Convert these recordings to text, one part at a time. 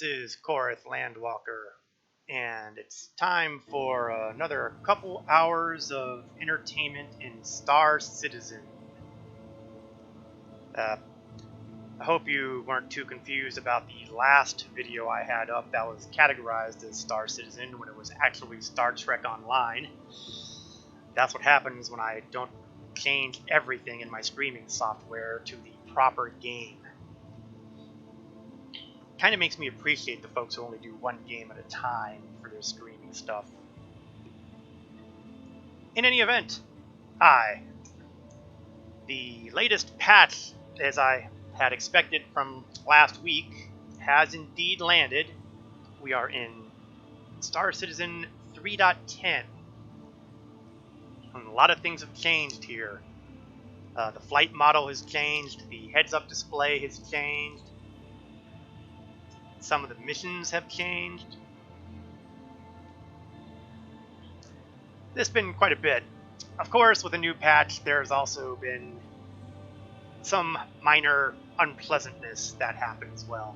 This is Korith Landwalker, and it's time for another couple hours of entertainment in Star Citizen. I hope you weren't too confused about the last video I had up that was categorized as Star Citizen when it was actually Star Trek Online. That's what happens when I don't change everything in my streaming software to the proper game. Kind of makes me appreciate the folks who only do one game at a time for their streaming stuff. In any event, hi. The latest patch, as I had expected from last week, has indeed landed. We are in Star Citizen 3.10. And a lot of things have changed here. The flight model has changed, the heads-up display has changed, some of the missions have changed. There's been quite a bit. Of course, with a new patch, there's also been some minor unpleasantness that happened as well.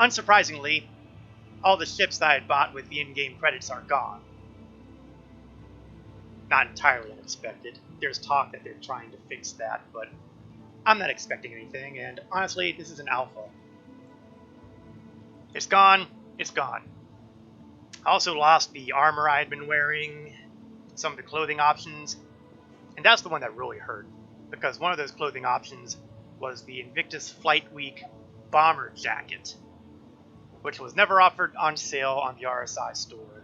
Unsurprisingly, all the ships that I had bought with the in-game credits are gone. Not entirely unexpected. There's talk that they're trying to fix that, but I'm not expecting anything, and honestly, this is an alpha. It's gone. It's gone. I also lost the armor I had been wearing, some of the clothing options, and that's the one that really hurt, because one of those clothing options was the Invictus Flight Week bomber jacket, which was never offered on sale on the RSI store.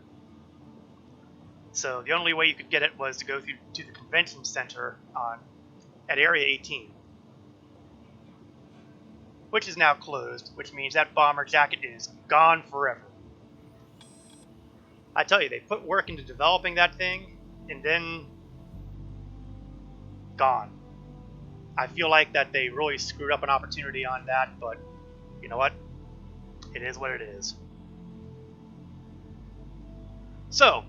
So the only way you could get it was to go through to the convention center at Area 18. Which is now closed, which means that bomber jacket is gone forever. I tell you, they put work into developing that thing, and then gone. I feel like that they really screwed up an opportunity on that, but you know what? It is what it is. So,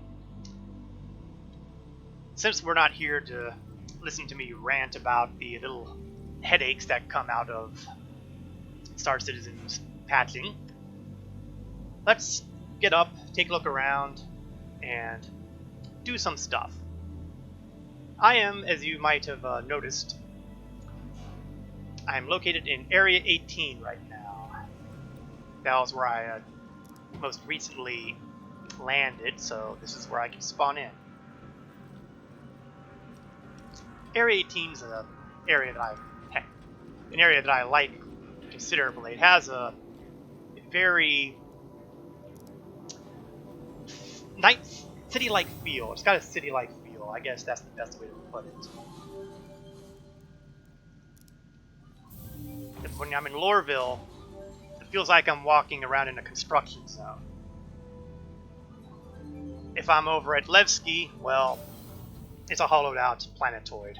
since we're not here to listen to me rant about the little headaches that come out of Star Citizen's patching, let's get up, take a look around, and do some stuff. I am, as you might have noticed, I'm located in Area 18 right now. That was where I most recently landed, so this is where I can spawn in. Area 18 is an area that I like considerably. It has a very nice city-like feel. It's got a city-like feel. I guess that's the best way to put it. When I'm in Lorville, it feels like I'm walking around in a construction zone. If I'm over at Levski, well, it's a hollowed-out planetoid.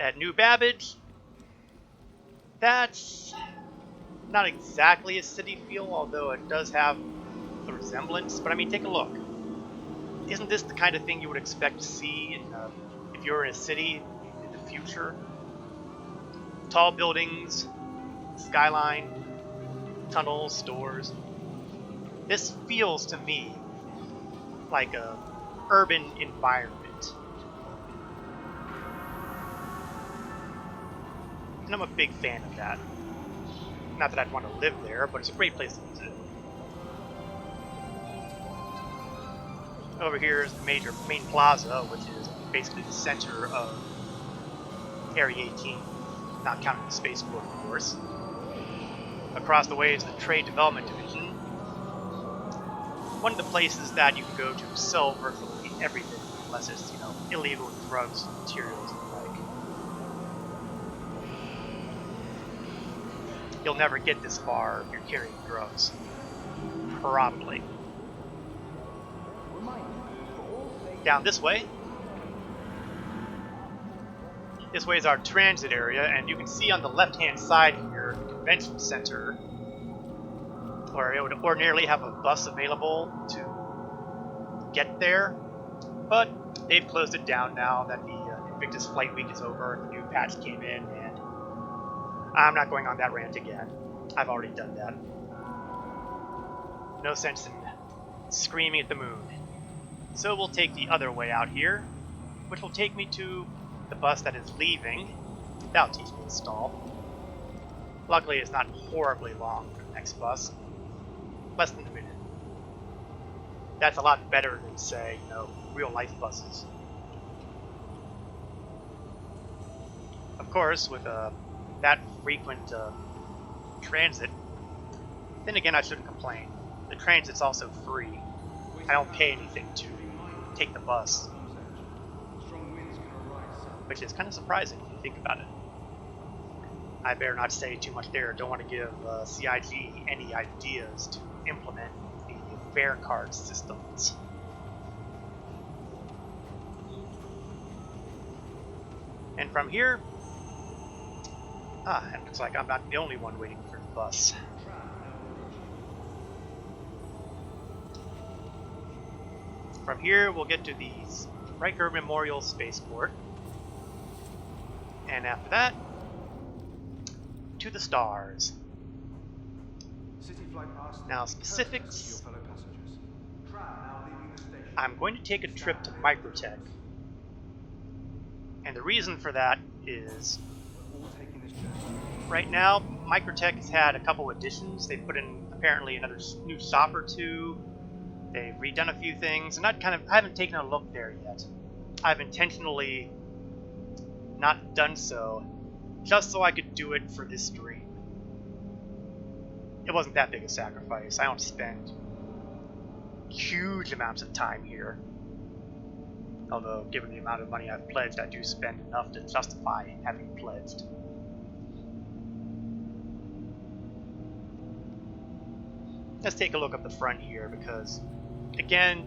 At New Babbage, that's not exactly a city feel, although it does have a resemblance. But I mean, take a look. Isn't this the kind of thing you would expect to see if you were in a city in the future? Tall buildings, skyline, tunnels, stores. This feels to me like a urban environment. And I'm a big fan of that. Not that I'd want to live there, but it's a great place to visit. Over here is the main plaza, which is basically the center of Area 18, not counting the spaceport, of course. Across the way is the Trade Development Division. One of the places that you can go to sell virtually everything, unless it's, illegal drugs and materials and the like. You'll never get this far if you're carrying drugs. Probably. Down this way. This way is our transit area, and you can see on the left-hand side here, convention center, where it would ordinarily have a bus available to get there, but they've closed it down now that the Invictus Flight Week is over and the new patch came in, and I'm not going on that rant again. I've already done that. No sense in screaming at the moon. So we'll take the other way out here, which will take me to the bus that is leaving without taking a stall. Luckily, it's not horribly long for the next bus. Less than a minute. That's a lot better than, say, real life buses. Of course, with that frequent transit, then again, I shouldn't complain. The transit's also free. I don't pay anything to take the bus, which is kind of surprising if you think about it. I better not say too much there. Don't want to give CIG any ideas to implement the fare card systems. And from here, it looks like I'm not the only one waiting for the bus. From here, we'll get to the Riker Memorial Spaceport. And after that, to the stars. Now, specifics. I'm going to take a trip to Microtech. And the reason for that is, right now, Microtech has had a couple additions. They put in, apparently, another new shop or two. They've redone a few things, and I haven't taken a look there yet. I've intentionally not done so, just so I could do it for this stream. It wasn't that big a sacrifice. I don't spend huge amounts of time here. Although, given the amount of money I've pledged, I do spend enough to justify having pledged. Let's take a look up the front here, because, again,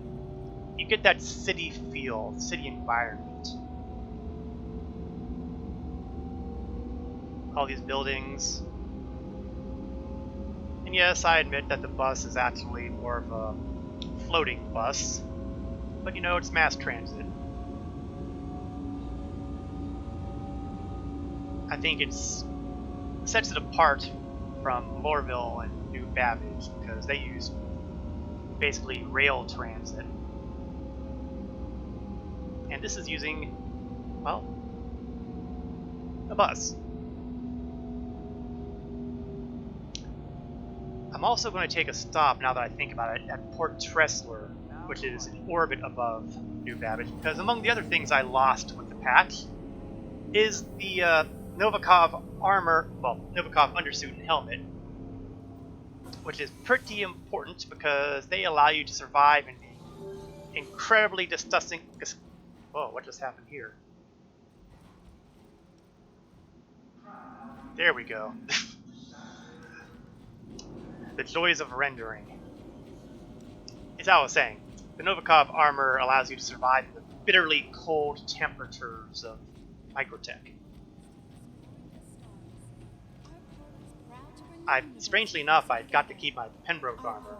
you get that city feel, city environment. All these buildings. And yes, I admit that the bus is actually more of a floating bus, but it's mass transit. I think it sets it apart from Lorville and New Babbage because they use basically rail transit. And this is using, well, a bus. I'm also going to take a stop, now that I think about it, at Port Tressler, which is in orbit above New Babbage, because among the other things I lost with the patch is the Novikov armor, Novikov undersuit and helmet, which is pretty important because they allow you to survive in the incredibly disgusting... Whoa, what just happened here? There we go. The joys of rendering. As I was saying, the Novikov armor allows you to survive in the bitterly cold temperatures of Microtech. Strangely enough, I got to keep my Pembroke armor,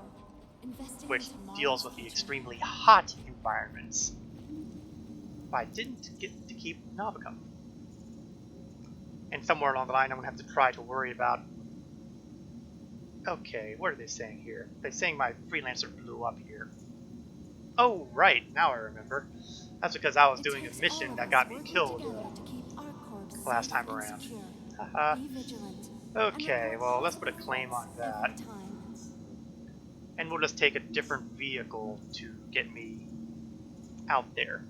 which deals with the extremely hot environments. But I didn't get to keep Novikov. And somewhere along the line, I'm going to have to try to worry about... Okay, what are they saying here? They're saying my freelancer blew up here. Oh, right, now I remember. That's because I was doing a mission that got me killed last time around. Haha. Okay, well, let's put a claim on that. And we'll just take a different vehicle to get me out there.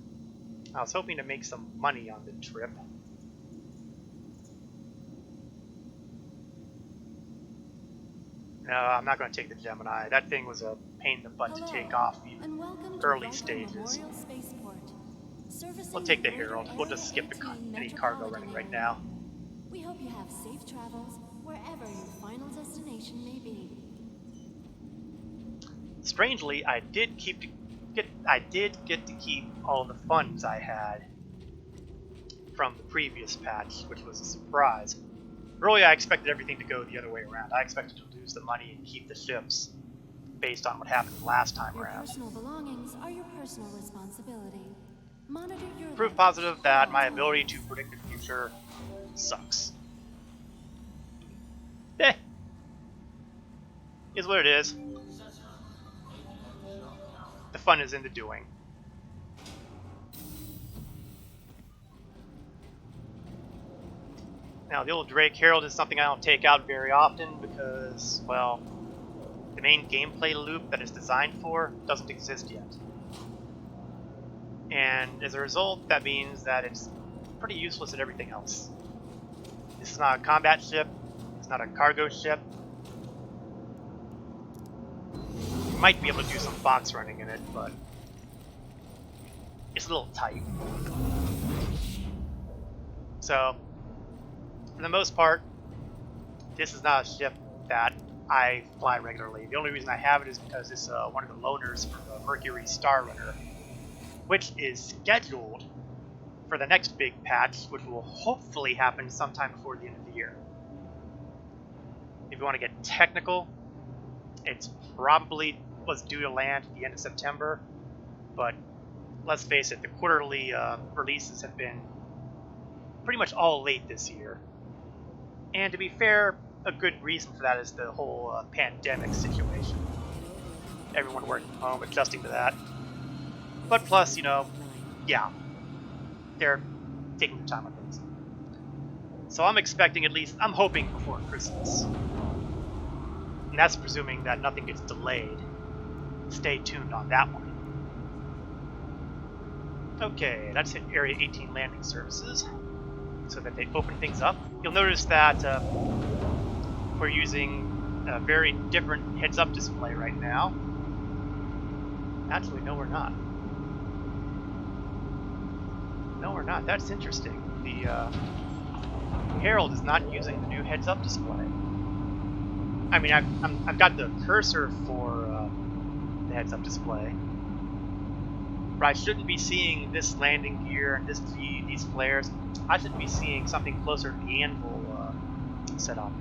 I was hoping to make some money on the trip. No, I'm not going to take the Gemini. That thing was a pain in the butt to take off even early stages. We'll take the Herald. We'll just skip any cargo running right now. We hope you have safe travels wherever your final destination may be. Strangely, I did get to keep all the funds I had from the previous patch, which was a surprise. Really, I expected everything to go the other way around. I expected to lose the money and keep the ships, based on what happened last time around. Your personal belongings are your personal responsibility. Monitor your Proof positive that my ability to predict the future sucks. Is what it is. The fun is in the doing. Now, the old Drake Herald is something I don't take out very often because, well, the main gameplay loop that it's designed for doesn't exist yet. And as a result, that means that it's pretty useless at everything else. This is not a combat ship, it's not a cargo ship. You might be able to do some box running in it, but it's a little tight. So, for the most part, this is not a ship that I fly regularly. The only reason I have it is because it's one of the loaners for the Mercury Star Runner, which is scheduled for the next big patch, which will hopefully happen sometime before the end of the year. If you want to get technical, it's probably was due to land at the end of September, but let's face it, the quarterly releases have been pretty much all late this year. And to be fair, a good reason for that is the whole pandemic situation. Everyone working from home, adjusting to that. But plus, you know, yeah, they're taking their time on things. So I'm expecting at least, I'm hoping before Christmas. And that's presuming that nothing gets delayed. Stay tuned on that one. Okay, let's hit Area 18 landing services so that they open things up. You'll notice that we're using a very different heads-up display right now. Actually, no, we're not. No, we're not. That's interesting. The Herald is not using the new heads-up display. I mean, I've got the cursor for the heads-up display, but I shouldn't be seeing this landing gear and this feed, these flares. I should be seeing something closer to the anvil setup,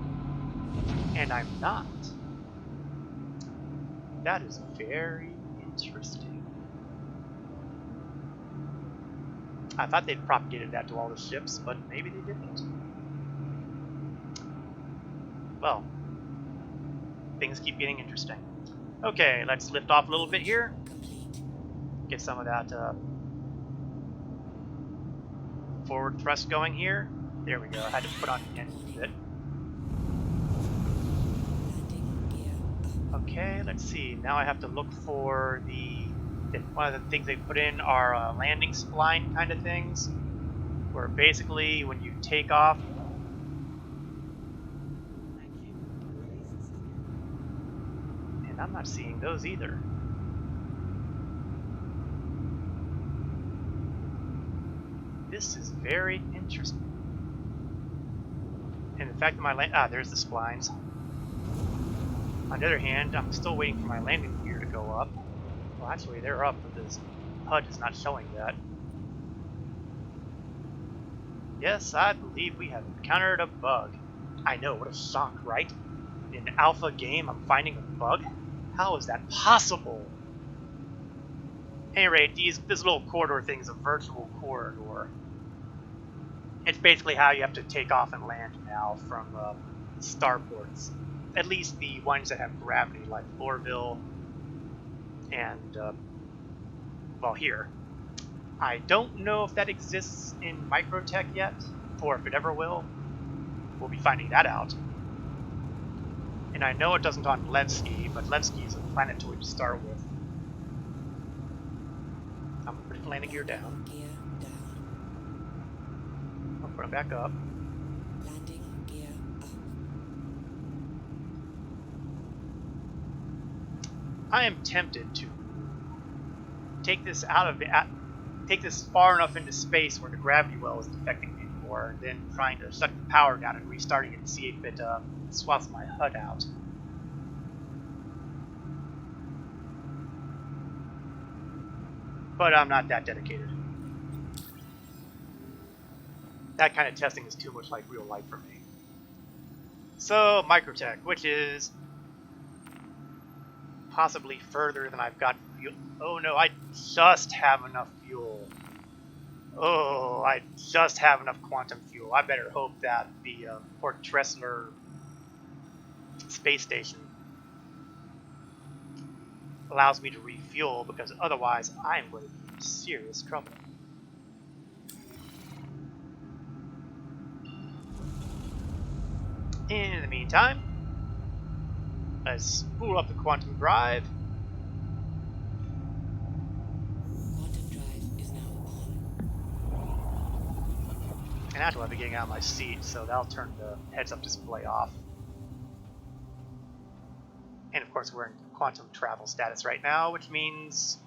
and I'm not. That is very interesting. I thought they'd propagated that to all the ships, but maybe they didn't. Well, things keep getting interesting. Okay, let's lift off a little bit here. Get some of that forward thrust going here. There we go. I had to put on the engine a bit. Okay, let's see. Now I have to look for one of the things they put in are landing spline kind of things, where basically when you take off, and I'm not seeing those either. This is very interesting. And in fact, there's the splines. On the other hand, I'm still waiting for my landing gear to go up. Well, actually, they're up, but this HUD is not showing that. Yes, I believe we have encountered a bug. I know, what a shock, right? In an alpha game, I'm finding a bug? How is that possible? At any rate, this little corridor thing is a virtual corridor. It's basically how you have to take off and land now from starports. At least the ones that have gravity, like Lorville and, well, here. I don't know if that exists in Microtech yet, or if it ever will. We'll be finding that out. And I know it doesn't on Levski, but Levski is a planetoid to start with. I'm going to put the landing gear down. I'll put it back up. Landing gear up. I am tempted to take this take this far enough into space where the gravity well isn't affecting me anymore, and then trying to shut the power down and restarting it and see if it swaps my HUD out. But I'm not that dedicated. That kind of testing is too much like real life for me. So, Microtech, which is possibly further than I've got fuel. Oh no, I just have enough fuel. Oh, I just have enough quantum fuel. I better hope that the Port Tressler space station allows me to refuel, because otherwise I'm going to be in serious trouble. In the meantime, let's spool up the quantum drive. Quantum drive is now on. And that's why I'll be getting out of my seat, so that'll turn the heads-up display off. And of course we're in quantum travel status right now, which means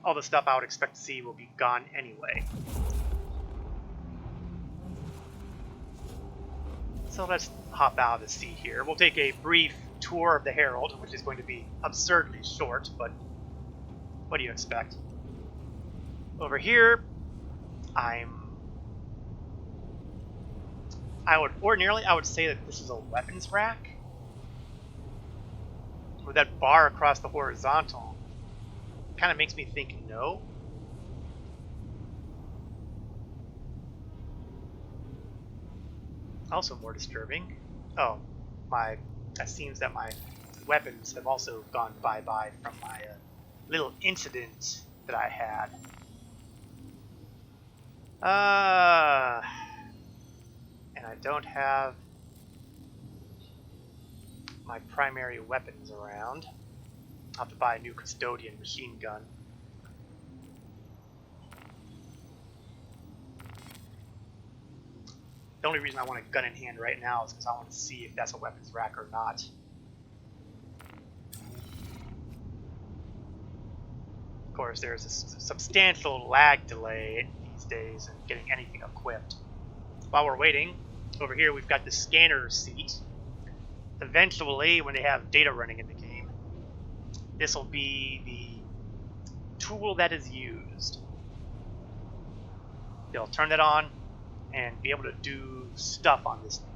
all the stuff I would expect to see will be gone anyway. So let's hop out of the seat here. We'll take a brief tour of the Herald, which is going to be absurdly short, but what do you expect? Over here, I would say that this is a weapons rack. With that bar across the horizontal, kind of makes me think no. Also more disturbing. Oh, it seems that my weapons have also gone bye-bye from my little incident that I had. And I don't have my primary weapons around. I'll have to buy a new custodian machine gun. The only reason I want a gun in hand right now is because I want to see if that's a weapons rack or not. Of course, there's a substantial lag delay these days in getting anything equipped. While we're waiting, over here we've got the scanner seat. Eventually, when they have data running in the game, this will be the tool that is used. They'll turn that on and be able to do stuff on this thing.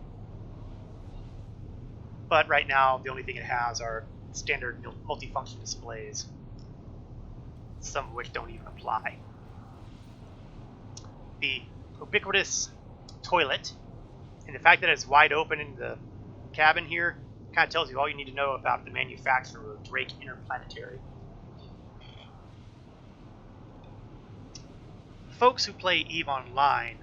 But right now, the only thing it has are standard multifunction displays, some of which don't even apply. The ubiquitous toilet, and the fact that it's wide open in the cabin here, kind of tells you all you need to know about the manufacturer of Drake Interplanetary. Folks who play EVE Online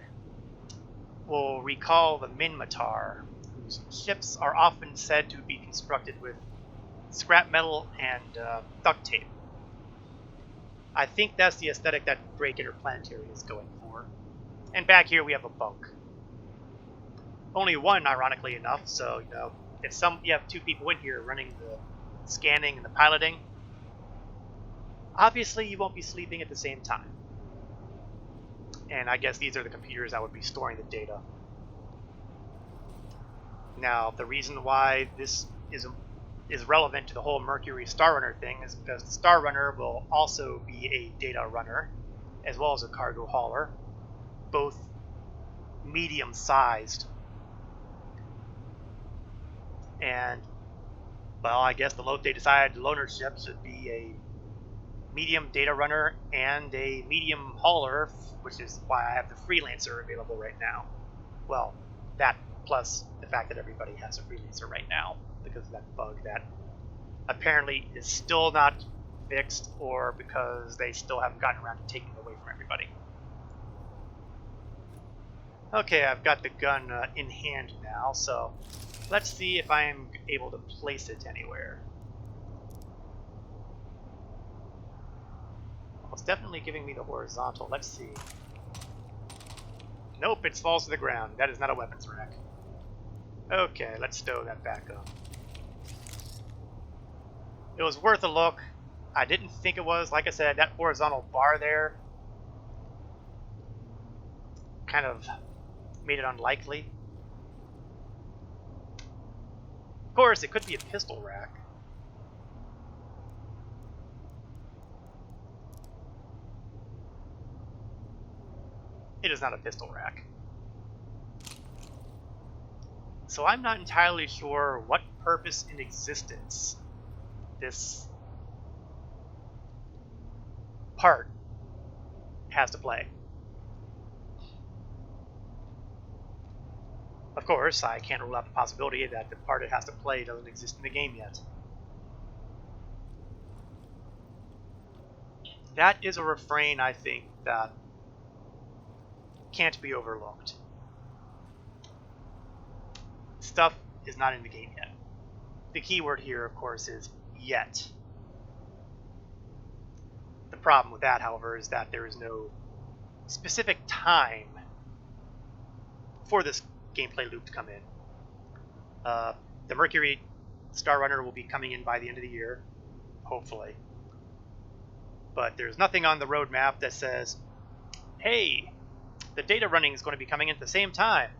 will recall the Minmatar, whose ships are often said to be constructed with scrap metal and duct tape. I think that's the aesthetic that Drake Interplanetary is going for. And back here we have a bunk. Only one, ironically enough, so if you have two people in here running the scanning and the piloting, obviously you won't be sleeping at the same time. And I guess these are the computers that would be storing the data. Now, the reason why this is relevant to the whole Mercury Star Runner thing is because the Star Runner will also be a data runner, as well as a cargo hauler, both medium-sized. And, well, I guess they decided the loaner ship should be a medium data runner and a medium hauler, which is why I have the freelancer available right now. Well, that plus the fact that everybody has a freelancer right now because of that bug that apparently is still not fixed, or because they still haven't gotten around to taking it away from everybody. Okay, I've got the gun in hand now, so let's see if I am able to place it anywhere. Well, it's definitely giving me the horizontal. Let's see. Nope, it falls to the ground. That is not a weapons rack. Okay, let's stow that back up. It was worth a look. I didn't think it was. Like I said, that horizontal bar there kind of made it unlikely. Of course, it could be a pistol rack. It is not a pistol rack. So I'm not entirely sure what purpose in existence this part has to play. Of course, I can't rule out the possibility that the part it has to play doesn't exist in the game yet. That is a refrain, I think, that can't be overlooked. Stuff is not in the game yet. The key word here, of course, is yet. The problem with that, however, is that there is no specific time for this gameplay loop to come in. The Mercury Star Runner will be coming in by the end of the year, hopefully. But there's nothing on the roadmap that says, hey, the data running is going to be coming in at the same time.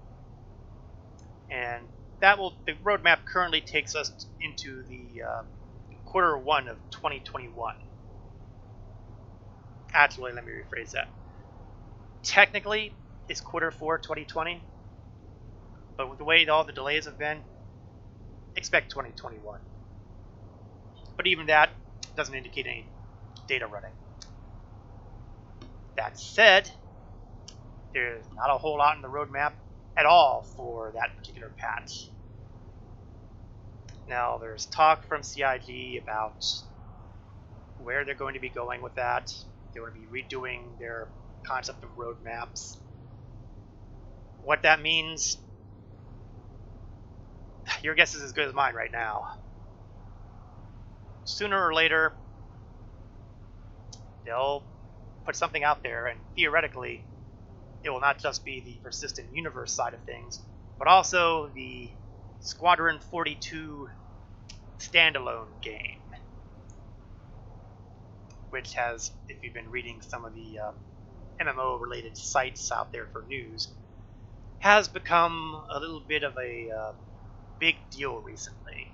And the roadmap currently takes us into the Q1 of 2021. Actually, let me rephrase that. Technically, it's Q4 2020, but with the way all the delays have been, expect 2021. But even that doesn't indicate any data running. That said, there's not a whole lot in the roadmap at all for that particular patch. Now, there's talk from CIG about where they're going to be going with that. They're going to be redoing their concept of roadmaps. What that means, your guess is as good as mine right now. Sooner or later, they'll put something out there, and theoretically, it will not just be the persistent universe side of things, but also the Squadron 42 standalone game, which has, if you've been reading some of the MMO-related sites out there for news, has become a little bit of a big deal recently.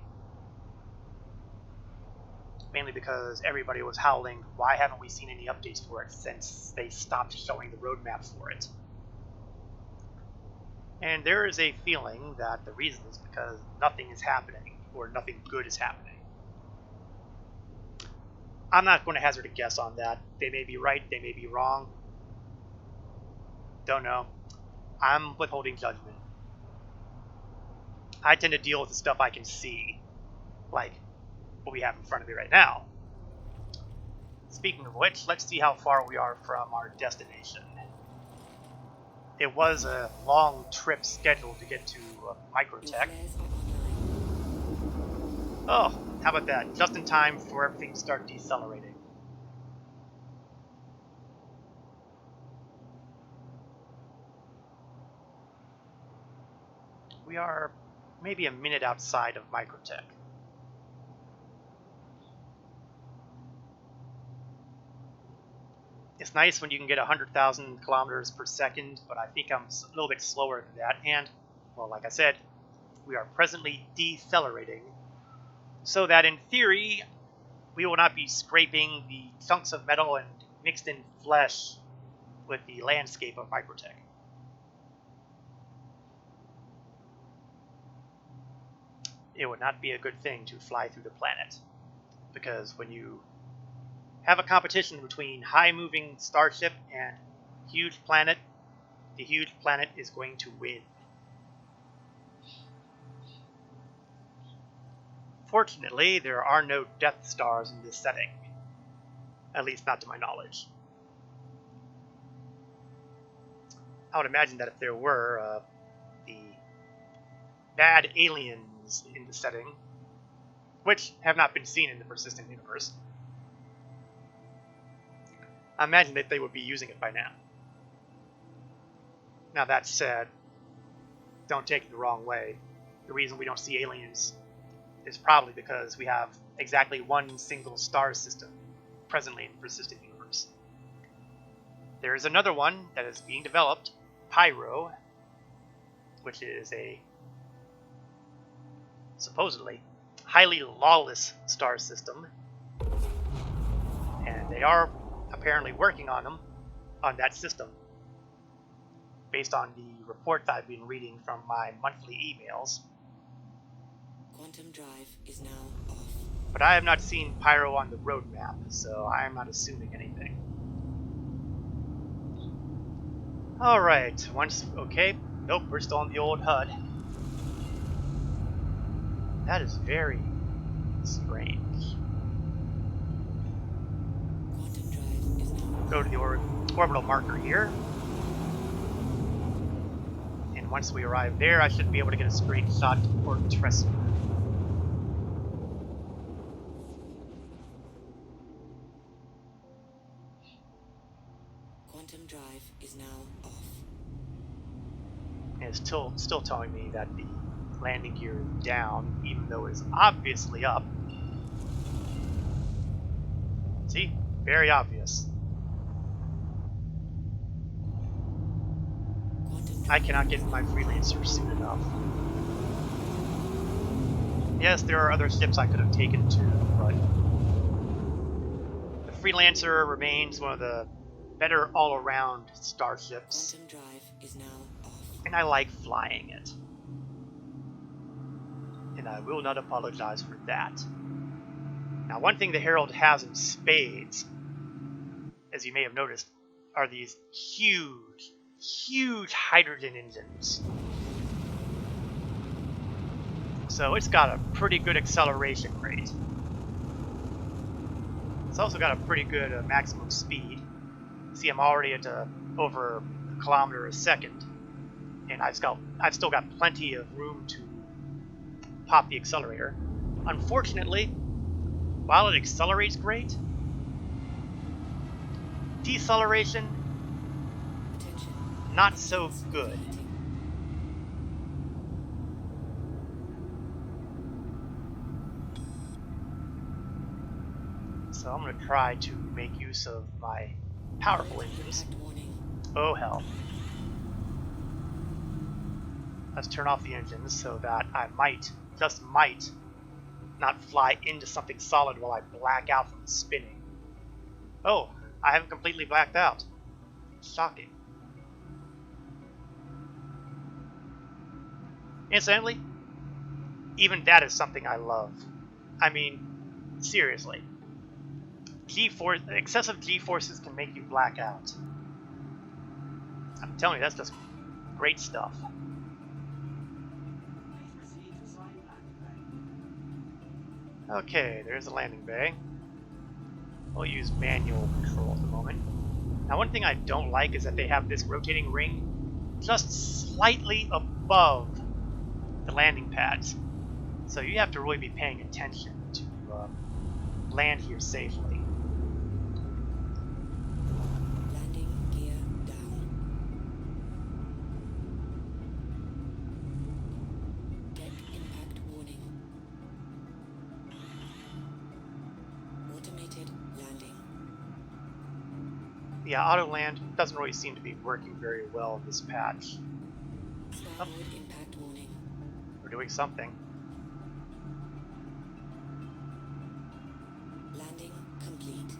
Mainly because everybody was howling, why haven't we seen any updates for it since they stopped showing the roadmap for it? And there is a feeling that the reason is because nothing is happening, or nothing good is happening. I'm not going to hazard a guess on that. They may be right, they may be wrong. Don't know. I'm withholding judgment. I tend to deal with the stuff I can see, like what we have in front of me right now. Speaking of which, let's see how far we are from our destination. It was a long trip scheduled to get to Microtech. Oh, how about that? Just in time for everything to start decelerating. We are maybe a minute outside of Microtech. It's nice when you can get 100,000 kilometers per second, but I think I'm a little bit slower than that. And, well, like I said, we are presently decelerating, so that in theory, we will not be scraping the chunks of metal and mixed in flesh with the landscape of Microtech. It would not be a good thing to fly through the planet, because when you have a competition between high-moving starship and huge planet, the huge planet is going to win. Fortunately, there are no Death Stars in this setting. At least not to my knowledge. I would imagine that if there were, the bad aliens in the setting, which have not been seen in the persistent universe, I imagine that they would be using it by now. Now that said, don't take it the wrong way. The reason we don't see aliens is probably because we have exactly one single star system presently in the persistent universe. There is another one that is being developed, Pyro, which is a supposedly highly lawless star system, and they are apparently working on that system, based on the reports I've been reading from my monthly emails. Quantum drive is now off. But I have not seen Pyro on the roadmap, so I am not assuming anything. Alright, okay. Nope, we're still on the old HUD. That is very strange. Quantum drive go to the orbital marker here. And once we arrive there, I should be able to get a straight shot to Port Tresor. Quantum drive is now off. And it's still telling me that the landing gear is down, even though it's obviously up. See? Very obvious. Quantum I drive cannot get my freelancer soon enough. Yes, there are other ships I could have taken too, but the freelancer remains one of the better all-around starships, Quantum drive is now off. and I like flying it. And I will not apologize for that. Now, one thing the Herald has in spades, as you may have noticed, are these huge, huge hydrogen engines. So it's got a pretty good acceleration rate. It's also got a pretty good maximum speed. See, I'm already at over a kilometer a second, and I've still got plenty of room to pop the accelerator. Unfortunately, while it accelerates great, deceleration Attention. not so good. Heating. So I'm going to try to make use of my powerful engines. Impact warning. Oh hell. Let's turn off the engines so that I might, just might, not fly into something solid while I black out from the spinning. Oh, I haven't completely blacked out. Shocking. Incidentally, even that is something I love. I mean, seriously. Excessive G-forces can make you black out. I'm telling you, that's just great stuff. Okay, there's the landing bay. We'll use manual control at the moment. Now, one thing I don't like is that they have this rotating ring just slightly above the landing pads. So you have to really be paying attention to land here safely. Landing gear down. Deck impact warning. Automated landing. Yeah, auto land doesn't really seem to be working very well in this patch. Starboard impact warning. We're doing something. Landing complete.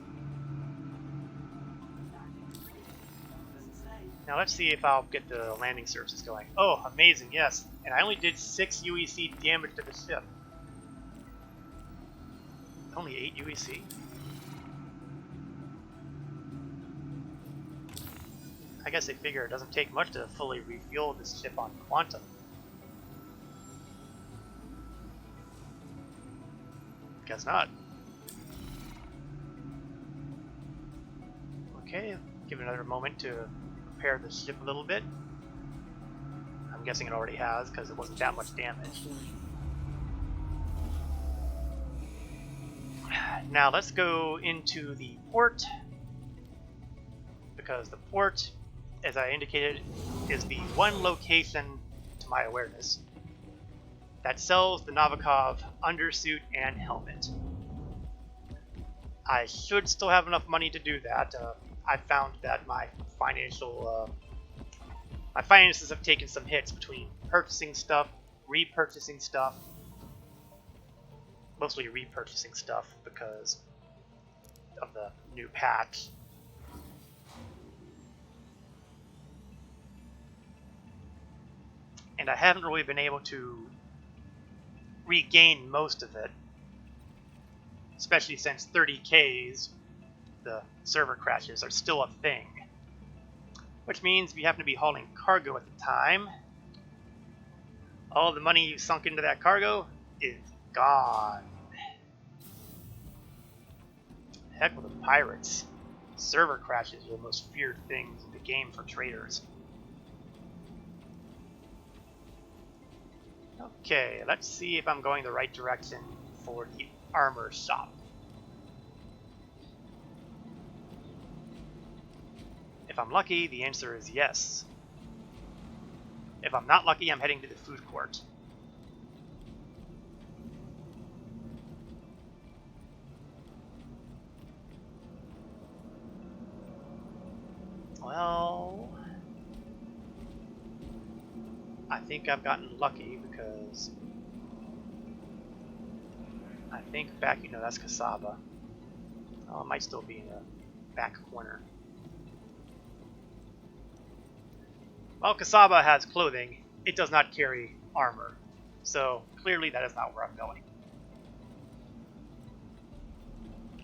Now let's see if I'll get the landing surfaces going. Oh, amazing, yes. And I only did 6 UEC damage to the ship. Only 8 UEC? I guess they figure it doesn't take much to fully refuel this ship on Quantum. Guess not. Okay, give it another moment to prepare the ship a little bit. I'm guessing it already has because it wasn't that much damage. Offline. Now let's go into the port, because the port, as I indicated, is the one location, to my awareness, that sells the Novikov undersuit and helmet. I should still have enough money to do that. I found that my finances have taken some hits between purchasing stuff, repurchasing stuff, mostly repurchasing stuff because of the new patch. And I haven't really been able to regain most of it, especially since 30Ks, the server crashes, are still a thing. Which means if you happen to be hauling cargo at the time, all the money you sunk into that cargo is gone. Heck with the pirates. server crashes are the most feared things in the game for traders. Okay, let's see if I'm going the right direction for the armor shop. If I'm lucky, the answer is yes. If I'm not lucky, I'm heading to the food court. Well, I think I've gotten lucky because I think back, that's Kasaba. Oh, it might still be in the back corner. While Kasaba has clothing, it does not carry armor. So clearly that is not where I'm going.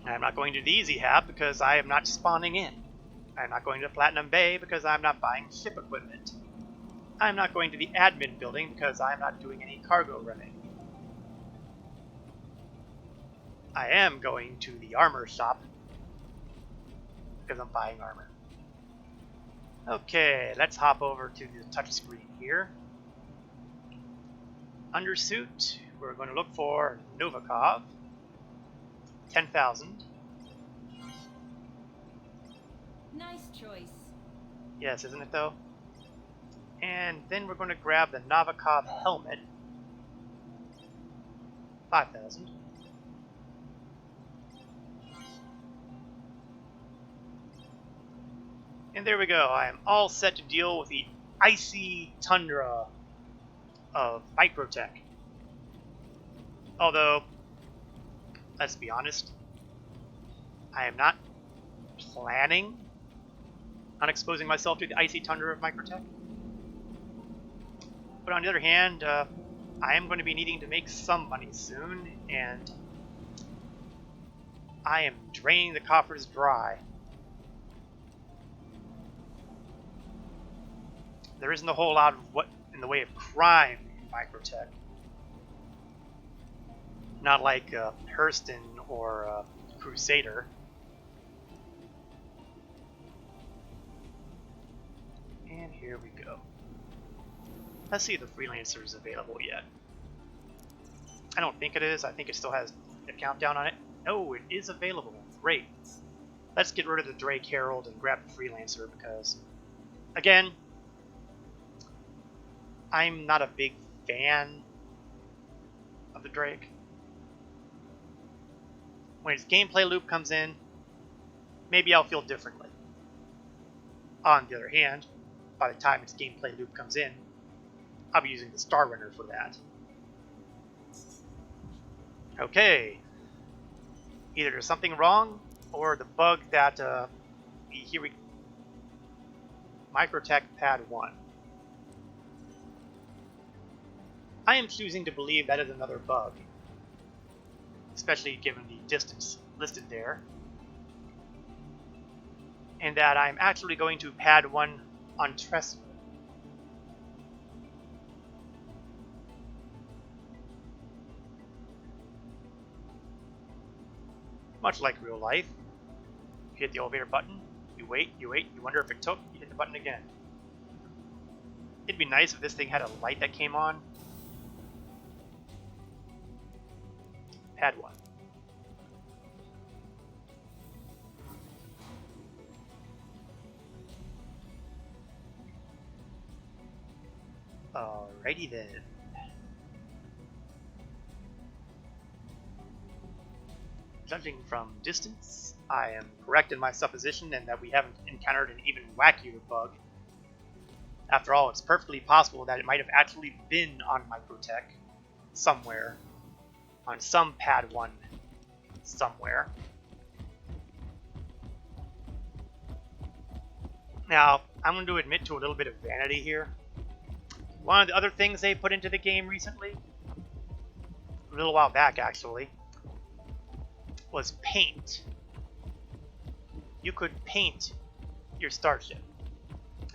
I'm not going to the Easy Hab because I am not spawning in. I'm not going to Platinum Bay because I'm not buying ship equipment. I'm not going to the admin building because I'm not doing any cargo running. I am going to the armor shop because I'm buying armor. Okay, let's hop over to the touchscreen here. Undersuit, we're going to look for Novikov. 10,000. Nice choice. Yes, isn't it though? And then we're going to grab the Novikov helmet. 5,000. And there we go. I am all set to deal with the icy tundra of Microtech. Although, let's be honest, I am not planning on exposing myself to the icy tundra of Microtech. But on the other hand, I am going to be needing to make some money soon, and I am draining the coffers dry. There isn't a whole lot of what in the way of crime in Microtech. Not like Hurston or Crusader. And here we go. Let's see if the freelancer is available yet. I don't think it is. I think it still has a countdown on it. No, it is available. Great. Let's get rid of the Drake Herald and grab the freelancer because, again, I'm not a big fan of the Drake. When its gameplay loop comes in, maybe I'll feel differently. On the other hand, by the time its gameplay loop comes in, I'll be using the Star Runner for that. Okay. Either there's something wrong, or the bug that, here we... Microtech Pad 1. I am choosing to believe that is another bug, especially given the distance listed there, and that I'm actually going to Pad 1 on Trestle. Much like real life, you hit the elevator button, you wait, you wonder if it took, you hit the button again. It'd be nice if this thing had a light that came on. Pad 1. Alrighty then. Judging from distance, I am correct in my supposition and that we haven't encountered an even wackier bug. After all, it's perfectly possible that it might have actually been on Microtech somewhere, on some Pad 1 somewhere. Now, I'm going to admit to a little bit of vanity here. One of the other things they put into the game recently, a little while back actually, was paint. You could paint your starship.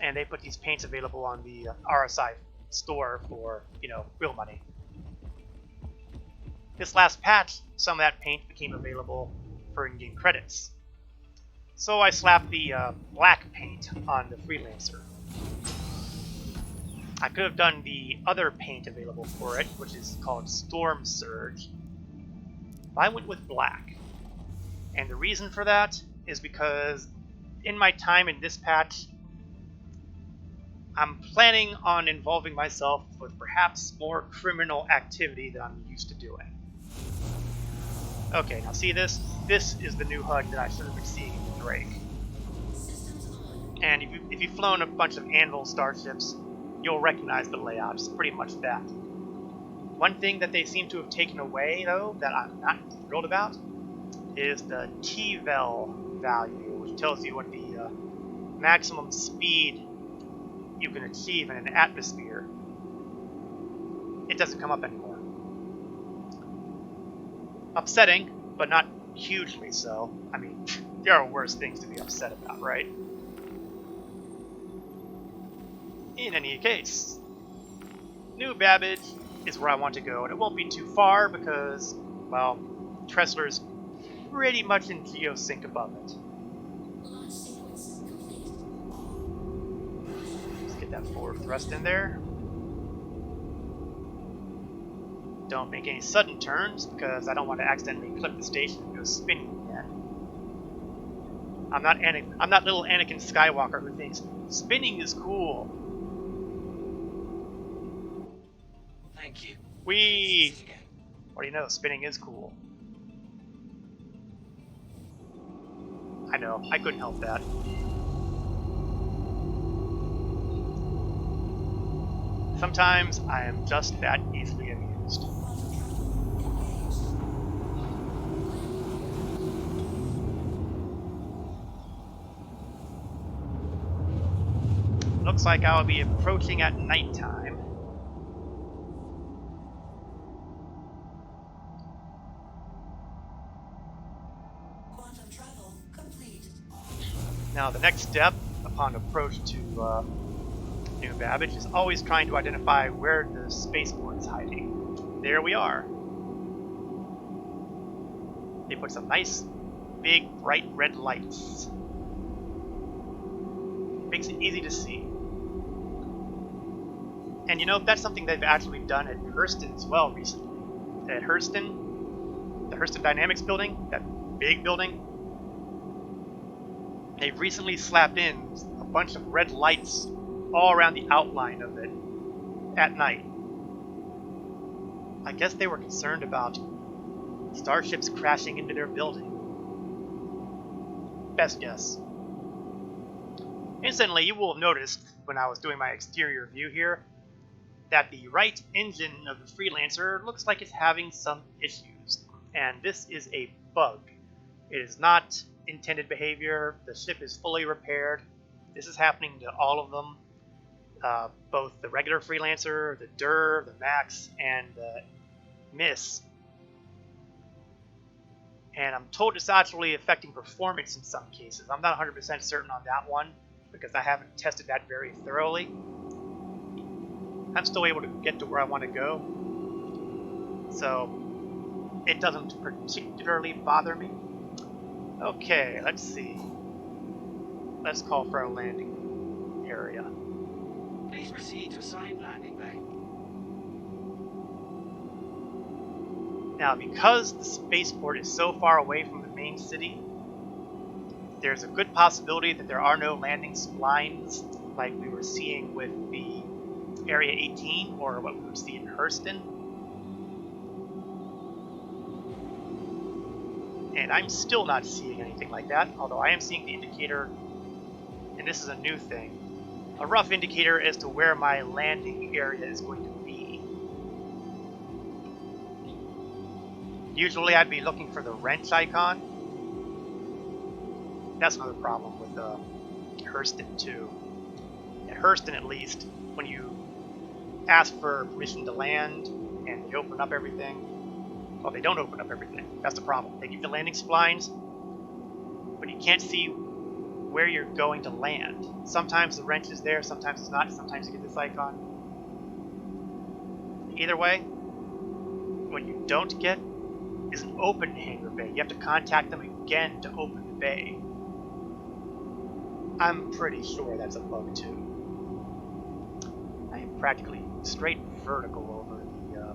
And they put these paints available on the RSI store for, real money. This last patch, some of that paint became available for in-game credits. So I slapped the black paint on the Freelancer. I could have done the other paint available for it, which is called Storm Surge. But I went with black. And the reason for that is because in my time in this patch, I'm planning on involving myself with perhaps more criminal activity than I'm used to doing. Okay, now see this? This is the new HUD that I should have been seeing in the Drake. And if you've flown a bunch of Anvil starships, you'll recognize the layout. It's pretty much that. One thing that they seem to have taken away, though, that I'm not thrilled about, is the T-Vel value, which tells you what the maximum speed you can achieve in an atmosphere. It doesn't come up anymore. Upsetting, but not hugely so. I mean, there are worse things to be upset about, right? In any case, New Babbage is where I want to go, and it won't be too far because, well, Tressler's pretty much in geosync above it. Let's get that forward thrust in there. Don't make any sudden turns because I don't want to accidentally clip the station and go spinning again. I'm not little Anakin Skywalker who thinks spinning is cool. Thank you. Whee! What do you know? Spinning is cool. I know. I couldn't help that. Sometimes I am just that easily amused. Looks like I'll be approaching at nighttime. Quantum travel complete. Now the next step upon approach to New Babbage is always trying to identify where the spaceport is hiding. There we are. They put some nice, big, bright red lights. Makes it easy to see. And you know, that's something they've actually done at Hurston as well recently. At Hurston, the Hurston Dynamics building, that big building, they've recently slapped in a bunch of red lights all around the outline of it at night. I guess they were concerned about starships crashing into their building. Best guess. Incidentally, you will have noticed when I was doing my exterior view here that the right engine of the Freelancer looks like it's having some issues, and this is a bug. It is not intended behavior. The ship is fully repaired. This is happening to all of them, both the regular Freelancer, the DUR, the Max, and the Miss. And I'm told it's actually affecting performance in some cases. I'm not 100% certain on that one because I haven't tested that very thoroughly. I'm still able to get to where I want to go, so it doesn't particularly bother me. Okay, let's see. Let's call for a landing area. Please proceed to assigned landing bay. Now, because the spaceport is so far away from the main city, there's a good possibility that there are no landing splines like we were seeing with the Area 18 or what we would see in Hurston. And I'm still not seeing anything like that, although I am seeing the indicator, and this is a new thing, a rough indicator as to where my landing area is going to be. Usually I'd be looking for the wrench icon. That's another problem with Hurston too. At Hurston, at least, when you ask for permission to land and they open up everything, well, they don't open up everything. That's the problem. They give you landing splines, but you can't see where you're going to land. Sometimes the wrench is there, sometimes it's not, sometimes you get this icon. Either way, what you don't get is an open hangar bay. You have to contact them again to open the bay. I'm pretty sure that's a bug too. I am practically straight vertical over the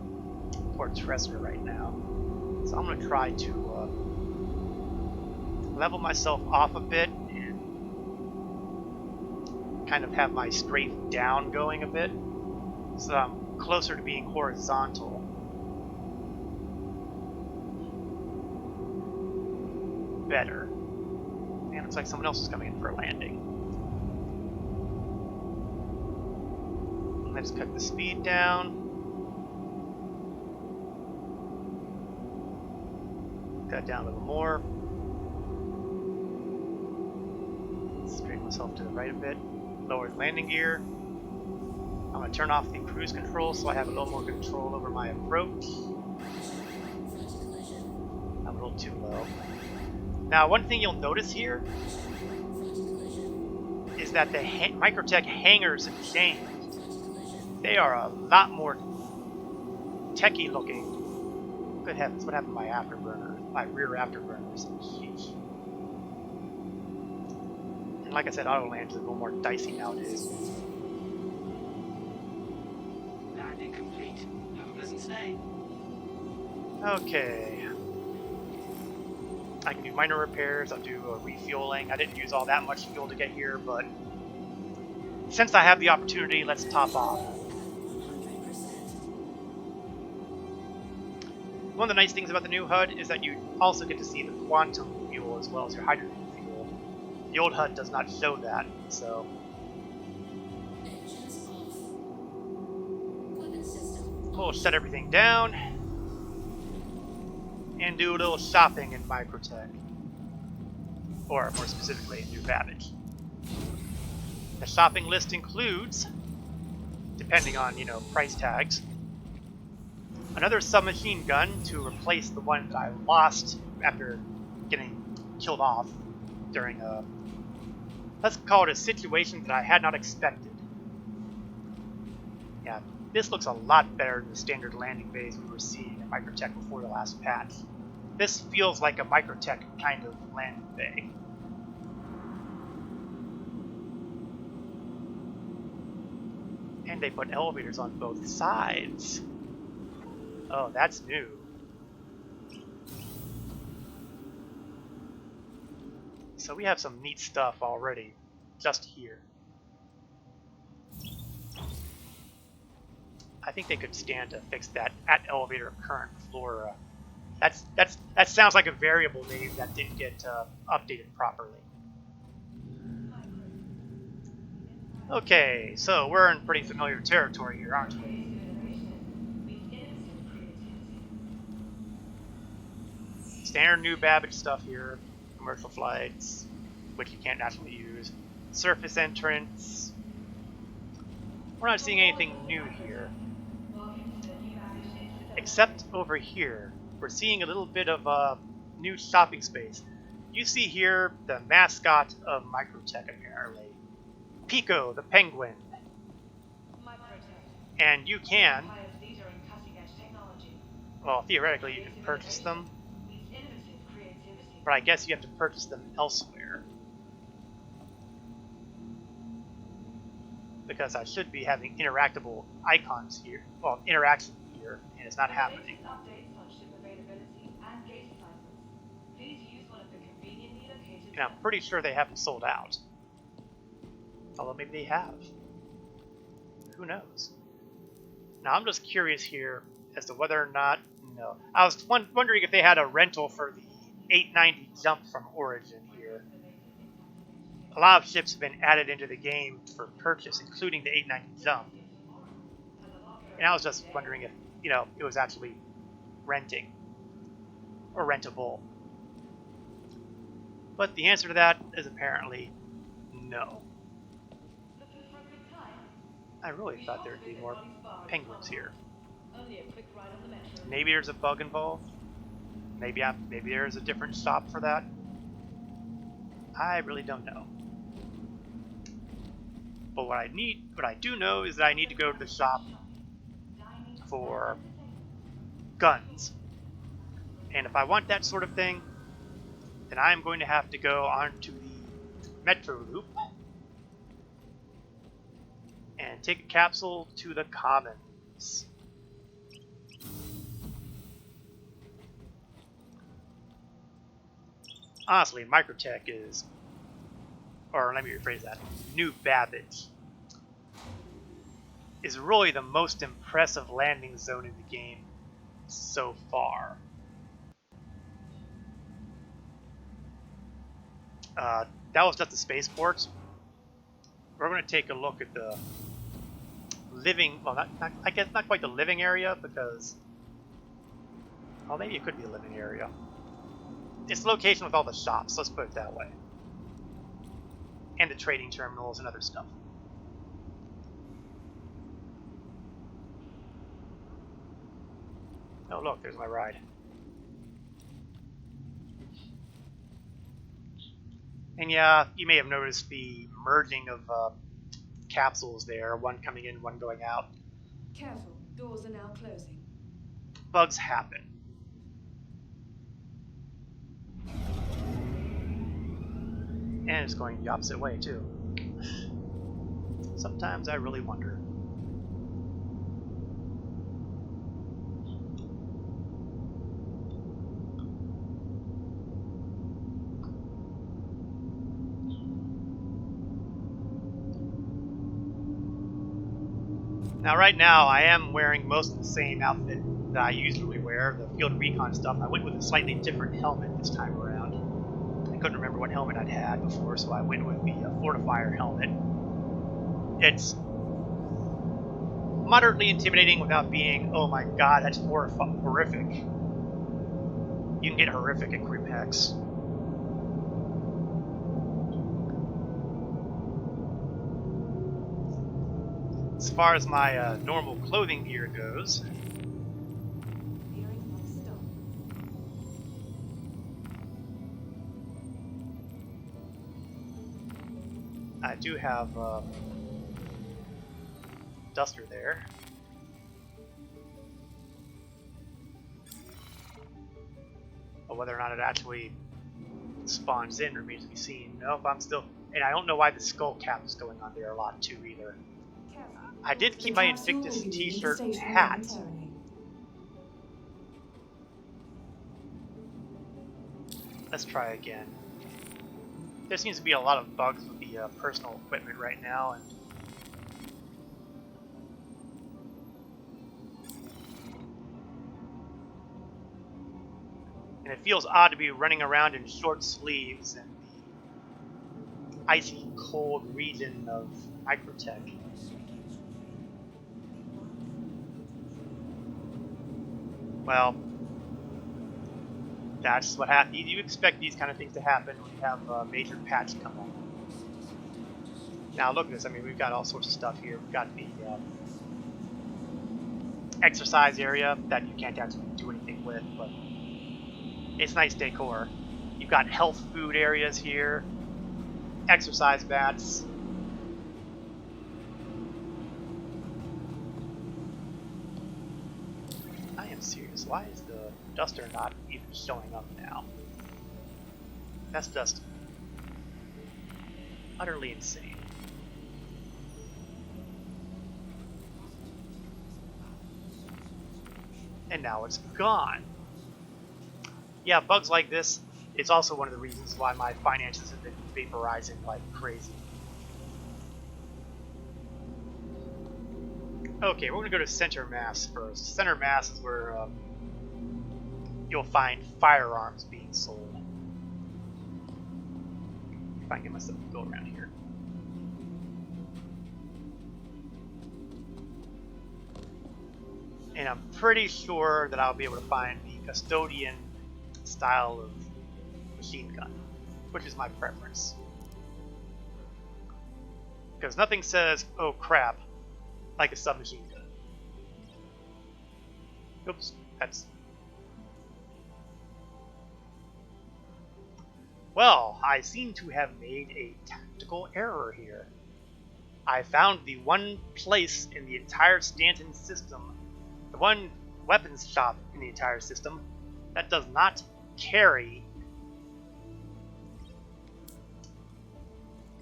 port stressor right now. So I'm going to try to level myself off a bit and kind of have my strafe down going a bit so that I'm closer to being horizontal. Better. And looks like someone else is coming in for a landing. Let's cut the speed down. Cut down a little more. Straighten myself to the right a bit. Lower the landing gear. I'm going to turn off the cruise control so I have a little more control over my approach. I'm a little too low. Now, one thing you'll notice here is that the Microtech hangars have changed. They are a lot more techy looking. Good heavens, what happened to my afterburner? My rear afterburners. Sheesh. And like I said, auto land is a little more dicey nowadays. Landing complete. Have a pleasant stay. Okay. I can do minor repairs, I'll do refueling. I didn't use all that much fuel to get here, but since I have the opportunity, let's top off. One of the nice things about the new HUD is that you also get to see the quantum fuel as well as your hydrogen fuel. The old HUD does not show that, so we'll shut everything down and do a little shopping in Microtech. Or more specifically, in New Babbage. The shopping list includes, depending on, price tags, another submachine gun to replace the one that I lost after getting killed off during a, let's call it a situation that I had not expected. Yeah, this looks a lot better than the standard landing bays we were seeing at Microtech before the last patch. This feels like a Microtech kind of landing bay. And they put elevators on both sides. Oh, that's new. So we have some neat stuff already, just here. I think they could stand to fix that at elevator current floor. That sounds like a variable name that didn't get updated properly. Okay, so we're in pretty familiar territory here, aren't we? Standard New Babbage stuff here. Commercial flights, which you can't naturally use. Surface entrance. We're not seeing anything new here. Except over here, we're seeing a little bit of new shopping space. You see here the mascot of Microtech, apparently. Pico, the penguin. And you can, well, theoretically you can purchase them, but I guess you have to purchase them elsewhere. Because I should be having interactable icons here, well, interaction here, and it's not happening. And I'm pretty sure they haven't sold out. Although maybe they have. Who knows? Now I'm just curious here as to whether or not, I was wondering if they had a rental for the 890 jump from Origin here. A lot of ships have been added into the game for purchase, including the 890 jump. And I was just wondering if, it was actually renting or rentable. But the answer to that is apparently no. I really thought there would be more penguins here. Maybe there's a bug involved. Maybe there's a different shop for that. I really don't know. But what I do know is that I need to go to the shop for guns. And if I want that sort of thing, then I'm going to have to go onto the Metro Loop And take a capsule to the Commons. Honestly, Microtech is, or let me rephrase that, New Babbage is really the most impressive landing zone in the game so far. That was just the spaceport. We're going to take a look at the living, well, I guess not quite the living area, because, well, maybe it could be a living area. It's the location with all the shops, let's put it that way. And the trading terminals and other stuff. Oh, look, there's my ride. And yeah, you may have noticed the merging of capsules there, one coming in, one going out. Careful, doors are now closing. Bugs happen. And it's going the opposite way, too. Sometimes I really wonder. Now, right now, I am wearing most of the same outfit that I usually wear, the field recon stuff. I went with a slightly different helmet this time around. I couldn't remember what helmet I'd had before, so I went with the Fortifier helmet. It's moderately intimidating without being, oh my god, that's horrific. You can get horrific in group hex. As far as my normal clothing gear goes, Veering must stop. I do have Duster there. But whether or not it actually spawns in remains to be seen. Nope, I'm still... And I don't know why the skull cap is going on there a lot too either. Careful. I did keep The my capsule Invictus will be leaving the t-shirt and station hat. momentarily. Let's try again. There seems to be a lot of bugs with the personal equipment right now, and it feels odd to be running around in short sleeves in the icy cold region of Microtech. Well, that's what happens. You expect these kind of things to happen when you have a major patch come on. Now look at this. I mean, we've got all sorts of stuff here. We've got the exercise area that you can't actually do anything with, but it's nice decor. You've got health food areas here, exercise bats. I am serious. Why is the Duster not even showing up now? That's just utterly insane. And now it's gone. Yeah, bugs like this, it's also one of the reasons why my finances have been vaporizing like crazy. Okay, we're gonna go to Center Mass first. Center Mass is where you'll find firearms being sold. If I can get myself to go around here. And I'm pretty sure that I'll be able to find the custodian style of machine gun, which is my preference. Because nothing says, oh crap, like a submachine gun. Oops, that's... Well, I seem to have made a tactical error here. I found the one place in the entire Stanton system, the one weapons shop in the entire system, that does not carry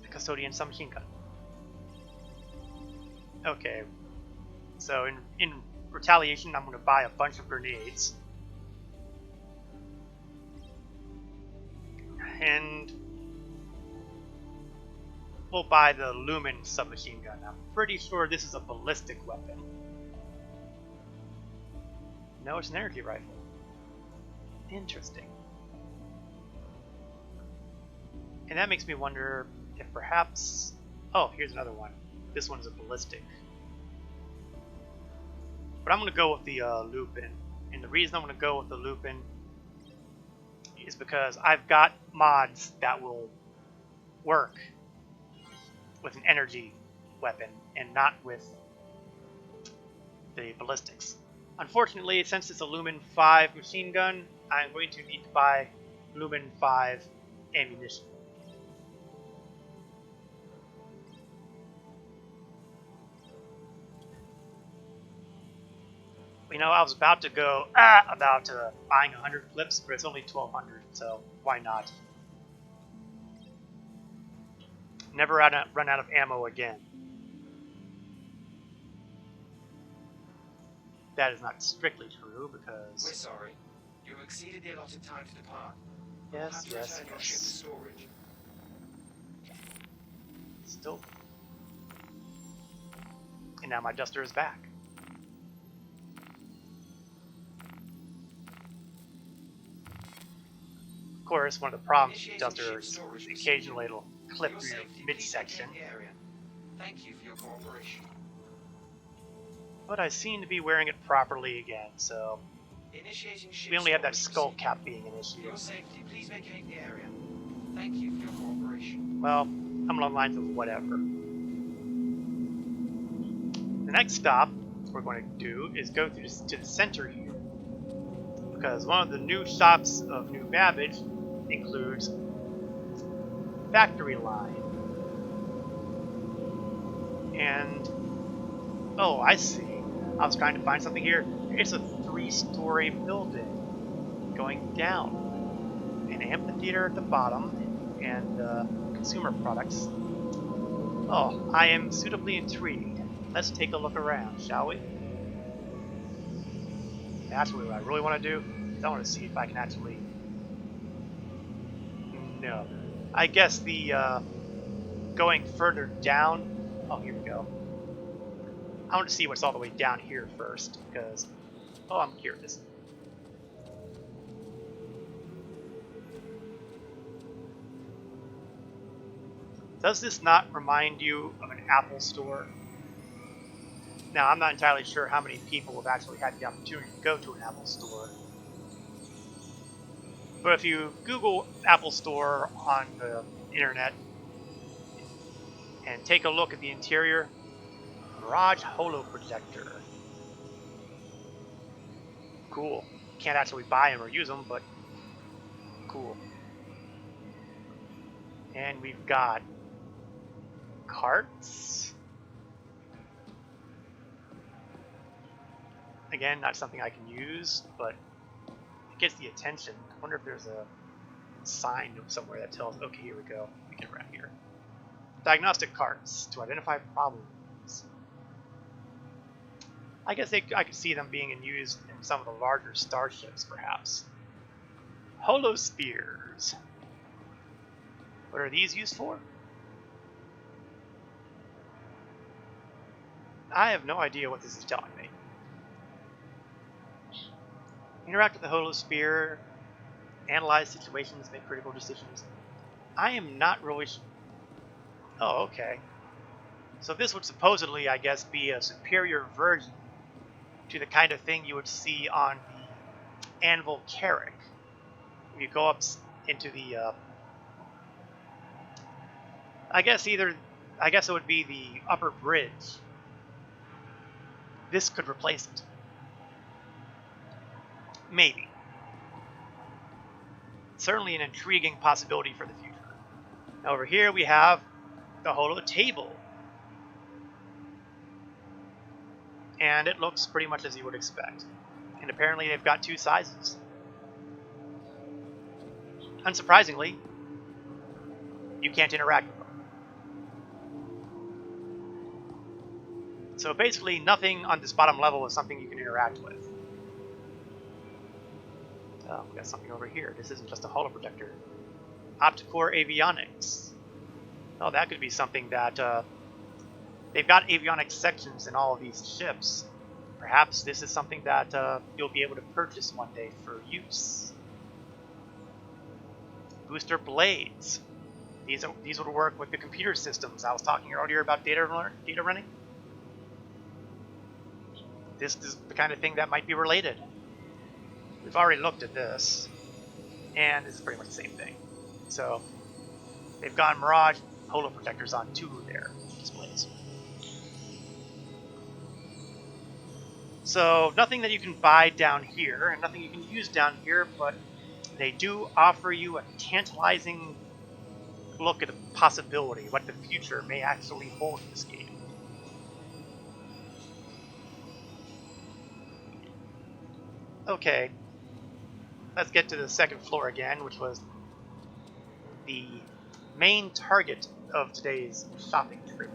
the custodian submachine gun. Okay, so in retaliation, I'm going to buy a bunch of grenades. And we'll buy the Lumen submachine gun. I'm pretty sure this is a ballistic weapon. No, it's an energy rifle. Interesting. And that makes me wonder if perhaps... Oh, here's another one. This one's a ballistic. But I'm going to go with the Lupin. And the reason I'm going to go with the Lupin is because I've got mods that will work with an energy weapon and not with the ballistics. Unfortunately, since it's a Lumen 5 machine gun, I'm going to need to buy Lumen 5 ammunition. You know, I was about to go about buying 100 clips, but it's only 1,200, so why not? Never run out of ammo again. That is not strictly true We're because sorry. You've exceeded the allotted time to depart. We'll yes, have to yes, return your ship to yes. storage. Still, and now my duster is back. Of course, one of the problems with Initiating ship dusters storage is procedure. occasionally it'll For clip your through your safety, please midsection. vacate the area. Thank you for your cooperation. But I seem to be wearing it properly again, so Initiating ship we only have that storage skull procedure. cap being an For issue. your safety, please vacate the area. Thank you for your cooperation. Well, I'm along the lines of whatever. The next stop we're going to do is go through to the center here, because one of the new shops of New Babbage includes factory line. And oh, I see. I was trying to find something here. It's a 3-story building going down. An amphitheater at the bottom and consumer products. Oh, I am suitably intrigued. Let's take a look around, shall we? That's what I really want to do. I want to see if I can actually... No. I guess the going further down... Oh, here we go. I want to see what's all the way down here first, because... Oh, I'm curious. Does this not remind you of an Apple store? Now, I'm not entirely sure how many people have actually had the opportunity to go to an Apple store. But if you Google Apple Store on the internet and take a look at the interior, garage holo projector. Cool. Can't actually buy them or use them, but cool. And we've got carts. Again, not something I can use, but it gets the attention. I wonder if there's a sign somewhere that tells, okay, here we go. We get around here. Diagnostic carts to identify problems. I guess I could see them being used in some of the larger starships, perhaps. Holospheres. What are these used for? I have no idea what this is telling me. Interact with the holosphere, analyze situations, make critical decisions. I am not really Oh, okay. So this would supposedly, I guess, be a superior version to the kind of thing you would see on the Anvil Carrack. If you go up into the, I guess it would be the upper bridge. This could replace it. Maybe. Certainly an intriguing possibility for the future. Now over here we have the holo table. And it looks pretty much as you would expect. And apparently they've got 2 sizes. Unsurprisingly, you can't interact with them. So basically nothing on this bottom level is something you can interact with. Oh, we got something over here. This isn't just a holoprojector. Opticore avionics. Oh, that could be something that they've got avionics sections in all of these ships. Perhaps this is something that you'll be able to purchase one day for use. Booster blades. These would work with the computer systems. I was talking earlier about data running. This is the kind of thing that might be related. We've already looked at this, and this is pretty much the same thing. So they've got Mirage holoprojectors on 2 of their displays. So nothing that you can buy down here, and nothing you can use down here, but they do offer you a tantalizing look at the possibility, what the future may actually hold in this game. Okay, let's get to the second floor again, which was the main target of today's shopping trip.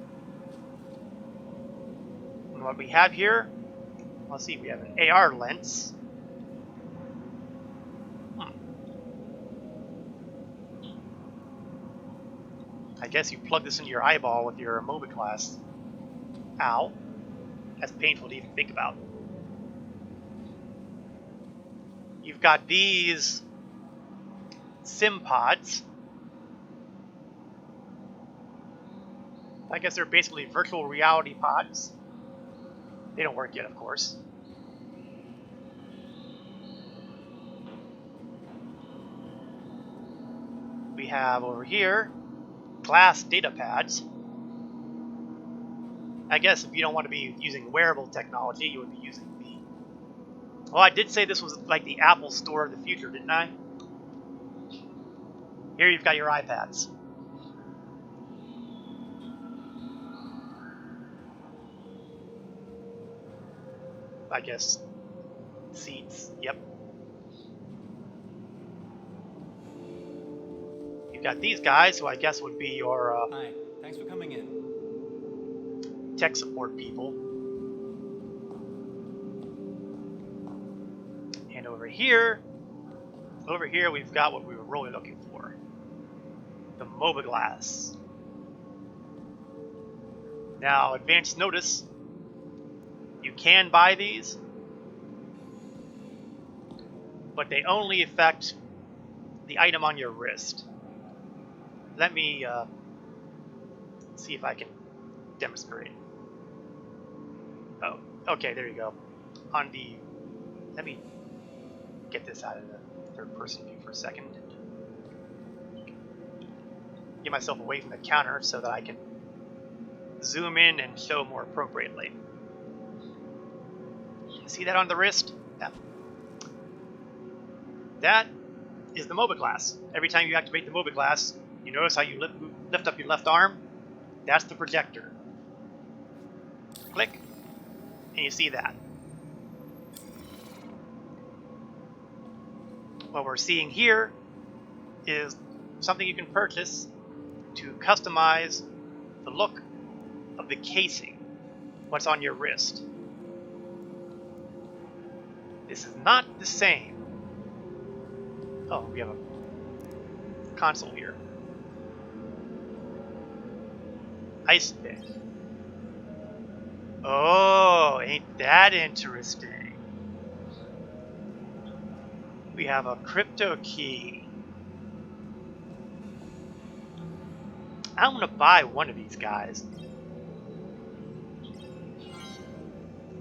And what we have here, let's see, we have an AR lens. I guess you plug this into your eyeball with your MOBA class. Ow. That's painful to even think about. You've got these sim pods. I guess they're basically virtual reality pods. They don't work yet, of course. We have over here glass data pads. I guess if you don't want to be using wearable technology, you would be using the... Well, I did say this was like the Apple Store of the future, didn't I? Here you've got your iPads. I guess seats, yep. You've got these guys, who I guess would be your Hi, thanks for coming in. tech support people. And over here we've got what we were really looking for. The MOBA glass. Now, advanced notice, you can buy these, but they only affect the item on your wrist. Let me see if I can demonstrate. Oh, okay, there you go. On the... Let me get this out of the third-person view for a second. Get myself away from the counter so that I can zoom in and show more appropriately. See that on the wrist? Yeah. That is the MOBA glass. Every time you activate the MOBA glass, you notice how you lift up your left arm? That's the projector. Click, and you see that. What we're seeing here is something you can purchase to customize the look of the casing, what's on your wrist. This is not the same. Oh, we have a console here. Ice pick. Oh, ain't that interesting? We have a crypto key. I'm gonna buy one of these guys.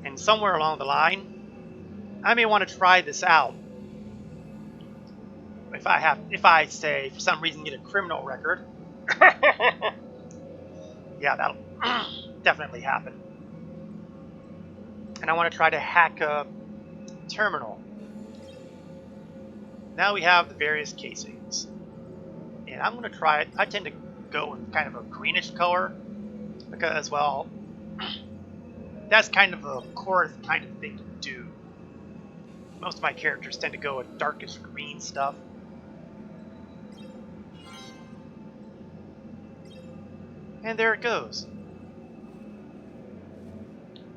And somewhere along the line, I may want to try this out. If I say for some reason get a criminal record, yeah, that'll definitely happen. And I want to try to hack a terminal. Now we have the various casings, and I'm going to try it. I tend to go with kind of a greenish color because, well, that's kind of a core kind of thing to do. Most of my characters tend to go with darkish green stuff. And there it goes.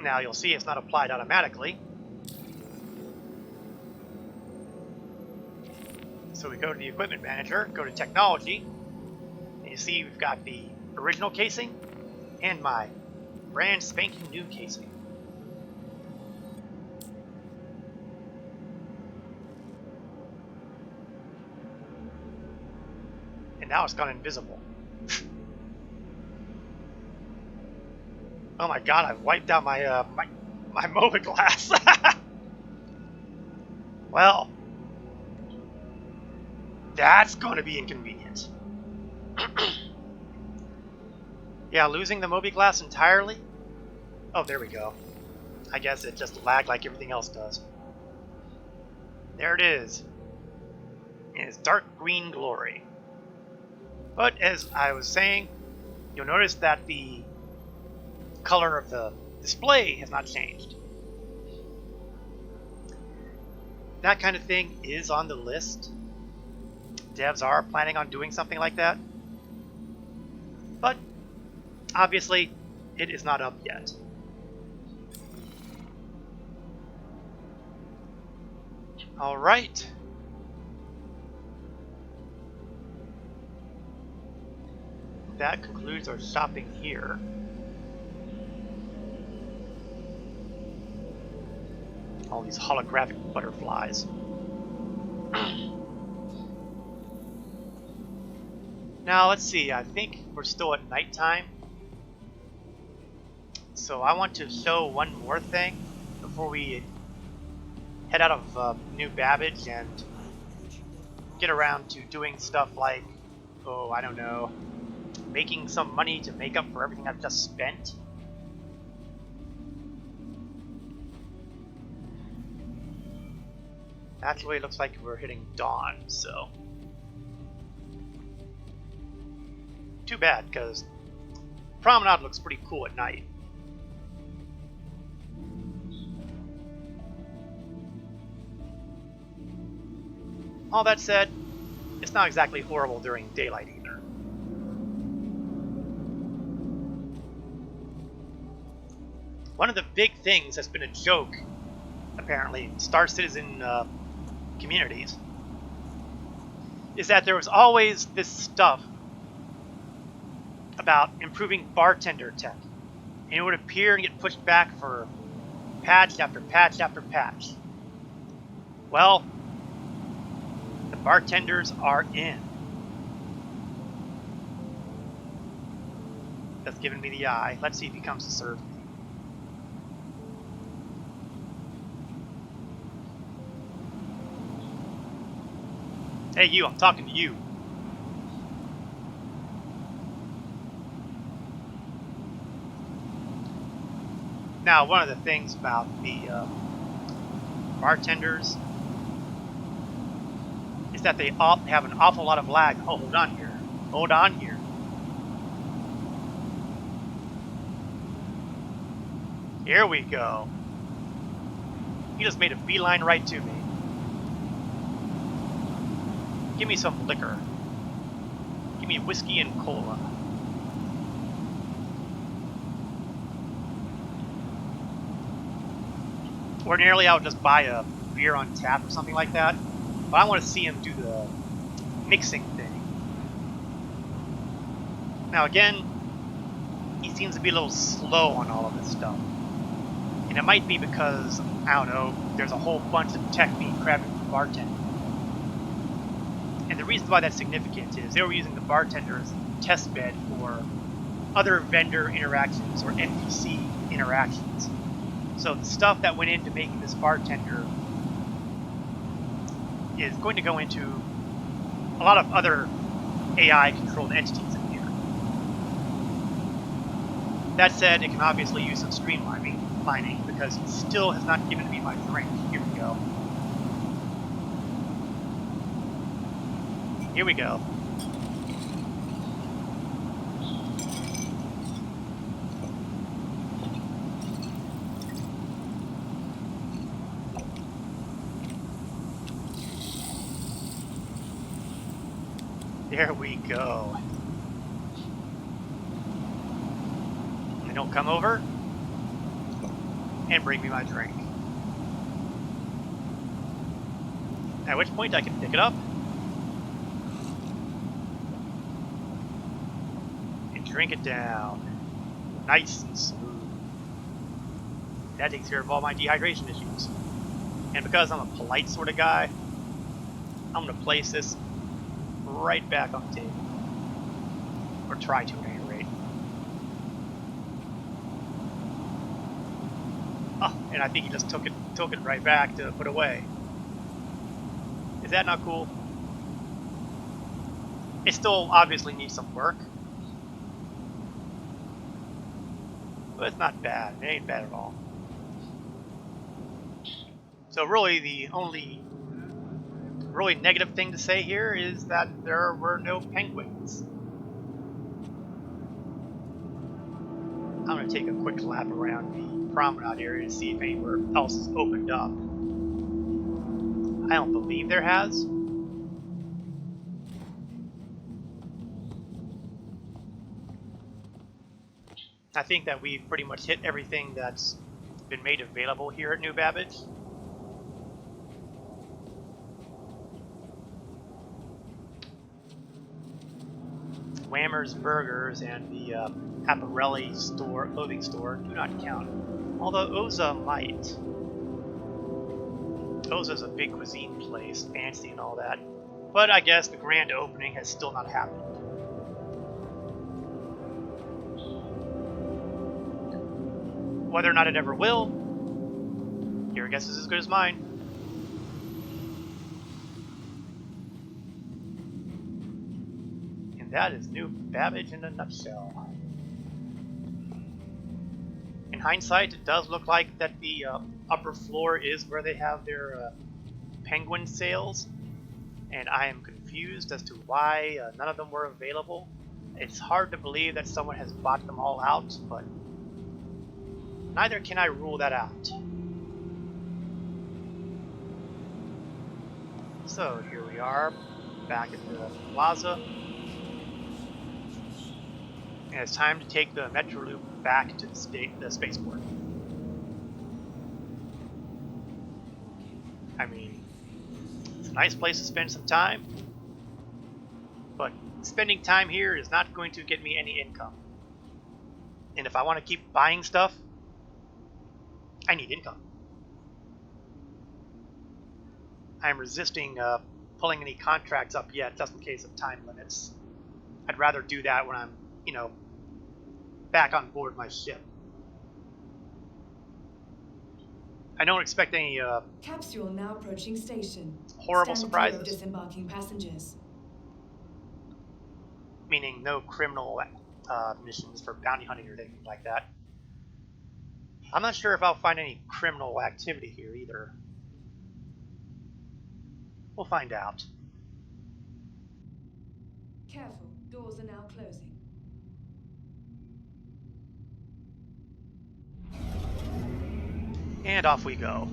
Now you'll see it's not applied automatically. So we go to the equipment manager, go to technology, and you see we've got the original casing and my brand spanking new casing. And now it's gone invisible. Oh my god, I've wiped out my my MOBA glass. Well, that's going to be inconvenient. Yeah, losing the MOBA glass entirely? Oh, there we go. I guess it just lagged like everything else does. There it is. In its dark green glory. But as I was saying, you'll notice that the color of the display has not changed. That kind of thing is on the list. Devs are planning on doing something like that. But obviously, it is not up yet. All right. That concludes our shopping here. All these holographic butterflies. Now, let's see. I think we're still at nighttime. So I want to show one more thing before we head out of New Babbage and get around to doing stuff like, oh, I don't know, making some money to make up for everything I've just spent. Actually, it looks like we're hitting dawn, so too bad, because Promenade looks pretty cool at night. All that said, it's not exactly horrible during daylight either. One of the big things that's been a joke, apparently, in Star Citizen communities, is that there was always this stuff about improving bartender tech, and it would appear and get pushed back for patch after patch after patch. Well, the bartenders are in. That's giving me the eye. Let's see if he comes to serve me. Hey you, I'm talking to you. Now, one of the things about the bartenders is that they have an awful lot of lag. Oh, hold on here. Hold on here. Here we go. He just made a beeline right to me. Give me some liquor. Give me whiskey and cola. Ordinarily, I would just buy a beer on tap or something like that, but I want to see him do the mixing thing. Now again, he seems to be a little slow on all of this stuff. And it might be because, I don't know, there's a whole bunch of tech being grabbed from the bartender. And the reason why that's significant is they were using the bartender as a test bed for other vendor interactions or NPC interactions. So the stuff that went into making this bartender is going to go into a lot of other AI-controlled entities in here. That said, it can obviously use some streamlining because he still has not given me my drink. Here we go. Here we go. There we go. They don't come over? and bring me my drink. At which point I can pick it up and drink it down. Nice and smooth. That takes care of all my dehydration issues. And because I'm a polite sort of guy, I'm going to place this right back on the table. Or try to, at any rate. Oh, and I think he just took it right back to put away. Is that not cool? It still obviously needs some work. But it's not bad. It ain't bad at all. So really the only really negative thing to say here is that there were no penguins. I'm going to take a quick lap around the promenade area to see if anywhere else is opened up. I don't believe there has. I think that we've pretty much hit everything that's been made available here at New Babbage. Whammer's Burgers and the Apparelli store, clothing store, do not count. Although Oza might. Oza's a big cuisine place, fancy and all that. But I guess the grand opening has still not happened. Whether or not it ever will, your guess is as good as mine. And that is New Babbage in a nutshell. In hindsight, it does look like that the upper floor is where they have their penguin sales, and I am confused as to why none of them were available. It's hard to believe that someone has bought them all out, but neither can I rule that out. So here we are, back at the plaza, and it's time to take the Metro Loop back to the spaceport. I mean, it's a nice place to spend some time, but spending time here is not going to get me any income. And if I want to keep buying stuff, I need income. I'm resisting pulling any contracts up yet, just in case of time limits. I'd rather do that when I'm, back on board my ship. I don't expect any Capsule now approaching station. horrible Stand clear of surprises, disembarking passengers. meaning no criminal missions for bounty hunting or anything like that. I'm not sure if I'll find any criminal activity here either. We'll find out. Careful, doors are now closing. And off we go.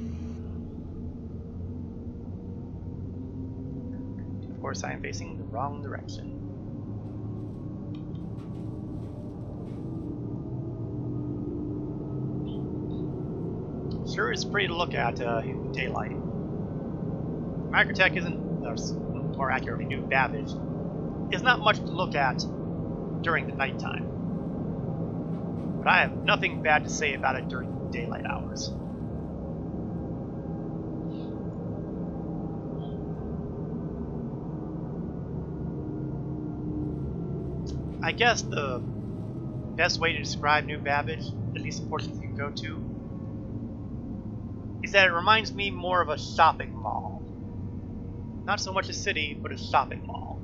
Of course, I am facing the wrong direction. Sure is pretty to look at in the daylight. Microtech isn't, or more accurately, New Babbage, is not much to look at during the nighttime. But I have nothing bad to say about it during the daylight hours. I guess the best way to describe New Babbage, at least the portions you can go to, is that it reminds me more of a shopping mall. Not so much a city, but a shopping mall.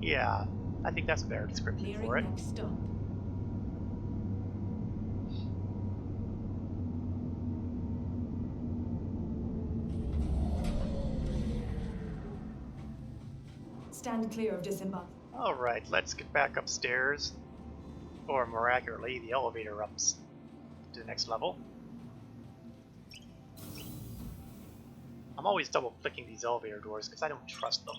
Yeah, I think that's a better description Nearing for it. next stop. Stand clear of disembarking. Alright, let's get back upstairs. Or more accurately, the elevator up to the next level. I'm always double clicking these elevator doors because I don't trust them.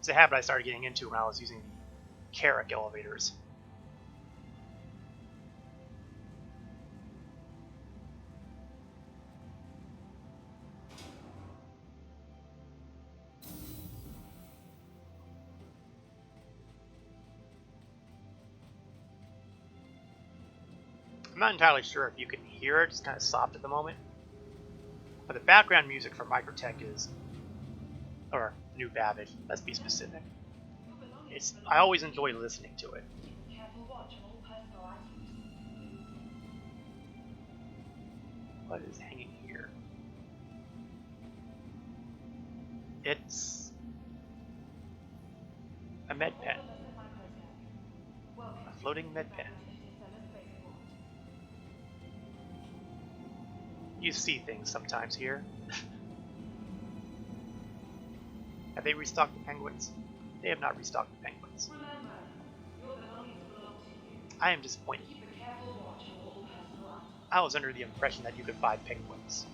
It's a habit I started getting into when I was using the Carrick elevators. I'm not entirely sure if you can hear it, it's kind of soft at the moment. But the background music for Microtech is, or New Babbage, let's be specific. I always enjoy listening to it. What is hanging here? It's a med pen. A floating med pen. You see things sometimes here. Have they restocked the penguins? They have not restocked the penguins. I am disappointed. I was under the impression that you could buy penguins.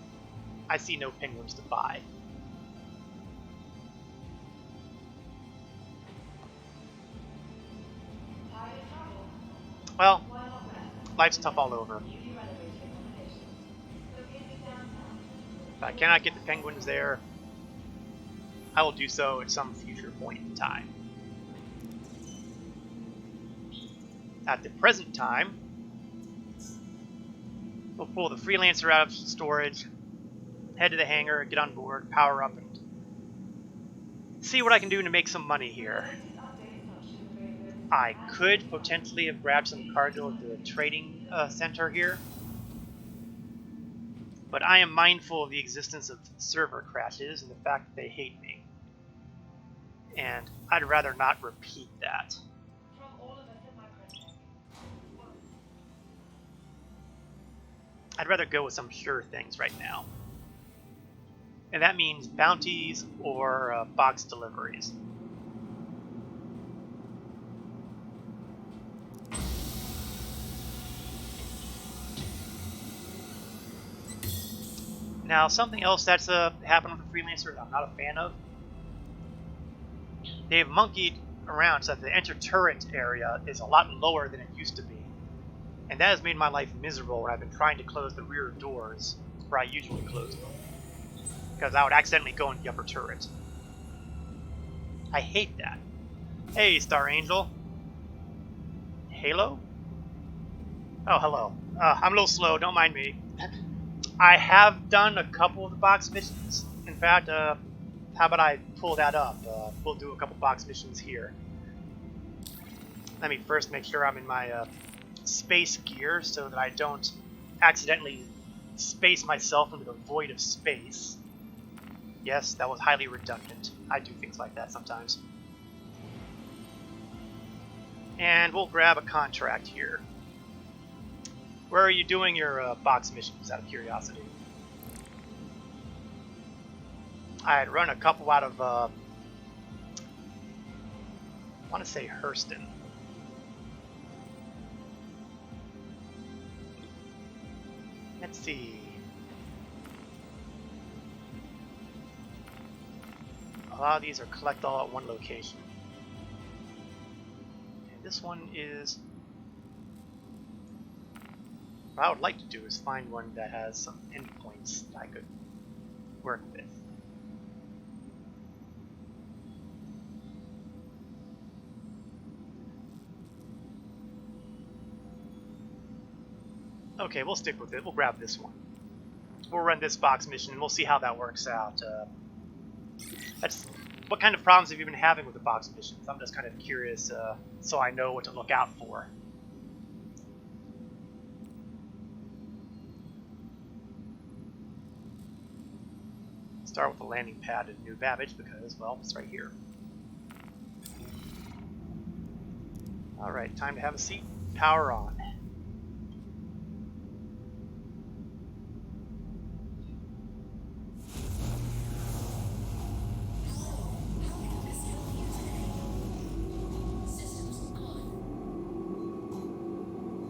I see no penguins to buy. Well, life's tough all over. If I cannot get the penguins there, I will do so at some future point in time. At the present time, we'll pull the Freelancer out of storage, head to the hangar, get on board, power up, and see what I can do to make some money here. I could potentially have grabbed some cargo at the trading center here, but I am mindful of the existence of server crashes and the fact that they hate me. And I'd rather not repeat that. I'd rather go with some sure things right now. And that means bounties or box deliveries. Now, something else that's happened with the Freelancer that I'm not a fan of. They've monkeyed around so that the enter turret area is a lot lower than it used to be. And that has made my life miserable when I've been trying to close the rear doors where I usually close them. Because I would accidentally go in the upper turret. I hate that. Hey, Star Angel. Halo? Oh, hello. I'm a little slow, don't mind me. I have done a couple of the box missions. In fact, how about I pull that up? We'll do a couple box missions here. Let me first make sure I'm in my space gear so that I don't accidentally space myself into the void of space. Yes, that was highly redundant. I do things like that sometimes. And we'll grab a contract here. Where are you doing your box missions, out of curiosity? I had run a couple out of, I want to say Hurston. Let's see. A lot of these are collect all at one location. And this one is... What I would like to do is find one that has some endpoints I could work with. Okay, we'll stick with it. We'll grab this one. We'll run this box mission and we'll see how that works out. That's what kind of problems have you been having with the box missions? I'm just kind of curious, so I know what to look out for. Start with the landing pad in New Babbage because, well, it's right here. Alright, time to have a seat. Power on.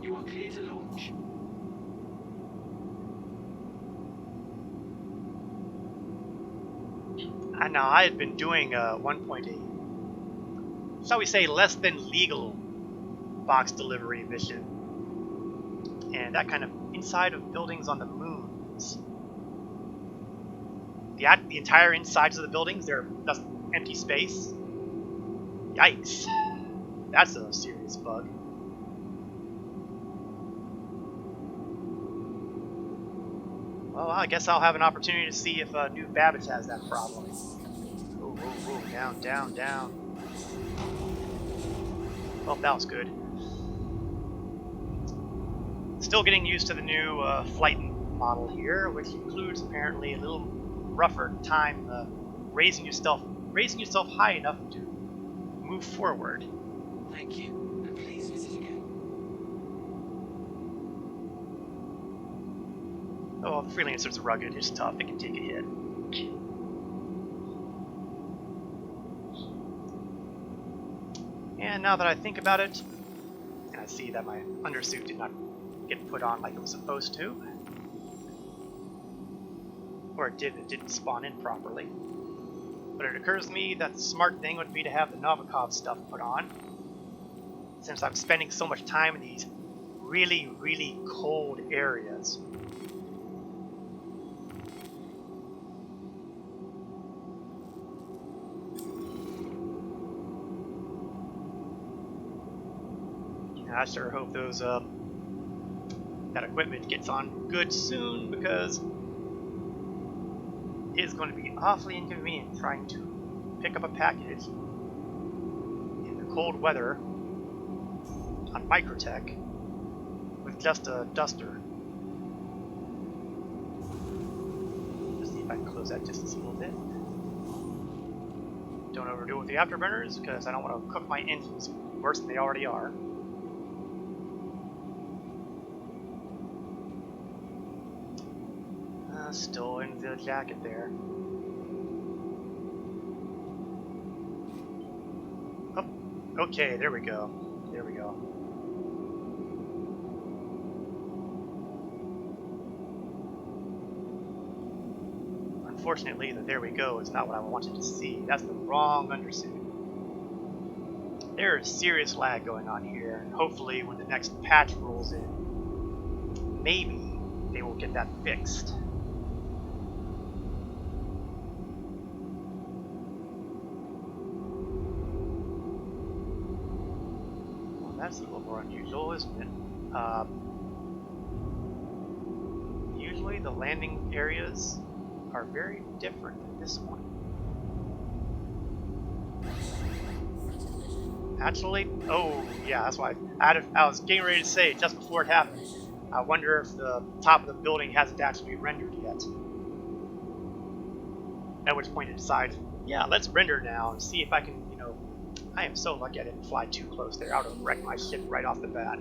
You are clear to launch. I know I had been doing 1.8 shall we say, less than legal box delivery mission. And that kind of inside of buildings on the moons. The entire insides of the buildings, they're just empty space. Yikes. That's a serious bug. Well, I guess I'll have an opportunity to see if New Babbage has that problem. Whoa, whoa, whoa, down, down, down. Well, that was good. Still getting used to the new flight model here, which includes apparently a little rougher time raising yourself high enough to move forward. Thank you. And please visit again. Oh, the Freelancer's rugged. It's tough. It can take a hit. And now that I think about it, and I see that my undersuit did not get put on like it was supposed to, or it didn't spawn in properly. But it occurs to me that the smart thing would be to have the Novikov stuff put on, since I'm spending so much time in these really, really cold areas. I sure hope those that equipment gets on good soon, because it is going to be awfully inconvenient trying to pick up a package in the cold weather on Microtech with just a duster. Let's see if I can close that just a little bit. Don't overdo it with the afterburners, because I don't want to cook my engines worse than they already are. Still in the jacket there. Oh, okay, there we go. There we go. Unfortunately, the there we go is not what I wanted to see. That's the wrong undersuit. There is serious lag going on here, and hopefully when the next patch rolls in, maybe they will get that fixed. That's a little more unusual, isn't it? Usually the landing areas are very different than this one. Actually, oh yeah, that's why I was getting ready to say just before it happened. I wonder if the top of the building hasn't actually rendered yet. At which point it decides, yeah, let's render now and see if I can, I am so lucky I didn't fly too close there. I would have wrecked my ship right off the bat.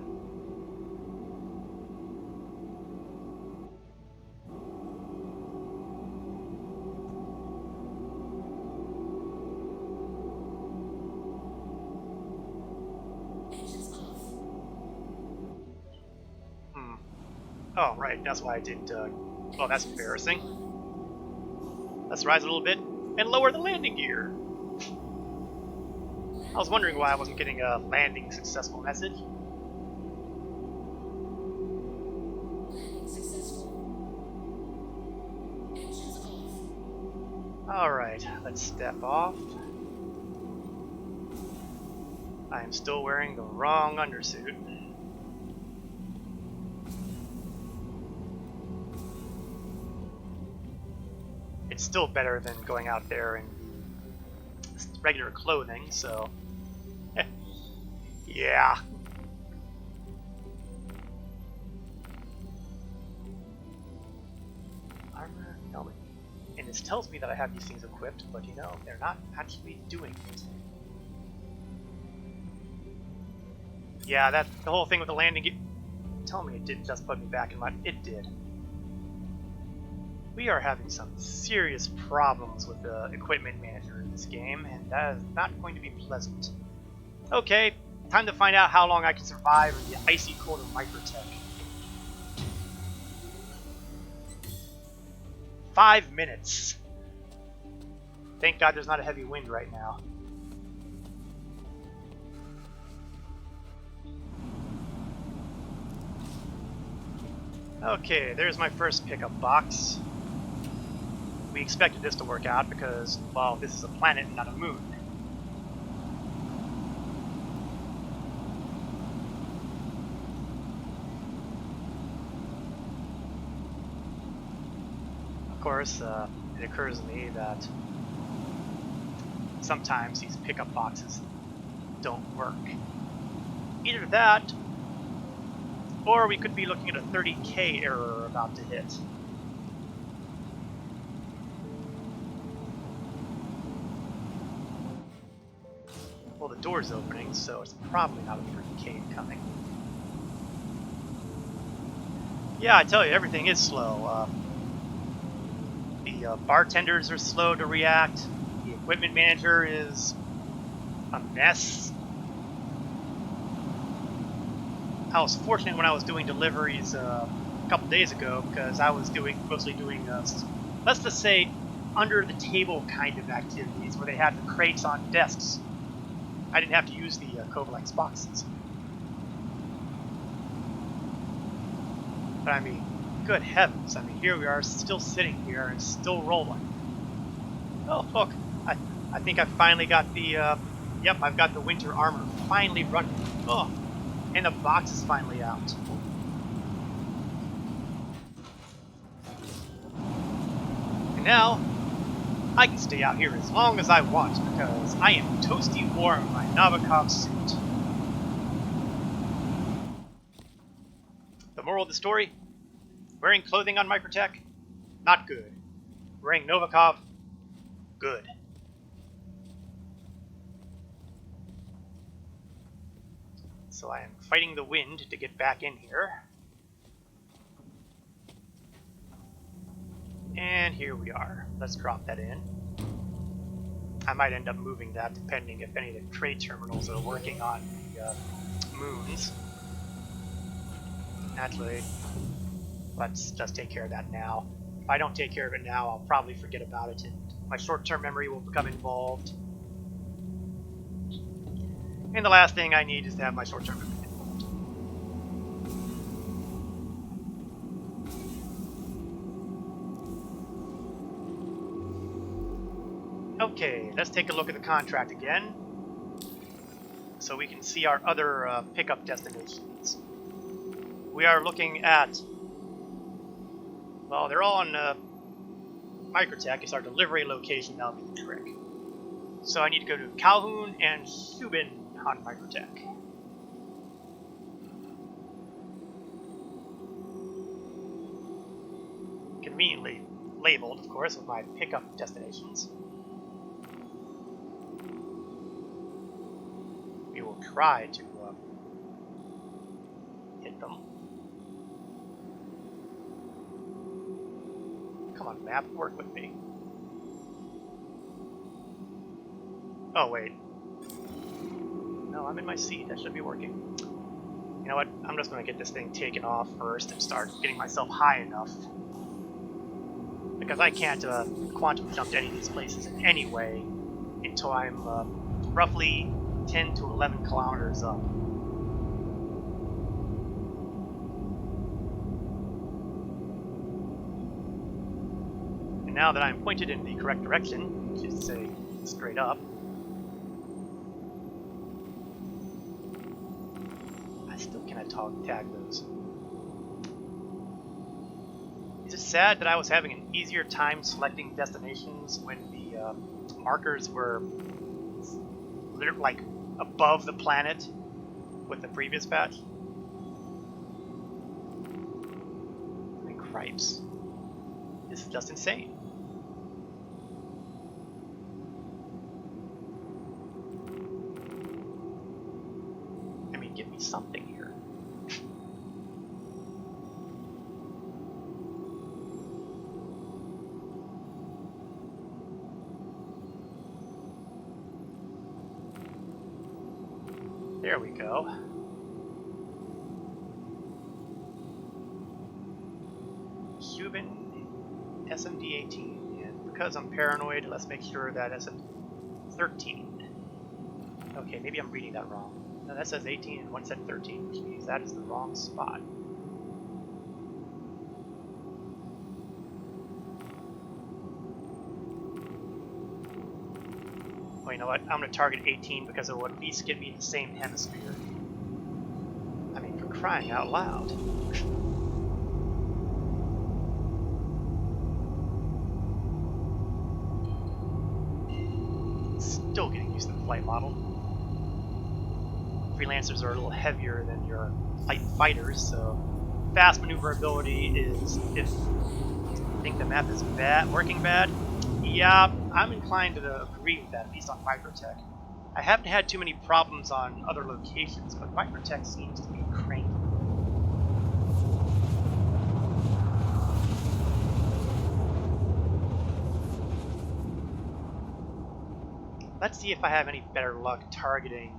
Oh, right, that's why I didn't, well, that's embarrassing. Let's rise a little bit and lower the landing gear. I was wondering why I wasn't getting a landing successful message. Landing successful. Engines off. Alright, let's step off. I am still wearing the wrong undersuit. It's still better than going out there in regular clothing, so yeah. Armor, helmet. And this tells me that I have these things equipped, but they're not actually doing it. Yeah, that's the whole thing with the landing gear. Tell me it didn't just put me back in my... It did. We are having some serious problems with the equipment manager in this game, and that is not going to be pleasant. Okay, time to find out how long I can survive in the icy cold of Microtech. 5 minutes. Thank God there's not a heavy wind right now. Okay, there's my first pickup box. We expected this to work out because, well, this is a planet and not a moon. Of course, it occurs to me that sometimes these pickup boxes don't work. Either that, or we could be looking at a 30K error about to hit. Well, the door's opening, so it's probably not a 30K coming. Yeah, I tell you, everything is slow. The bartenders are slow to react. The equipment manager is a mess. I was fortunate when I was doing deliveries a couple days ago because I was mostly doing, let's just say, under the table kind of activities where they had the crates on desks. I didn't have to use the Covalex boxes. But I mean, good heavens! I mean, here we are, still sitting here and still rolling. Oh, look! I think I finally got the. Yep, I've got the winter armor finally running. Oh, and the box is finally out. And now, I can stay out here as long as I want because I am toasty warm in my Novikov suit. The moral of the story? Wearing clothing on Microtech? Not good. Wearing Novikov? Good. So I am fighting the wind to get back in here. And here we are. Let's drop that in. I might end up moving that depending if any of the trade terminals are working on the moons. Naturally, let's just take care of that now. If I don't take care of it now, I'll probably forget about it and my short-term memory will become involved. And the last thing I need is to have my short-term memory involved. Okay, let's take a look at the contract again so we can see our other pickup destinations. We are looking at, well, they're all on Microtech. It's our delivery location, that'll be the trick. So I need to go to Calhoun and Subin on Microtech. Conveniently labeled, of course, with my pickup destinations. We will try to hit them. Come on, map, work with me. Oh, wait. No, I'm in my seat. That should be working. You know what? I'm just going to get this thing taken off first and start getting myself high enough. Because I can't quantum jump to any of these places in any way until I'm roughly 10 to 11 kilometers up. And now that I'm pointed in the correct direction, which is to say straight up, I still cannot tag those. Is it sad that I was having an easier time selecting destinations when the markers were like above the planet with the previous patch? I mean, cripes. This is just insane. I mean, give me something here. There we go. Subin SMD-18, and because I'm paranoid, let's make sure that SMD-13. Okay, maybe I'm reading that wrong. No, that says 18 and one said 13, which means that is the wrong spot. Well, you know what? I'm going to target 18 because it will at least get me the same hemisphere. I mean, for crying out loud. Still getting used to the flight model. Freelancers are a little heavier than your light fighters, so fast maneuverability is, if you think the map is bad, working bad, yeah, I'm inclined to agree with that, at least on Microtech. I haven't had too many problems on other locations, but Microtech seems to be cranky. Let's see if I have any better luck targeting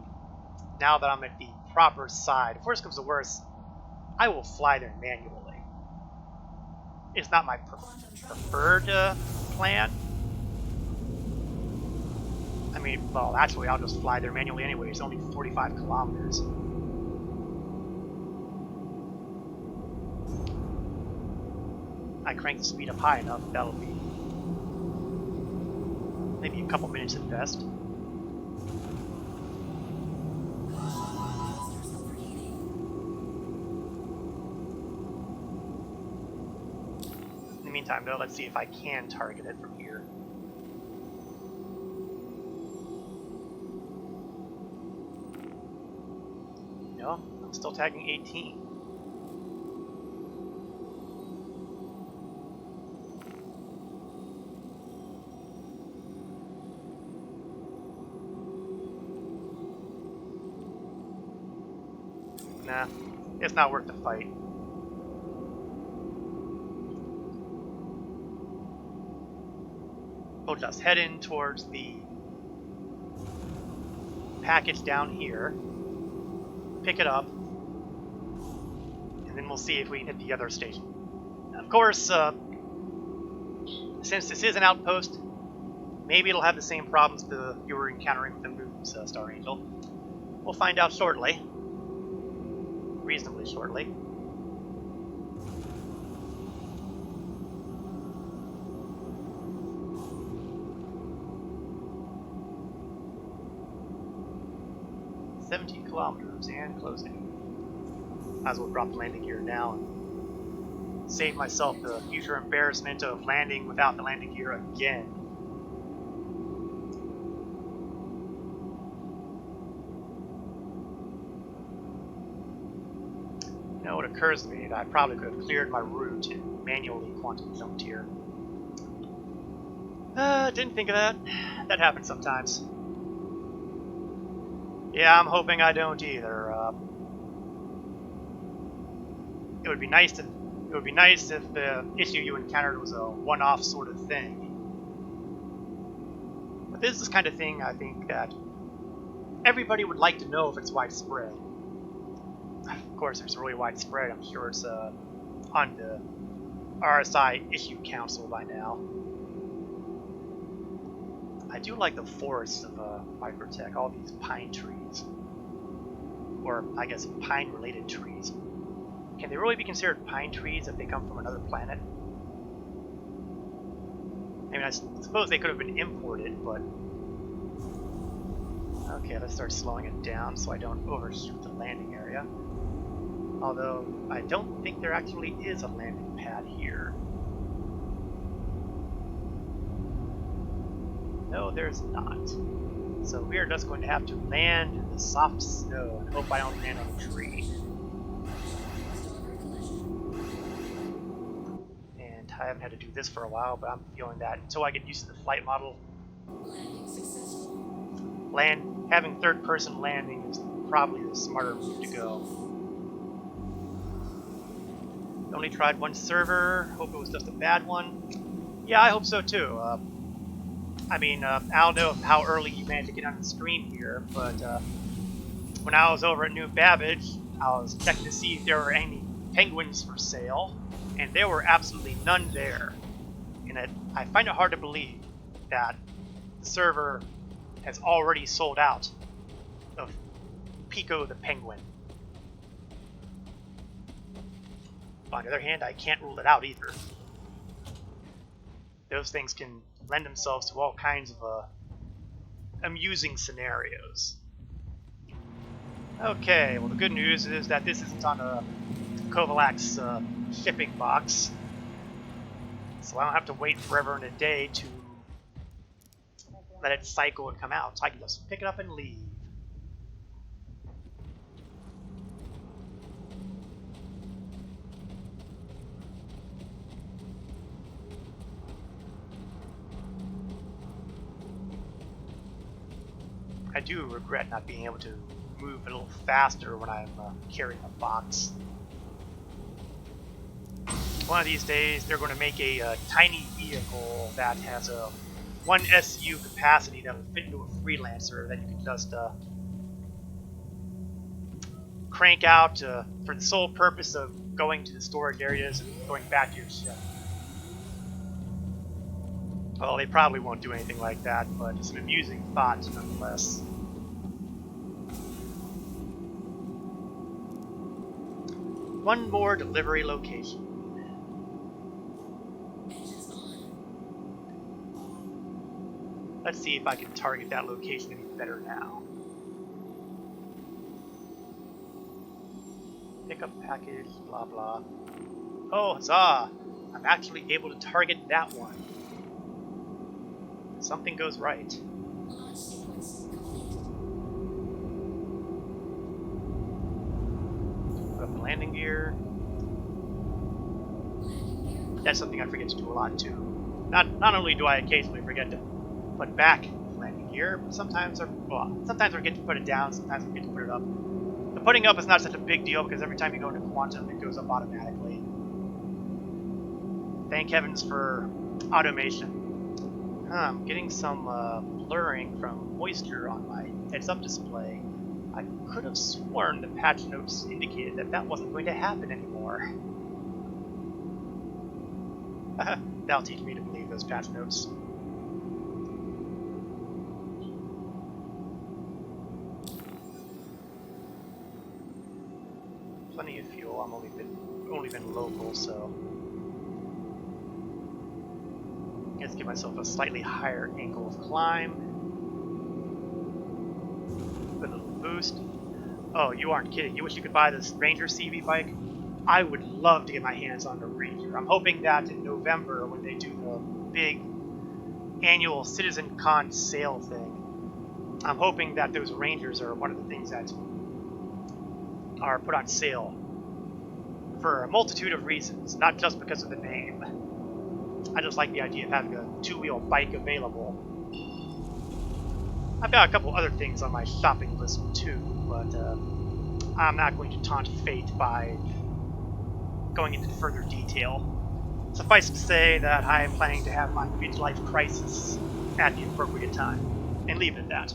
now that I'm at the proper side. If worst comes to worst, I will fly there manually. It's not my preferred plan. I mean, well, actually, I'll just fly there manually anyway. It's only 45 kilometers. I crank the speed up high enough, that'll be maybe a couple minutes at best. In the meantime, though, let's see if I can target it from here. No, I'm still tagging 18. Nah, it's not worth the fight. We'll just head in towards the package down here, pick it up, and then we'll see if we can hit the other station. Of course, since this is an outpost, maybe it'll have the same problems you were encountering with the moons, Star Angel. We'll find out shortly. Reasonably shortly. Kilometers and closing. Might as well drop the landing gear now and save myself the future embarrassment of landing without the landing gear again. You know, it occurs to me that I probably could have cleared my route and manually quantum jumped here. Didn't think of that. That happens sometimes. Yeah, I'm hoping I don't either. It would be nice if the issue you encountered was a one-off sort of thing. But this is the kind of thing I think that everybody would like to know if it's widespread. Of course, if it's really widespread, I'm sure it's on the RSI Issue Council by now. I do like the forests of Microtech, all these pine trees. Or, I guess, pine-related trees. Can they really be considered pine trees if they come from another planet? I mean, I suppose they could have been imported, but... Okay, let's start slowing it down so I don't overshoot the landing area. Although, I don't think there actually is a landing pad here. No, there's not. So we are just going to have to land in the soft snow and hope I don't land on a tree. And I haven't had to do this for a while, but I'm feeling that until I get used to the flight model, having third-person landing is probably the smarter move to go. Only tried one server. Hope it was just a bad one. Yeah, I hope so too. I mean, I don't know how early you managed to get on the stream here, but when I was over at New Babbage, I was checking to see if there were any penguins for sale, and there were absolutely none there. And I find it hard to believe that the server has already sold out of Pico the Penguin. On the other hand, I can't rule it out either. Those things can lend themselves to all kinds of amusing scenarios. Okay, well the good news is that this isn't on a Kovalak's shipping box, so I don't have to wait forever and a day to let it cycle and come out. So I can just pick it up and leave. I do regret not being able to move a little faster when I'm carrying a box. One of these days, they're going to make a tiny vehicle that has a 1 SU capacity that will fit into a freelancer that you can just crank out for the sole purpose of going to the storage areas and going back to your ship. Well, they probably won't do anything like that, but it's an amusing thought nonetheless. One more delivery location. Engines on. Let's see if I can target that location any better now. Pickup package, blah blah. Oh, huzzah! I'm actually able to target that one. Something goes right. Launch sequence complete. Put up the landing gear. Landing gear. That's something I forget to do a lot too. Not only do I occasionally forget to put back landing gear, but sometimes I forget to put it down, sometimes I forget to put it up. The putting up is not such a big deal because every time you go into quantum, it goes up automatically. Thank heavens for automation. I'm getting some blurring from moisture on my heads-up display. I could have sworn the patch notes indicated that that wasn't going to happen anymore. That'll teach me to believe those patch notes. Plenty of fuel. I'm only been local, so let's give myself a slightly higher angle of climb. Put a little boost. Oh, you aren't kidding. You wish you could buy this Ranger CV bike? I would love to get my hands on a Ranger. I'm hoping that in November, when they do the big annual CitizenCon sale thing, I'm hoping that those Rangers are one of the things that are put on sale for a multitude of reasons, not just because of the name. I just like the idea of having a two-wheel bike available. I've got a couple other things on my shopping list too, but I'm not going to taunt fate by going into further detail. Suffice to say that I am planning to have my midlife crisis at the appropriate time, and leave it at that.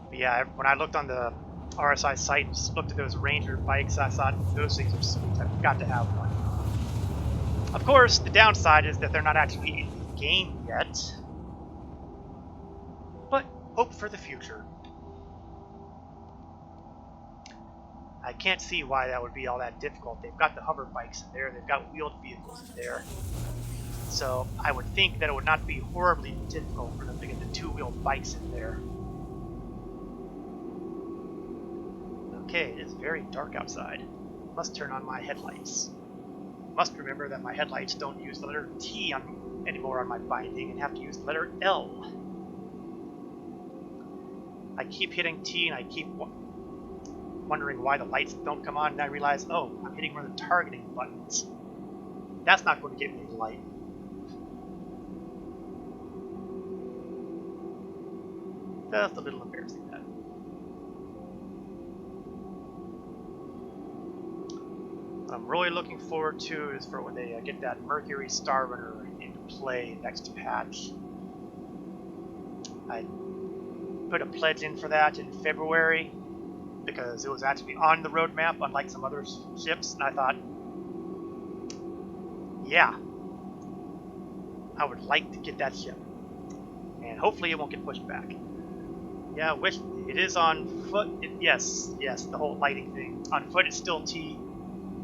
But yeah, when I looked on the RSI site and just looked at those Ranger bikes, I thought those things are sweet. I've got to have one. Of course, the downside is that they're not actually in the game yet. But hope for the future. I can't see why that would be all that difficult. They've got the hover bikes in there, they've got wheeled vehicles in there. So I would think that it would not be horribly difficult for them to get the two-wheeled bikes in there. Okay, it is very dark outside. Must turn on my headlights. Must remember that my headlights don't use the letter T anymore on my binding and have to use the letter L. I keep hitting T and I keep wondering why the lights don't come on, and I realize, oh, I'm hitting one of the targeting buttons. That's not going to get me any light. Just a little embarrassing, that. What I'm really looking forward to is for when they get that Mercury Star Runner into play next patch. I put a pledge in for that in February because it was actually on the roadmap, unlike some other ships, and I thought, yeah, I would like to get that ship, and hopefully it won't get pushed back. Yeah, wish it is on foot. Yes, the whole lighting thing. On foot it's still T.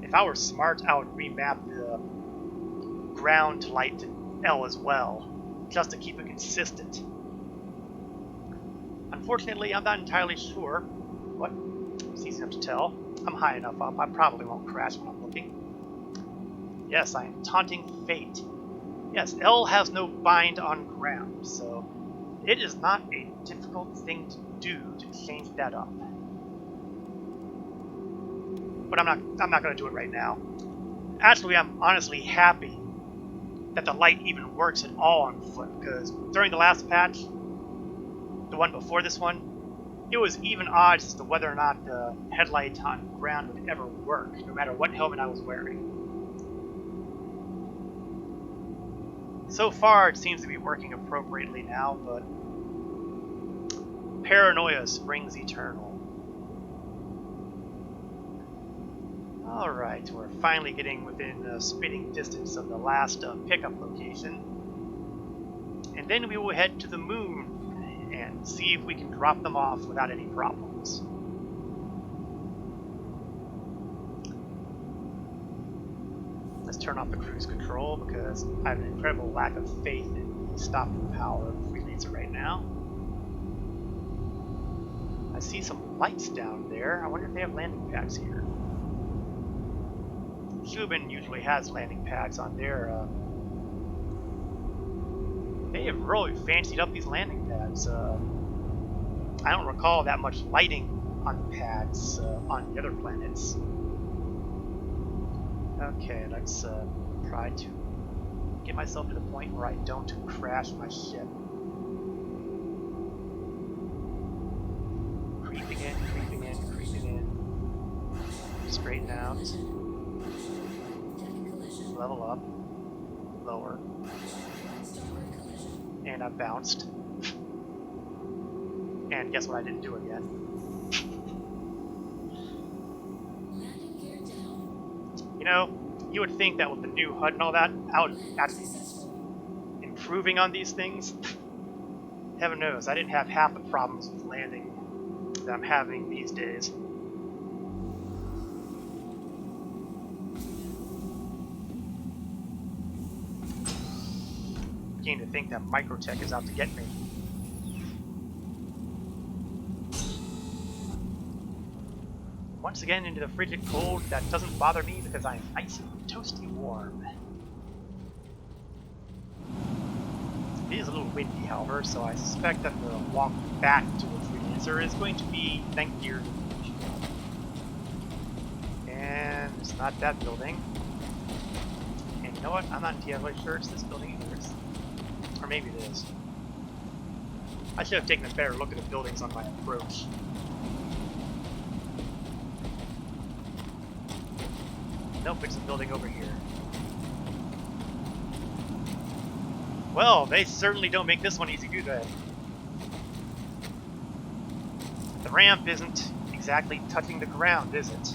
If I were smart, I would remap the ground light to L as well. just to keep it consistent. Unfortunately, I'm not entirely sure what. It's easy enough to tell. I'm high enough up, I probably won't crash when I'm looking. Yes, I am taunting fate. Yes, L has no bind on ground, so it is not a difficult thing to do to change that up. But I'm not going to do it right now. Actually, I'm honestly happy that the light even works at all on foot, because during the last patch, the one before this one, it was even odds as to whether or not the headlight on ground would ever work, no matter what helmet I was wearing. So far, it seems to be working appropriately now, but paranoia springs eternal. Alright, we're finally getting within spitting distance of the last pickup location. And then we will head to the moon and see if we can drop them off without any problems. Let's turn off the cruise control because I have an incredible lack of faith in the stopping power of the freelancer right now. I see some lights down there. I wonder if they have landing pads here. Subin usually has landing pads on their. They have really fancied up these landing pads. I don't recall that much lighting on the pads on the other planets. Okay, let's try to get myself to the point where I don't crash my ship. Creeping in, creeping in, creeping in. Straighten out. Level up. Lower. And I bounced. And guess what I didn't do again? You know, you would think that with the new HUD and all that, I would actually be improving on these things. Heaven knows, I didn't have half the problems with landing that I'm having these days. I'm beginning to think that Microtech is out to get me. Once again into the frigid cold that doesn't bother me because I am nice and toasty warm. It is a little windy, however, so I suspect that the walk back to the freelancer is going to be lengthier than usual. And it's not that building. And you know what? I'm not entirely sure it's this building either. Or maybe it is. I should have taken a better look at the buildings on my approach. Nope, it's a building over here. Well, they certainly don't make this one easy, do they? The ramp isn't exactly touching the ground, is it?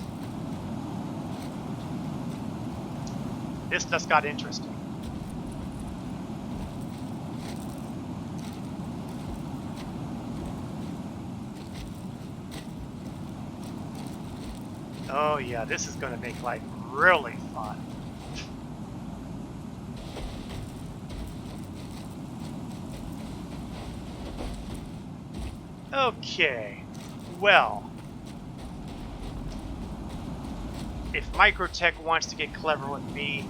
This just got interesting. Oh yeah, this is going to make life really fun. Okay, well, if Microtech wants to get clever with me,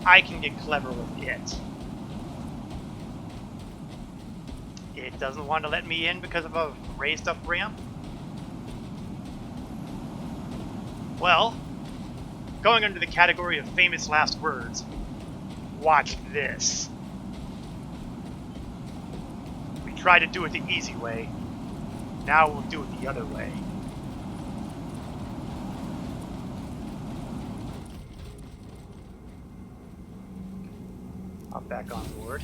I can get clever with it. It doesn't want to let me in because of a raised up ramp. Well, going under the category of famous last words, watch this. We tried to do it the easy way. Now we'll do it the other way. Hop back on board.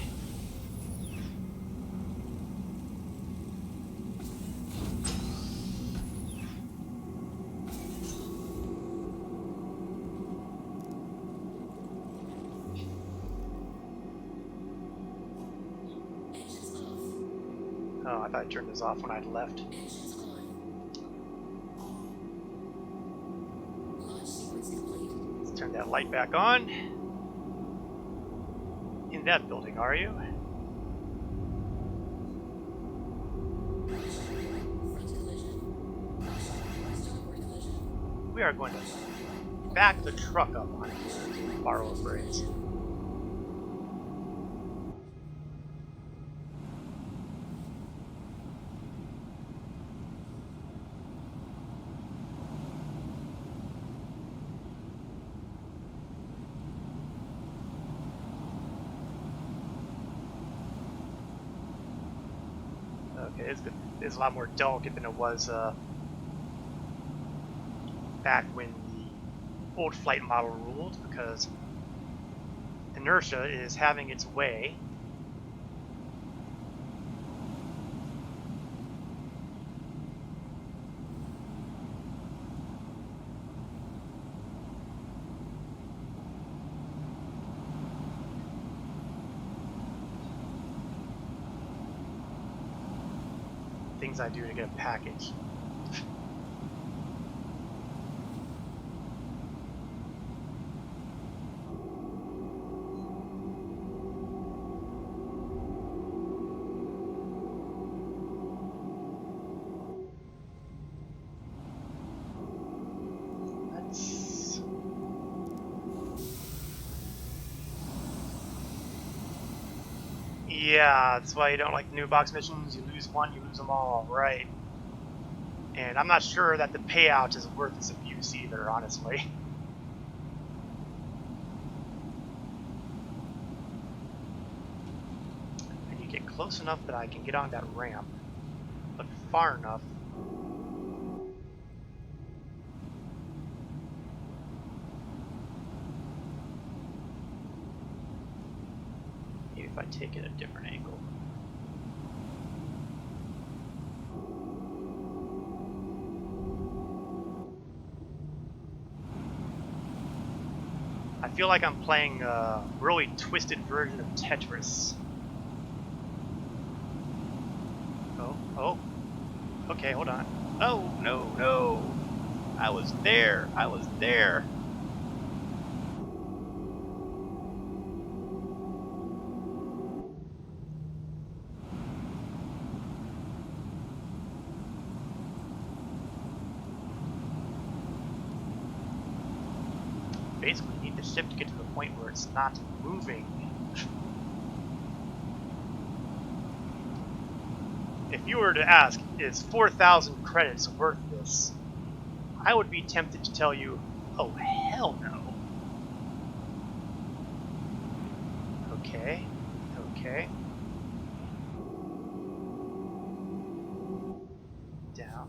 Oh, I thought I turned this off when I'd left. Let's turn that light back on. In that building, are you? We are going to back the truck up on it. Borrow a phrase. Okay, it's a lot more delicate than it was back when the old flight model ruled, because inertia is having its way. Things I do to get a package. That's... Yeah, that's why you don't like the new box missions. You lose one, you lose them all, right? And I'm not sure that the payout is worth its abuse either, honestly. And you get close enough that I can get on that ramp, but far enough. Maybe if I take it at a different angle. I feel like I'm playing a really twisted version of Tetris. Oh. Okay, hold on. No. I was there. Basically, you need the ship to get to the point where it's not moving. If you were to ask, is 4,000 credits worth this? I would be tempted to tell you, oh hell no. Okay. Down.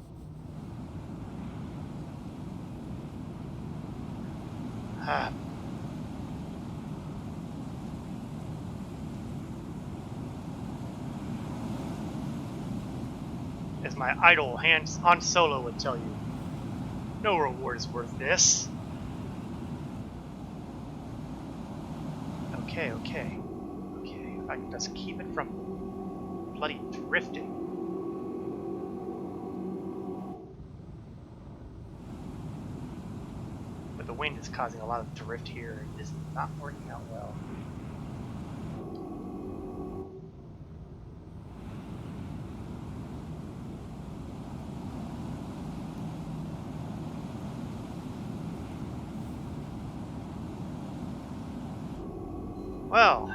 As my idol Han Solo would tell you, no reward is worth this. Okay. If I can just keep it from bloody drifting. But the wind is causing a lot of drift here, and this is not working out well. Well,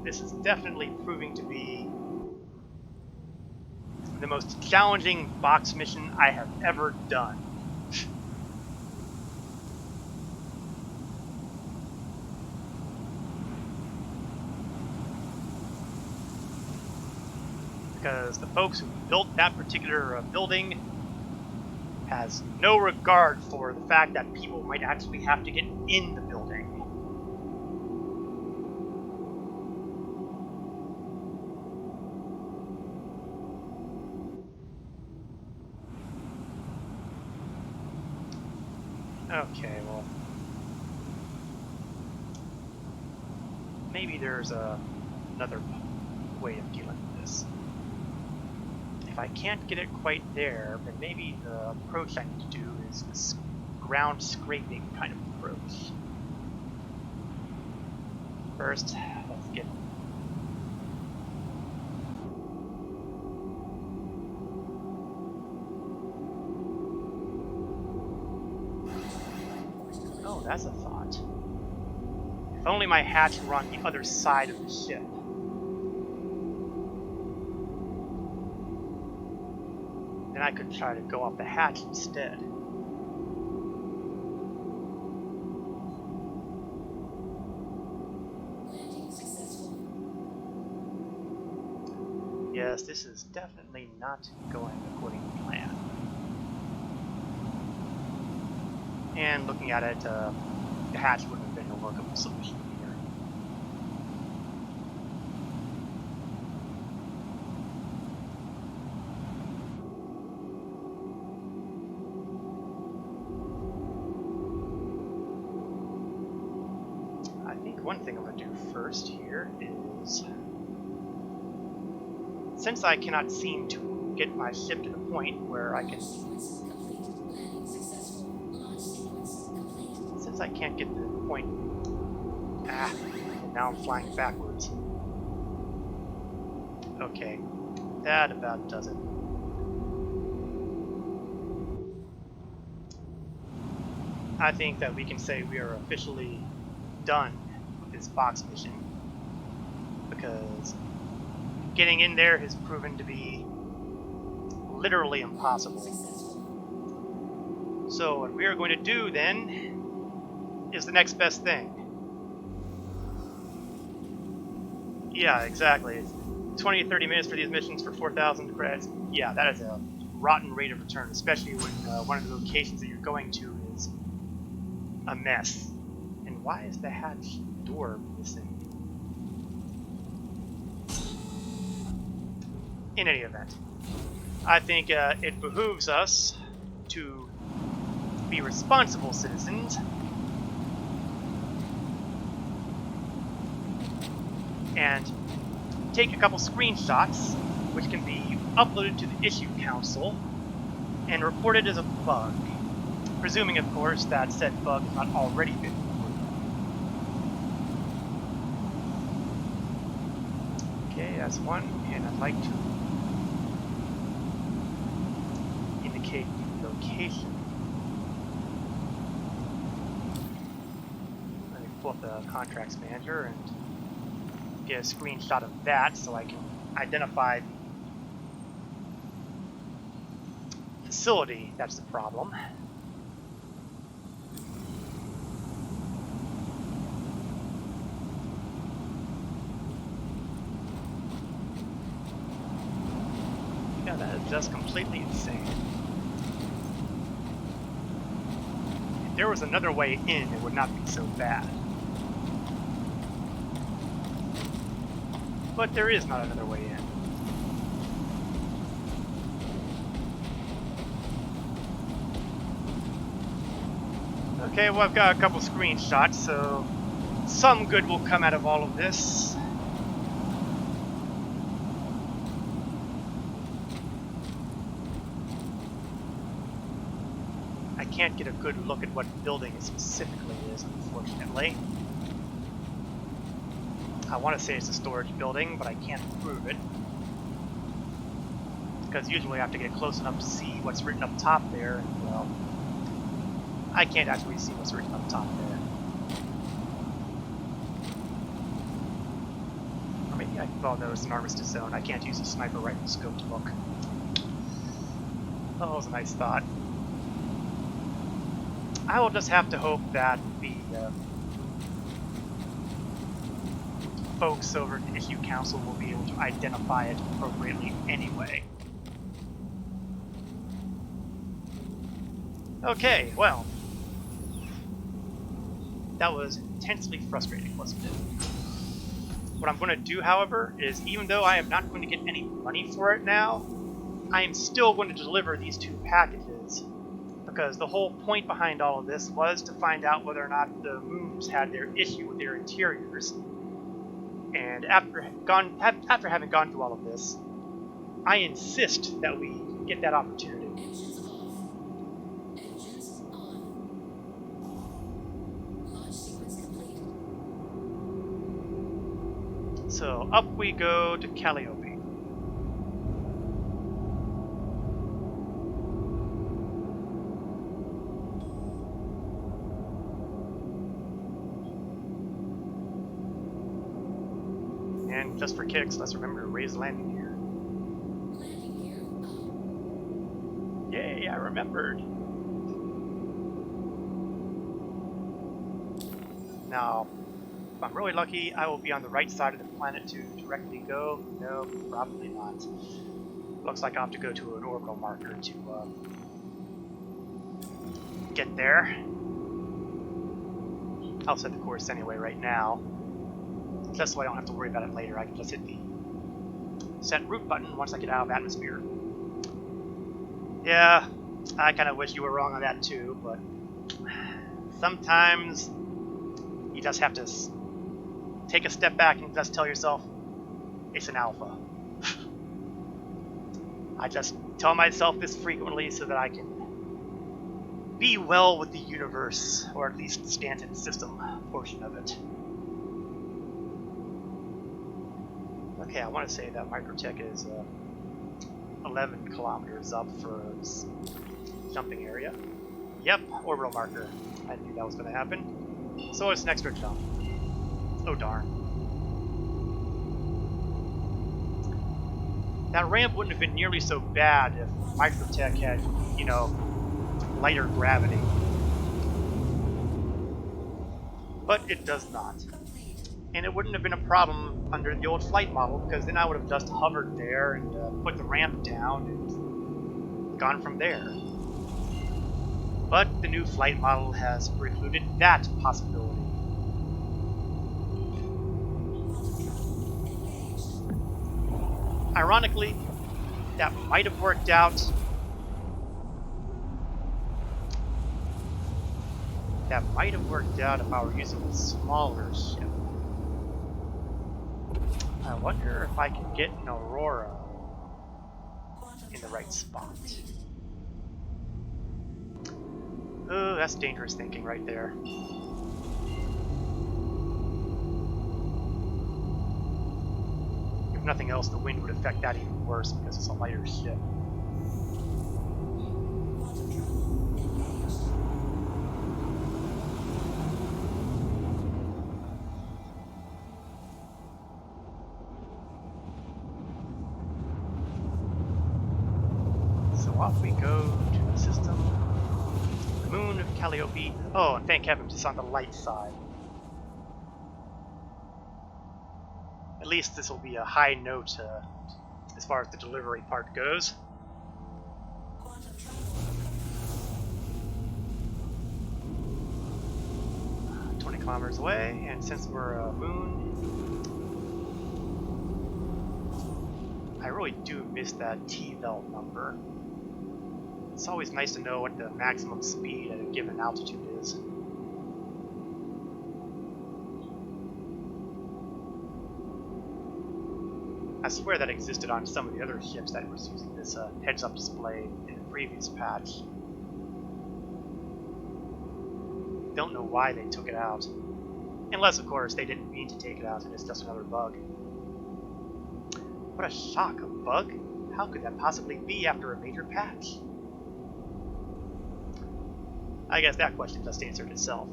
this is definitely proving to be the most challenging box mission I have ever done. Because the folks who built that particular building has no regard for the fact that people might actually have to get in the building. Okay, well, maybe there's another way of dealing with this. If I can't get it quite there, then maybe the approach I need to do is this ground scraping kind of approach. First, let's get that's a thought. If only my hatch were on the other side of the ship. Then I could try to go off the hatch instead. Landing successful. Yes, this is definitely not going according to plan. And looking at it, the hatch would have been a workable solution here. I think one thing I'm going to do first here is, since I cannot seem to get my ship to the point where I can, Sequence complete. Landing successful. Launch sequence complete. since I can't get to the point, and now I'm flying backwards. Okay, that about does it. I think that we can say we are officially done with this box mission, because getting in there has proven to be literally impossible. Successful. So what we are going to do then is the next best thing. Yeah, exactly. It's 20 to 30 minutes for these missions for 4,000 credits. Yeah, that is a rotten rate of return, especially when one of the locations that you're going to is a mess. And why is the hatch door missing? In any event, I think it behooves us to be responsible citizens and take a couple screenshots, which can be uploaded to the issue council and reported as a bug, presuming, of course, that said bug has not already been reported. Okay, that's one, and I'd like to indicate the location. Let me pull up the contracts manager and get a screenshot of that so I can identify the facility that's the problem. Yeah, that is just completely insane. If there was another way in, it would not be so bad. But there is not another way in. Okay, well, I've got a couple screenshots, so some good will come out of all of this. I can't get a good look at what building it specifically is, unfortunately. I want to say it's a storage building, but I can't prove it. Because usually I have to get close enough to see what's written up top there, and well, I can't actually see what's written up top there. Or maybe I can, well, no, it's an armistice zone. I can't use a sniper rifle scope to look. Oh, that was a nice thought. I will just have to hope that the folks over at the issue council will be able to identify it appropriately anyway. Okay, well, that was intensely frustrating, wasn't it? What I'm going to do, however, is even though I am not going to get any money for it now, I am still going to deliver these two packages, because the whole point behind all of this was to find out whether or not the moons had their issue with their interiors. And after having gone through all of this, I insist that we get that opportunity. Engines off. Engines on. Launch sequence complete. So up we go to Calliope. And just for kicks, let's remember to raise landing gear. Landing gear up. Yay, I remembered. Now, if I'm really lucky, I will be on the right side of the planet to directly go. No, probably not. Looks like I'll have to go to an orbital marker to get there. I'll set the course anyway right now. Just so I don't have to worry about it later. I can just hit the set route button once I get out of atmosphere. Yeah, I kind of wish you were wrong on that too, but sometimes you just have to take a step back and just tell yourself, it's an alpha. I just tell myself this frequently so that I can be well with the universe, or at least the Stanton system portion of it. Okay, I want to say that Microtech is 11 kilometers up for this jumping area. Yep, orbital marker. I knew that was going to happen. So it's an extra jump. Oh darn. That ramp wouldn't have been nearly so bad if Microtech had, you know, lighter gravity. But it does not. And it wouldn't have been a problem under the old flight model, because then I would have just hovered there and put the ramp down and gone from there. But the new flight model has precluded that possibility. Ironically, that might have worked out. That might have worked out if I were using a smaller ship. I wonder if I can get an Aurora in the right spot. Oh, that's dangerous thinking right there. If nothing else, the wind would affect that even worse because it's a lighter ship. So off we go to the system. The moon of Calliope. Oh, and thank heavens it's on the light side. At least this will be a high note as far as the delivery part goes. 20 kilometers away, and since we're a moon, I really do miss that T-belt number. It's always nice to know what the maximum speed at a given altitude is. I swear that existed on some of the other ships that was using this heads-up display in the previous patch. Don't know why they took it out. Unless, of course, they didn't mean to take it out and it's just another bug. What a shock, a bug? How could that possibly be after a major patch? I guess that question just answered itself.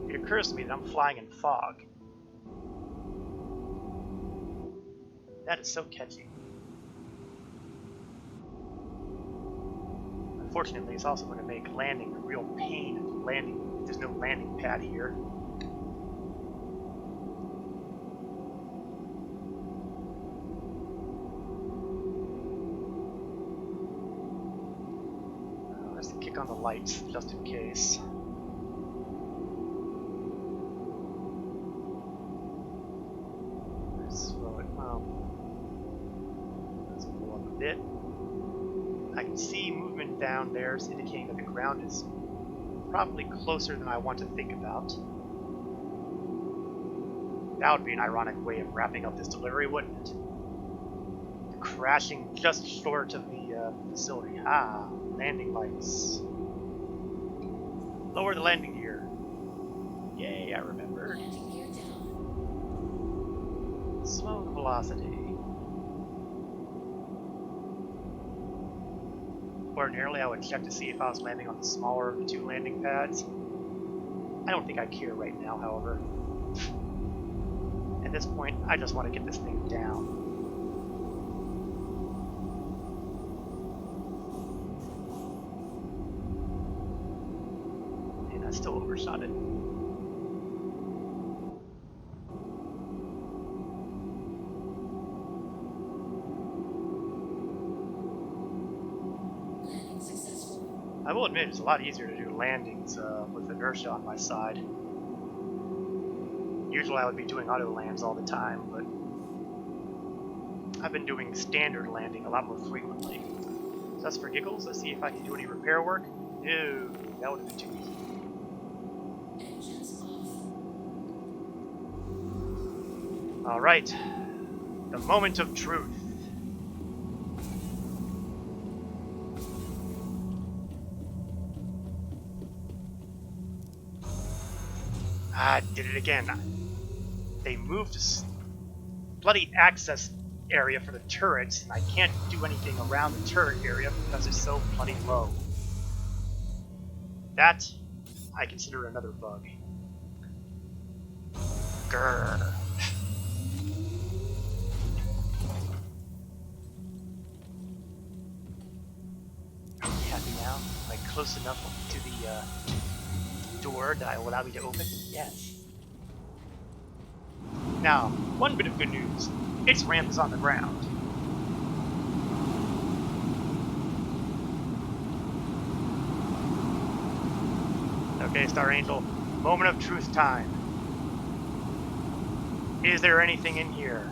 It occurs to me that I'm flying in fog. That is so catchy. Unfortunately, it's also going to make landing a real pain if there's no landing pad here. Let's kick on the lights just in case. Let's slow it. Well, let's pull up a bit. I can see movement down there, it's indicating that the ground is probably closer than I want to think about. That would be an ironic way of wrapping up this delivery, wouldn't it? Crashing just short of the facility. Ah, landing lights. Lower the landing gear. Yay, I remembered. Landing gear down. Slow the velocity. Ordinarily, I would check to see if I was landing on the smaller of the two landing pads. I don't think I care right now, however. At this point, I just want to get this thing down. And I still overshot it. Landing successful. I will admit it's a lot easier to do landings with inertia on my side. Usually I would be doing auto lands all the time, but I've been doing standard landing a lot more frequently. So that's for giggles. Let's see if I can do any repair work. No, that would have been too easy. Engines off. Alright, the moment of truth. I did it again. They moved this bloody access area for the turrets, and I can't do anything around the turret area because it's so bloody low. That I consider another bug. Grrr. Are you happy now? Am I close enough to the door that will allow me to open? Yes. Now, one bit of good news. Its ramp is on the ground. Okay, Star Angel. Moment of truth time. Is there anything in here?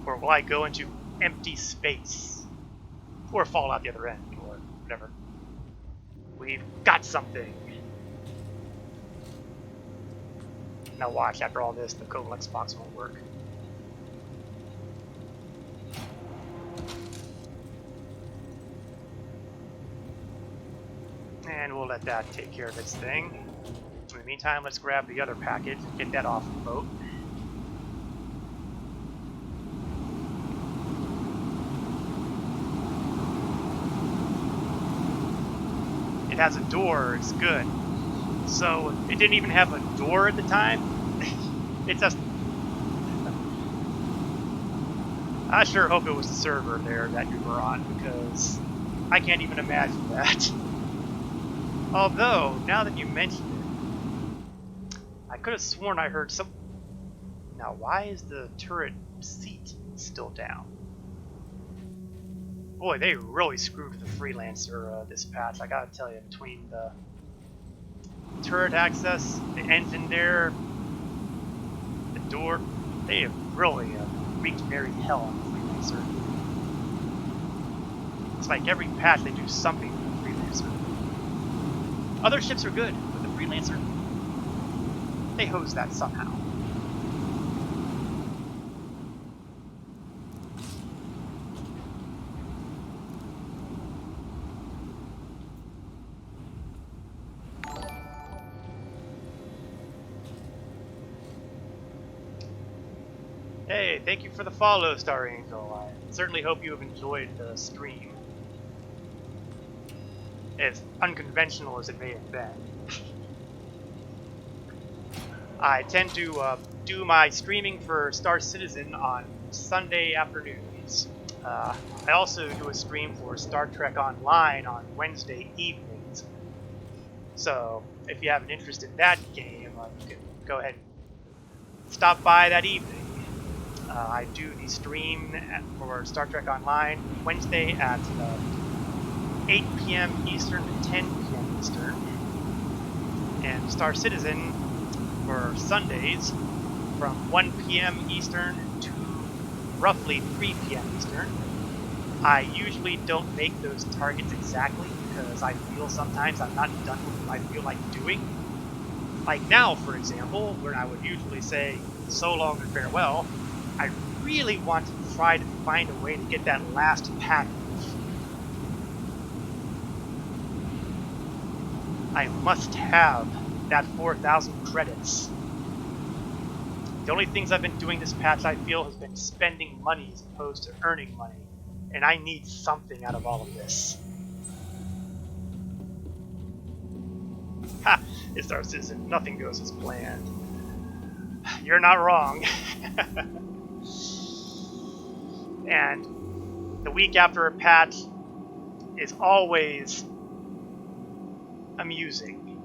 Or will I go into empty space? Or fall out the other end, or whatever. We've got something. Now watch, after all this, the Colex box won't work. And we'll let that take care of its thing. In the meantime, let's grab the other package and get that off the boat. It has a door, it's good. So, it didn't even have a door at the time. It's just... I sure hope it was the server there that you were on, because I can't even imagine that. Although, now that you mention it, I could have sworn I heard some... Now, why is the turret seat still down? Boy, they really screwed the Freelancer this patch, I gotta tell you, between the turret access, the engine there, the door, they have really wreaked merry hell on the Freelancer. It's like every patch they do something with the Freelancer. Other ships are good, but the Freelancer, they hose that somehow. Hey, thank you for the follow, Star Angel. I certainly hope you have enjoyed the stream. As unconventional as it may have been. I tend to do my streaming for Star Citizen on Sunday afternoons. I also do a stream for Star Trek Online on Wednesday evenings. So, if you have an interest in that game, you can go ahead and stop by that evening. I do the stream for Star Trek Online Wednesday at 8 p.m. Eastern to 10 p.m. Eastern. And Star Citizen for Sundays from 1 p.m. Eastern to roughly 3 p.m. Eastern. I usually don't make those targets exactly because I feel sometimes I'm not done with what I feel like doing. Like now, for example, where I would usually say so long and farewell, I really want to try to find a way to get that last package. I must have that 4,000 credits. The only things I've been doing this patch, I feel, has been spending money as opposed to earning money. And I need something out of all of this. Ha! It's Star Citizen. Nothing goes as planned. You're not wrong. And the week after a patch is always amusing.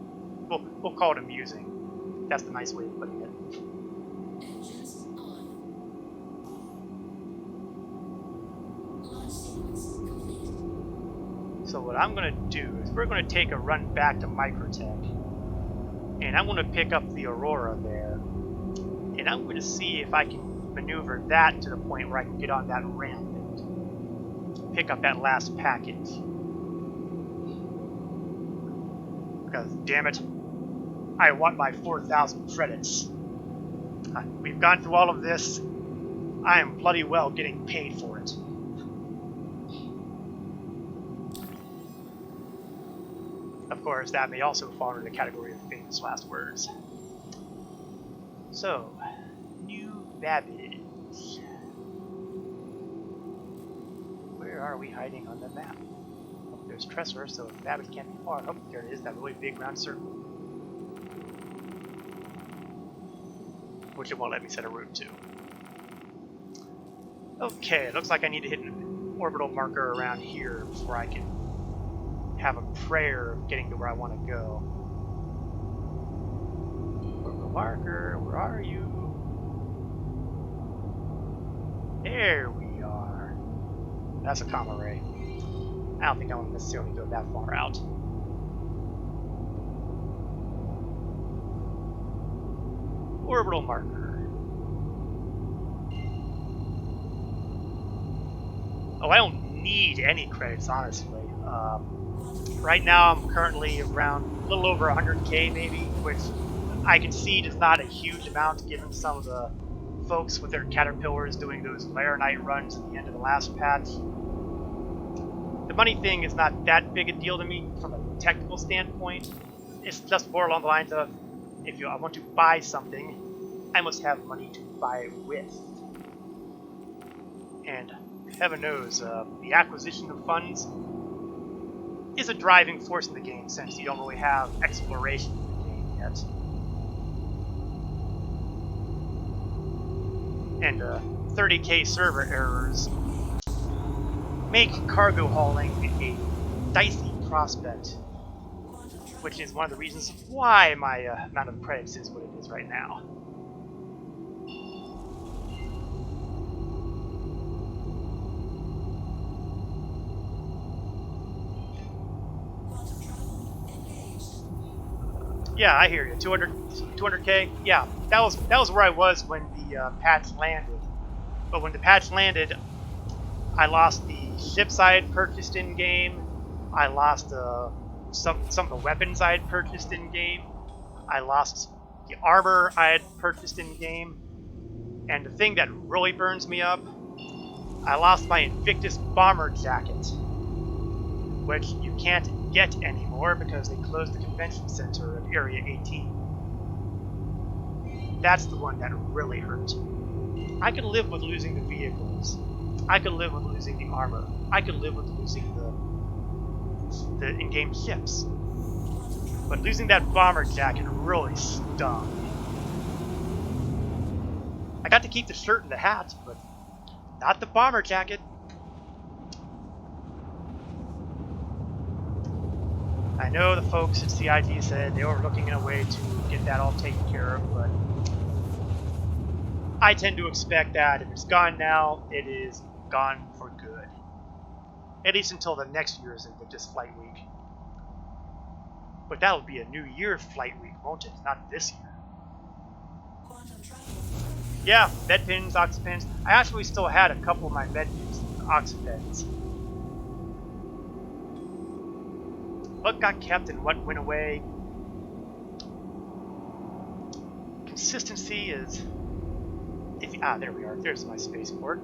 We'll call it amusing. That's the nice way of putting it. Engines on. Launch sequence complete. So what I'm going to do is we're going to take a run back to Microtech. And I'm going to pick up the Aurora there. And I'm going to see if I can maneuver that to the point where I can get on that ramp and pick up that last package. Because, damn it, I want my 4,000 credits. We've gone through all of this. I am bloody well getting paid for it. Of course, that may also fall into the category of famous last words. So, New Babbage. Where are we hiding on the map? Oh, there's Tressor, so Babbage can't be far. Oh, there it is, that really big round circle. Which it won't let me set a route to. Okay, it looks like I need to hit an orbital marker around here before I can have a prayer of getting to where I want to go. Orbital marker, where are you? There we are. That's a comma ray. I don't think I want to necessarily go that far out. Orbital marker. Oh, I don't need any credits, honestly. Right now I'm currently around a little over 100k maybe, which I concede is not a huge amount given some of the folks with their caterpillars doing those lair night runs at the end of the last patch. The money thing is not that big a deal to me from a technical standpoint. It's just more along the lines of, if I want to buy something, I must have money to buy it with. And heaven knows, the acquisition of funds is a driving force in the game since you don't really have exploration in the game yet. And 30k server errors make cargo hauling a dicey prospect, which is one of the reasons why my amount of credits is what it is right now. Yeah, I hear you. 200k. Yeah, that was where I was when the patch landed. But when the patch landed, I lost the ships I had purchased in game. I lost some of the weapons I had purchased in game. I lost the armor I had purchased in game. And the thing that really burns me up, I lost my Invictus bomber jacket, which you can't get anymore because they closed the convention center of Area 18. That's the one that really hurt. I could live with losing the vehicles. I could live with losing the armor. I could live with losing the in-game ships. But losing that bomber jacket really stung. I got to keep the shirt and the hat, but not the bomber jacket. I know the folks at CIG said they were looking in a way to get that all taken care of, but I tend to expect that if it's gone now, it is gone for good. At least until the next year's Invictus Flight Week. But that'll be a New Year Flight Week, won't it? Not this year. Yeah, med pins, oxypins. I actually still had a couple of my med pins and oxypins. What got kept and what went away? Consistency is... there we are. There's my spaceport.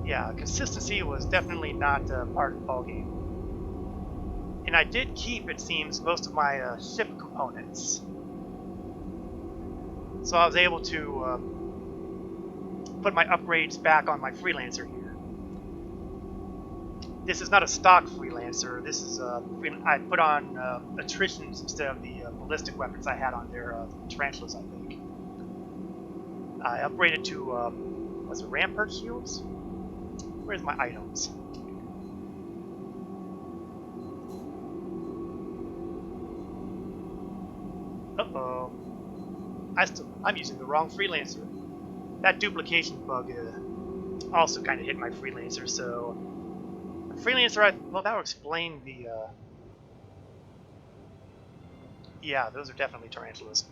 Yeah, consistency was definitely not part of the ballgame. And I did keep, it seems, most of my ship components. So I was able to put my upgrades back on my freelancer here. this is not a stock freelancer. This is I put on attritions instead of the ballistic weapons I had on there, tarantulas, I think. I upgraded to was it rampart shields? Where's my items? Uh-oh. I'm using the wrong freelancer. That duplication bug also kind of hit my freelancer, so the freelancer, well, that will explain the, yeah, those are definitely tarantulas.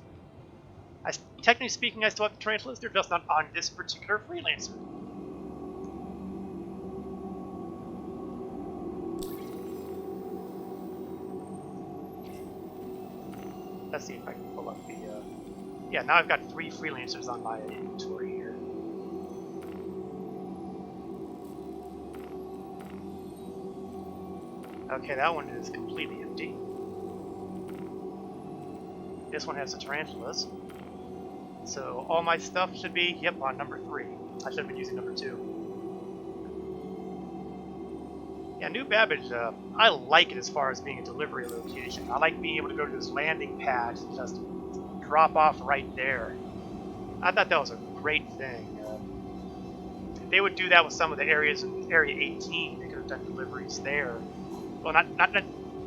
Technically speaking, I still have the tarantulas, they're just not on this particular freelancer. Let's see if I can pull up the, yeah, now I've got 3 freelancers on my inventory here. Okay, that one is completely empty. This one has the tarantulas. So all my stuff should be, yep, on number 3. I should have been using number 2. Yeah, New Babbage, I like it as far as being a delivery location. I like being able to go to this landing pad and just drop off right there. I thought that was a great thing. If they would do that with some of the areas in Area 18, they could have done deliveries there. Well, not let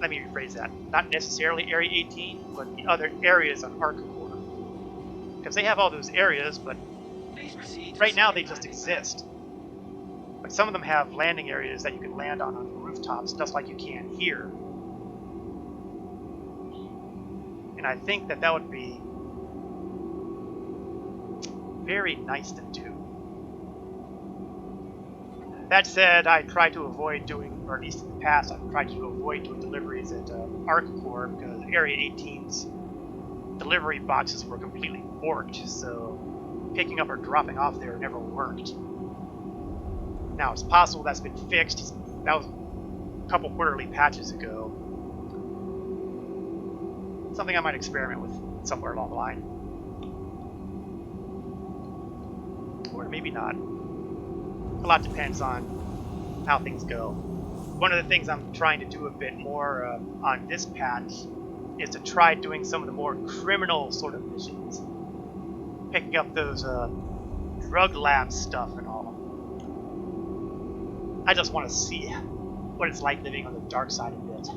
me rephrase that. Not necessarily Area 18, but the other areas on Arcacore. Because they have all those areas, but Please proceed. right now they just exist. But some of them have landing areas that you can land on the rooftops, just like you can here. And I think that would be very nice to do. That said, I try to avoid doing, or at least in the past, I've tried to avoid doing deliveries at Arcacore because Area 18's delivery boxes were completely borked, so picking up or dropping off there never worked. Now, it's possible that's been fixed. That was a couple quarterly patches ago. Something I might experiment with somewhere along the line. Or maybe not. A lot depends on how things go. One of the things I'm trying to do a bit more on this patch is to try doing some of the more criminal sort of missions. Picking up those drug lab stuff and all. I just want to see what it's like living on the dark side a bit.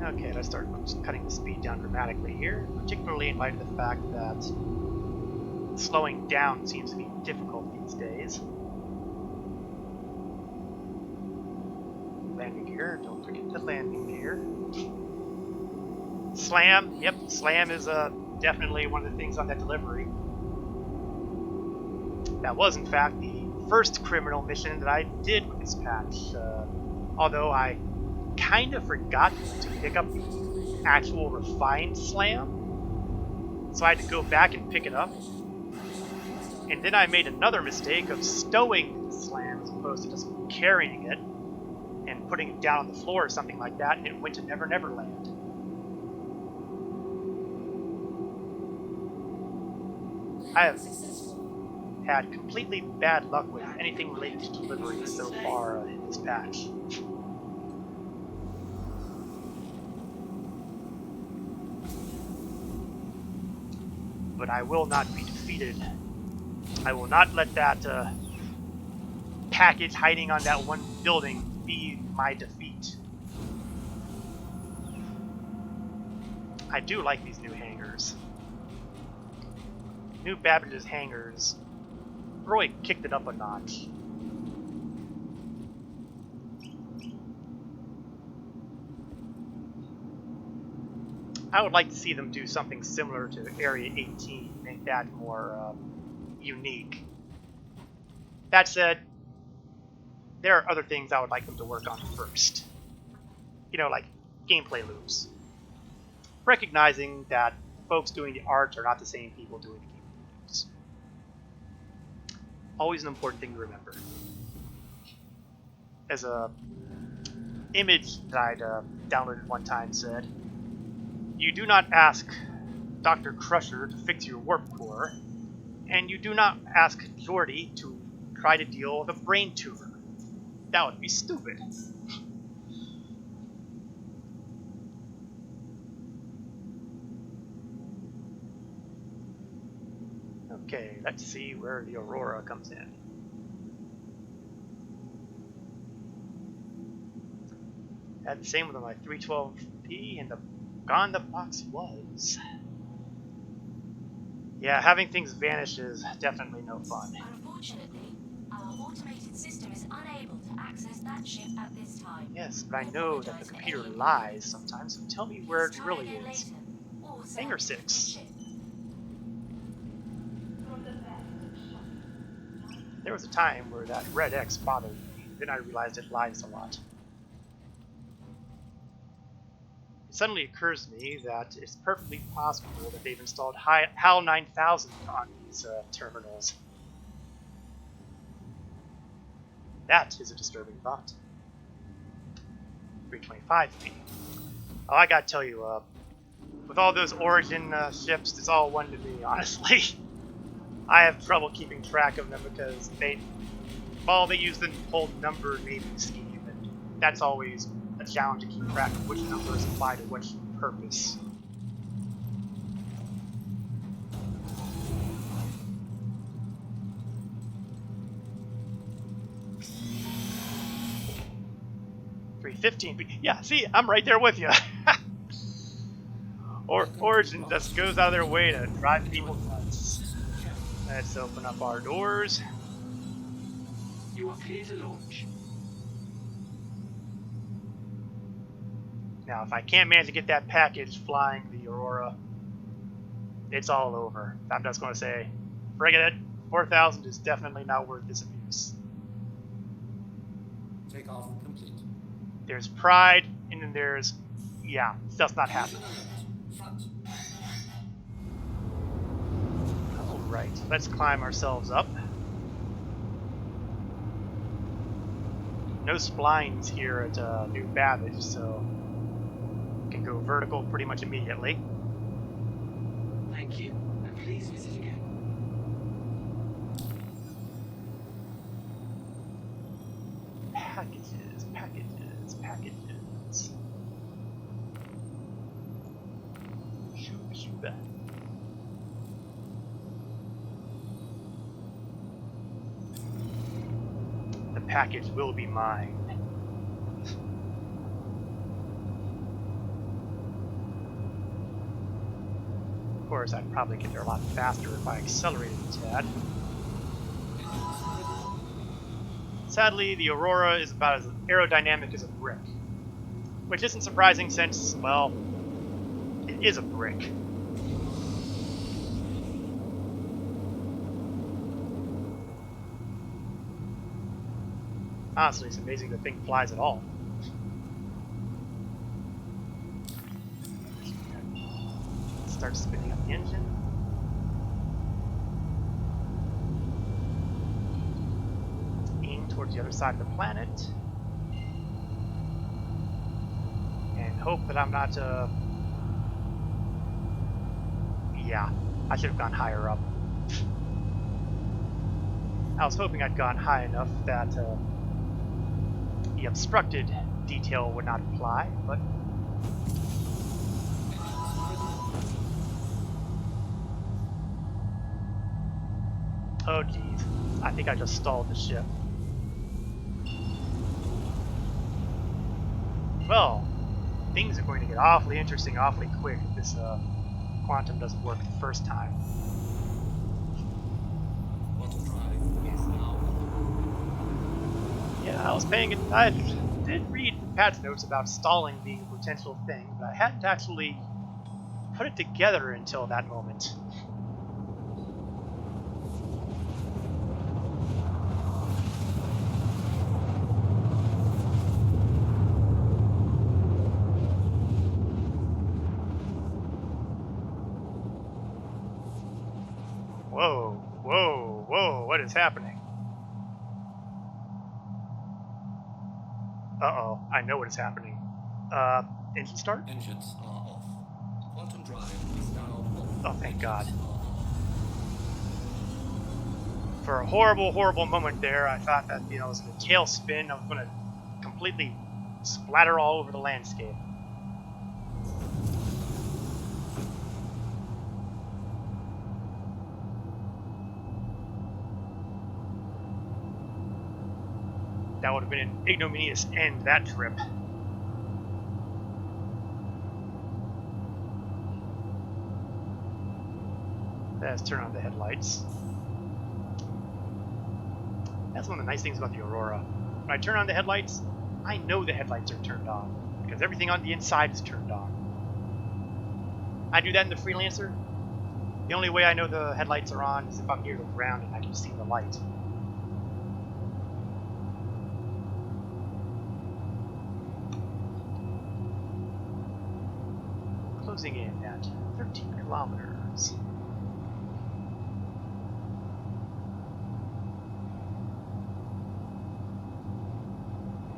Okay, let's start cutting the speed down dramatically here, particularly in light of the fact that slowing down seems to be difficult these days. Landing gear, don't forget the landing gear. Slam, yep, slam is definitely one of the things on that delivery. That was, in fact, the first criminal mission that I did with this patch, although I kind of forgot to pick up the actual refined slam, so I had to go back and pick it up. And then I made another mistake of stowing the slam as opposed to just carrying it and putting it down on the floor or something like that, and it went to Never Never Land. I have had completely bad luck with anything related to delivery so far in this patch. But I will not be defeated. I will not let that package hiding on that one building be my defeat. I do like these new hangars. New Babbage's hangars really kicked it up a notch. I would like to see them do something similar to Area 18, make that more unique. That said, there are other things I would like them to work on first. You know, like gameplay loops. Recognizing that folks doing the art are not the same people doing the gameplay loops. Always an important thing to remember. As a image that I'd downloaded one time said, "You do not ask Dr. Crusher to fix your warp core. And you do not ask Jordy to try to deal with a brain tumor. That would be stupid. Okay, let's see where the Aurora comes in. Had the same with my 312P, and gone the box was. Yeah, having things vanish is definitely no fun. Unfortunately, our automated system is unable to access that ship at this time. Yes, but I We know that the apologize for computer any lies inconvenience. sometimes, so tell me where it Please try really again is. later, or Hangar select a different 6. ship. There was a time where that red X bothered me, then I realized it lies a lot. It suddenly occurs to me that it's perfectly possible that they've installed HAL 9000 on these terminals. That is a disturbing thought. 325P. Oh, I gotta tell you, with all those Origin ships, it's all one to me, honestly. I have trouble keeping track of them because they use the whole number naming scheme, and that's always a challenge to keep track of which numbers apply to which purpose. $315. Yeah, see, I'm right there with you. Origin just goes out of their way to drive people nuts. Let's open up our doors. You are clear to launch. Now, if I can't manage to get that package flying the Aurora, it's all over. I'm just going to say, forget it. 4,000 is definitely not worth this abuse. Takeoff complete. There's pride, and then there's, yeah, stuff's not happening. Front. Alright, let's climb ourselves up. No splines here at New Babbage, so we can go vertical pretty much immediately. Thank you, and please visit again. Packages, packages, packages. Shoot, shoot. The package will be mine. Of course, I'd probably get there a lot faster if I accelerated a tad. Sadly, the Aurora is about as aerodynamic as a brick. Which isn't surprising since, well, it is a brick. Honestly, it's amazing the thing flies at all. Start spinning up the engine. Aim towards the other side of the planet. And hope that I'm not, yeah, I should have gone higher up. I was hoping I'd gone high enough that, the obstructed detail would not apply, but oh geez, I think I just stalled the ship. Well, things are going to get awfully interesting awfully quick if this quantum doesn't work the first time. Auto drive is now. Yeah, I did read patch notes about stalling being a potential thing, but I hadn't actually put it together until that moment. Whoa, whoa, whoa, what is happening? Uh-oh, I know what is happening. Engine start? Engines are off. Quantum drive is now off. Oh, thank God. Engines are off. For a horrible, horrible moment there, I thought that, you know, it was a tailspin. I was going to completely splatter all over the landscape. That would have been an ignominious end to that trip. Let's turn on the headlights. That's one of the nice things about the Aurora. When I turn on the headlights, I know the headlights are turned on, because everything on the inside is turned on. I do that in the Freelancer. The only way I know the headlights are on is if I'm near the ground and I can see the light. Closing in at 13 kilometers.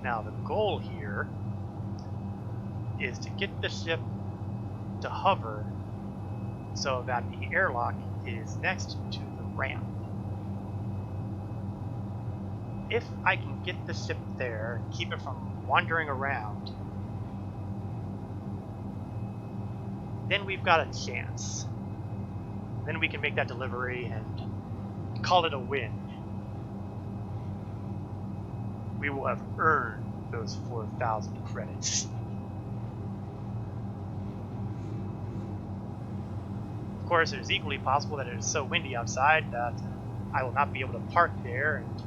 Now the goal here is to get the ship to hover so that the airlock is next to the ramp. If I can get the ship there and keep it from wandering around, then we've got a chance. Then we can make that delivery and call it a win. We will have earned those 4,000 credits. Of course, it is equally possible that it is so windy outside that I will not be able to park there and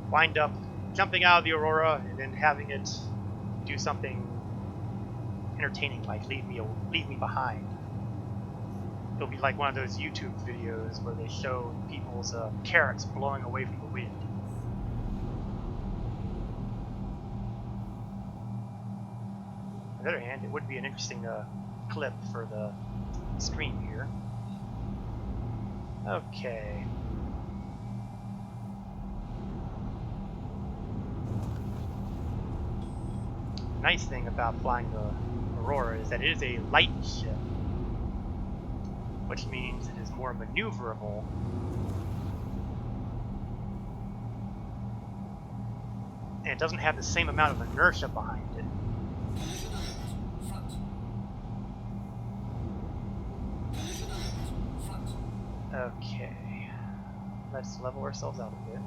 wind up jumping out of the Aurora and then having it do something entertaining like leave me behind. It'll be like one of those YouTube videos where they show people's carrots blowing away from the wind. On the other hand, it would be an interesting clip for the stream here. Okay. Nice thing about flying the Aurora is that it is a light ship, which means it is more maneuverable. And it doesn't have the same amount of inertia behind it. Okay, let's level ourselves out a bit.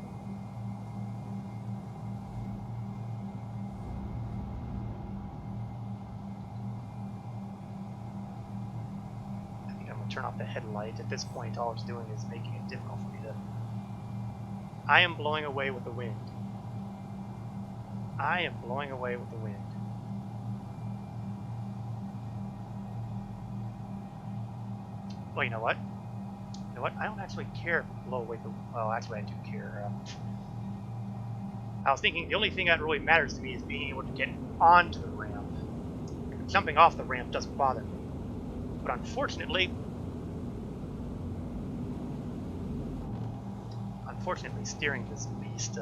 I think I'm going to turn off the headlight. At this point, all it's doing is making it difficult for me to... I am blowing away with the wind. I am blowing away with the wind. Well, you know what? You know what? I don't actually care if I blow away the... Well, actually I do care. I was thinking the only thing that really matters to me is being able to get onto the ramp. Jumping off the ramp doesn't bother me. But unfortunately, steering this beast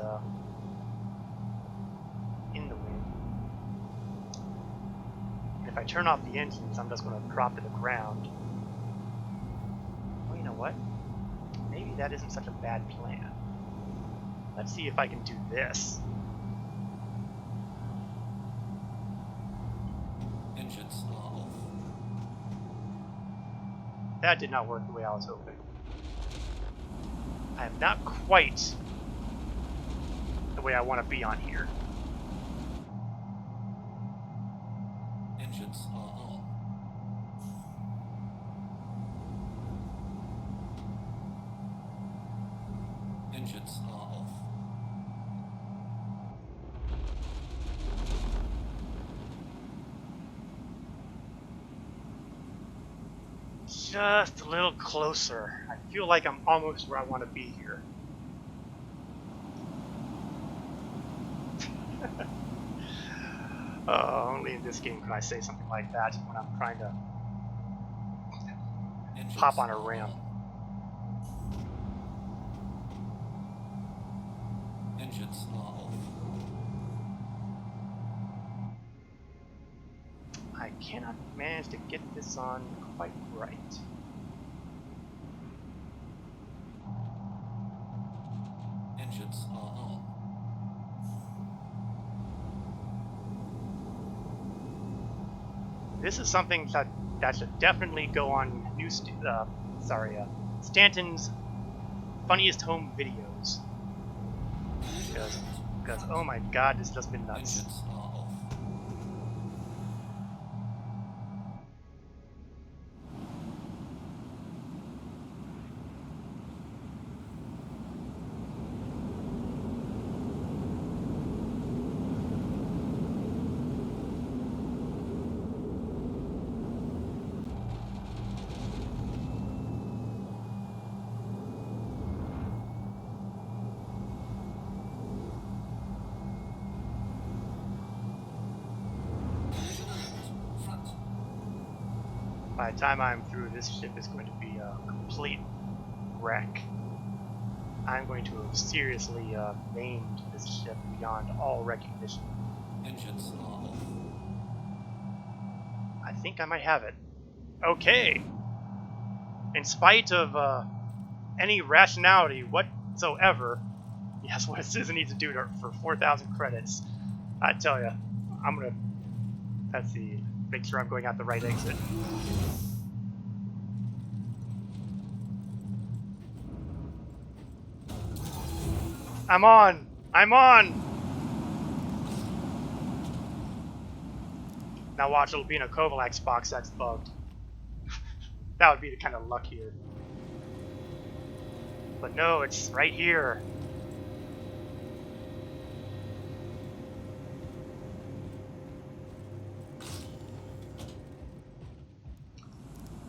in the wind. And if I turn off the engines, I'm just going to drop to the ground. Well, you know what? Maybe that isn't such a bad plan. Let's see if I can do this. Engines are off. That did not work the way I was hoping. I am not quite the way I want to be on here. Engines are on. Engines are off. Just a little closer. I feel like I'm almost where I want to be here. Only in this game can I say something like that when I'm trying to Engines pop on a are ramp. on. Engines are off. I cannot manage to get this on quite right. This is something that should definitely go on Stanton's funniest home videos. Because oh my god, this has just been nuts. Engines are off. By the time I'm through, this ship is going to be a complete wreck. I'm going to have seriously maimed this ship beyond all recognition. Engines are off. I think I might have it. Okay. In spite of any rationality whatsoever, yes, what Susan needs to do for 4,000 credits. I tell you, I'm gonna. Let's see. Make sure I'm going out the right exit. I'm on! I'm on! Now watch, it'll be in a Kovalak's box that's bugged. That would be the kind of luck here. But no, it's right here.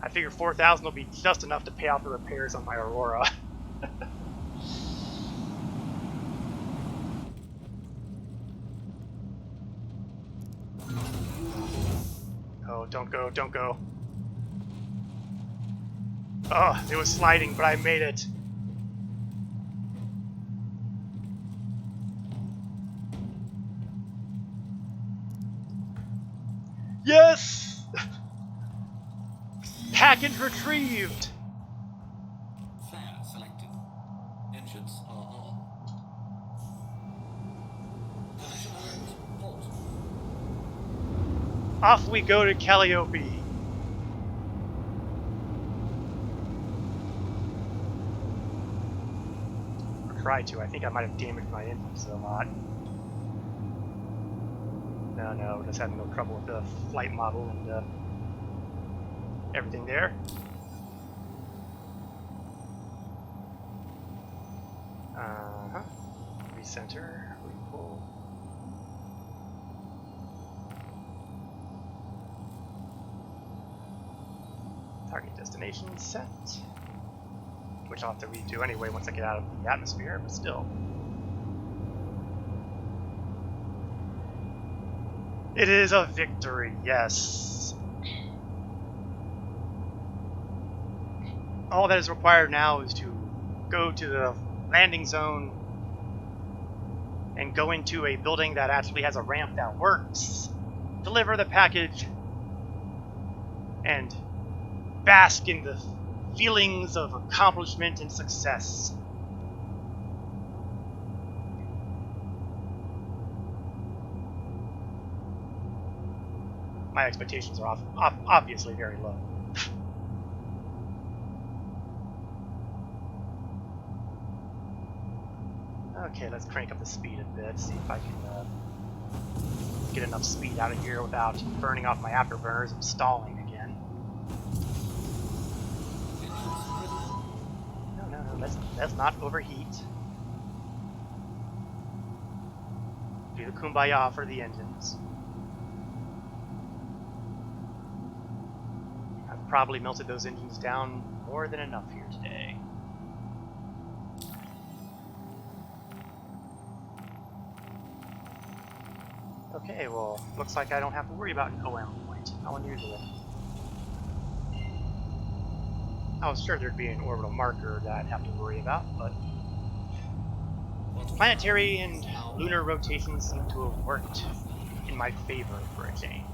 I figure 4,000 will be just enough to pay off the repairs on my Aurora. Oh, don't go, don't go. Oh, it was sliding, but I made it. Yes! Package retrieved! Flare selected. Engines are on. Collision alert. Halt. Off we go to Calliope. Or try to. I think I might have damaged my engines a lot. No, just having no trouble with the flight model and everything there. Uh-huh. Recenter, repull. Target destination set. Which I'll have to redo anyway once I get out of the atmosphere, but still. It is a victory, yes. All that is required now is to go to the landing zone and go into a building that actually has a ramp that works, deliver the package, and bask in the feelings of accomplishment and success. My expectations are obviously very low. Okay, let's crank up the speed a bit, see if I can get enough speed out of here without burning off my afterburners and stalling again. No, let's not overheat. Do the kumbaya for the engines. I've probably melted those engines down more than enough here today. Okay, well, looks like I don't have to worry about an OM point. How unusual. I was sure there'd be an orbital marker that I'd have to worry about, but planetary and lunar rotations seem to have worked in my favor for a change.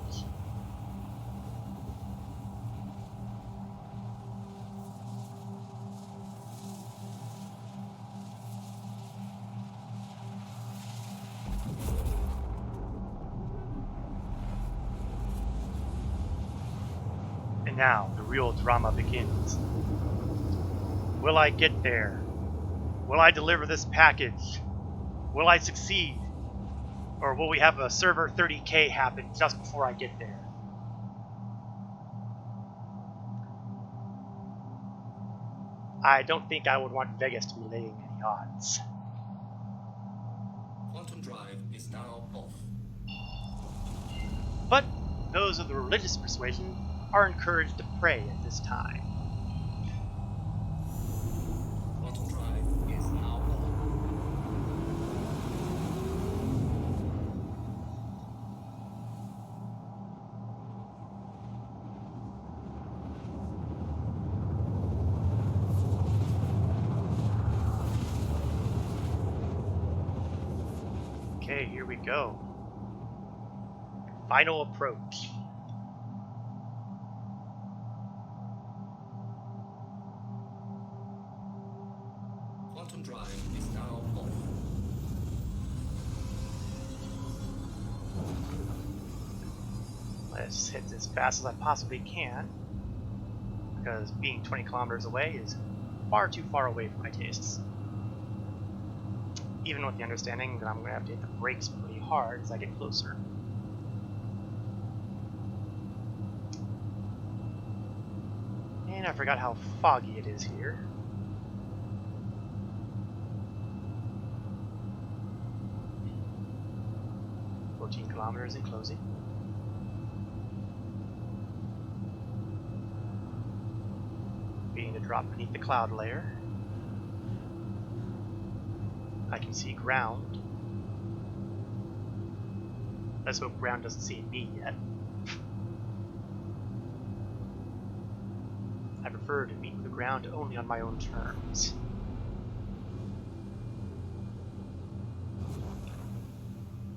Now, the real drama begins. Will I get there? Will I deliver this package? Will I succeed? Or will we have a server 30K happen just before I get there? I don't think I would want Vegas to be laying any odds. Quantum drive is now off. But those of the religious persuasion are encouraged to pray at this time. Quantum drive is now on. Okay, here we go. Final approach. Quantum drive is now off. Let's hit as fast as I possibly can, because being 20 kilometers away is far too far away for my tastes. Even with the understanding that I'm going to have to hit the brakes pretty hard as I get closer. And I forgot how foggy it is here. Kilometers and closing. Being to drop beneath the cloud layer. I can see ground. Let's hope ground doesn't see me yet. I prefer to meet with the ground only on my own terms.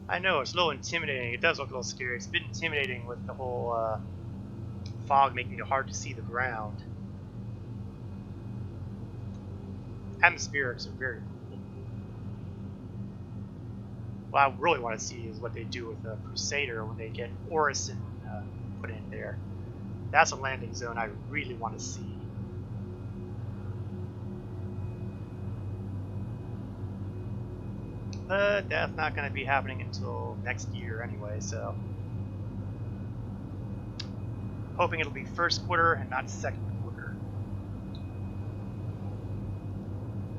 I know, it's a little intimidating. It does look a little scary. It's a bit intimidating with the whole fog making it hard to see the ground. Atmospherics are very cool. What I really want to see is what they do with the Crusader when they get Orison put in there. That's a landing zone I really want to see. But that's not going to be happening until next year anyway, so hoping it'll be first quarter and not second quarter.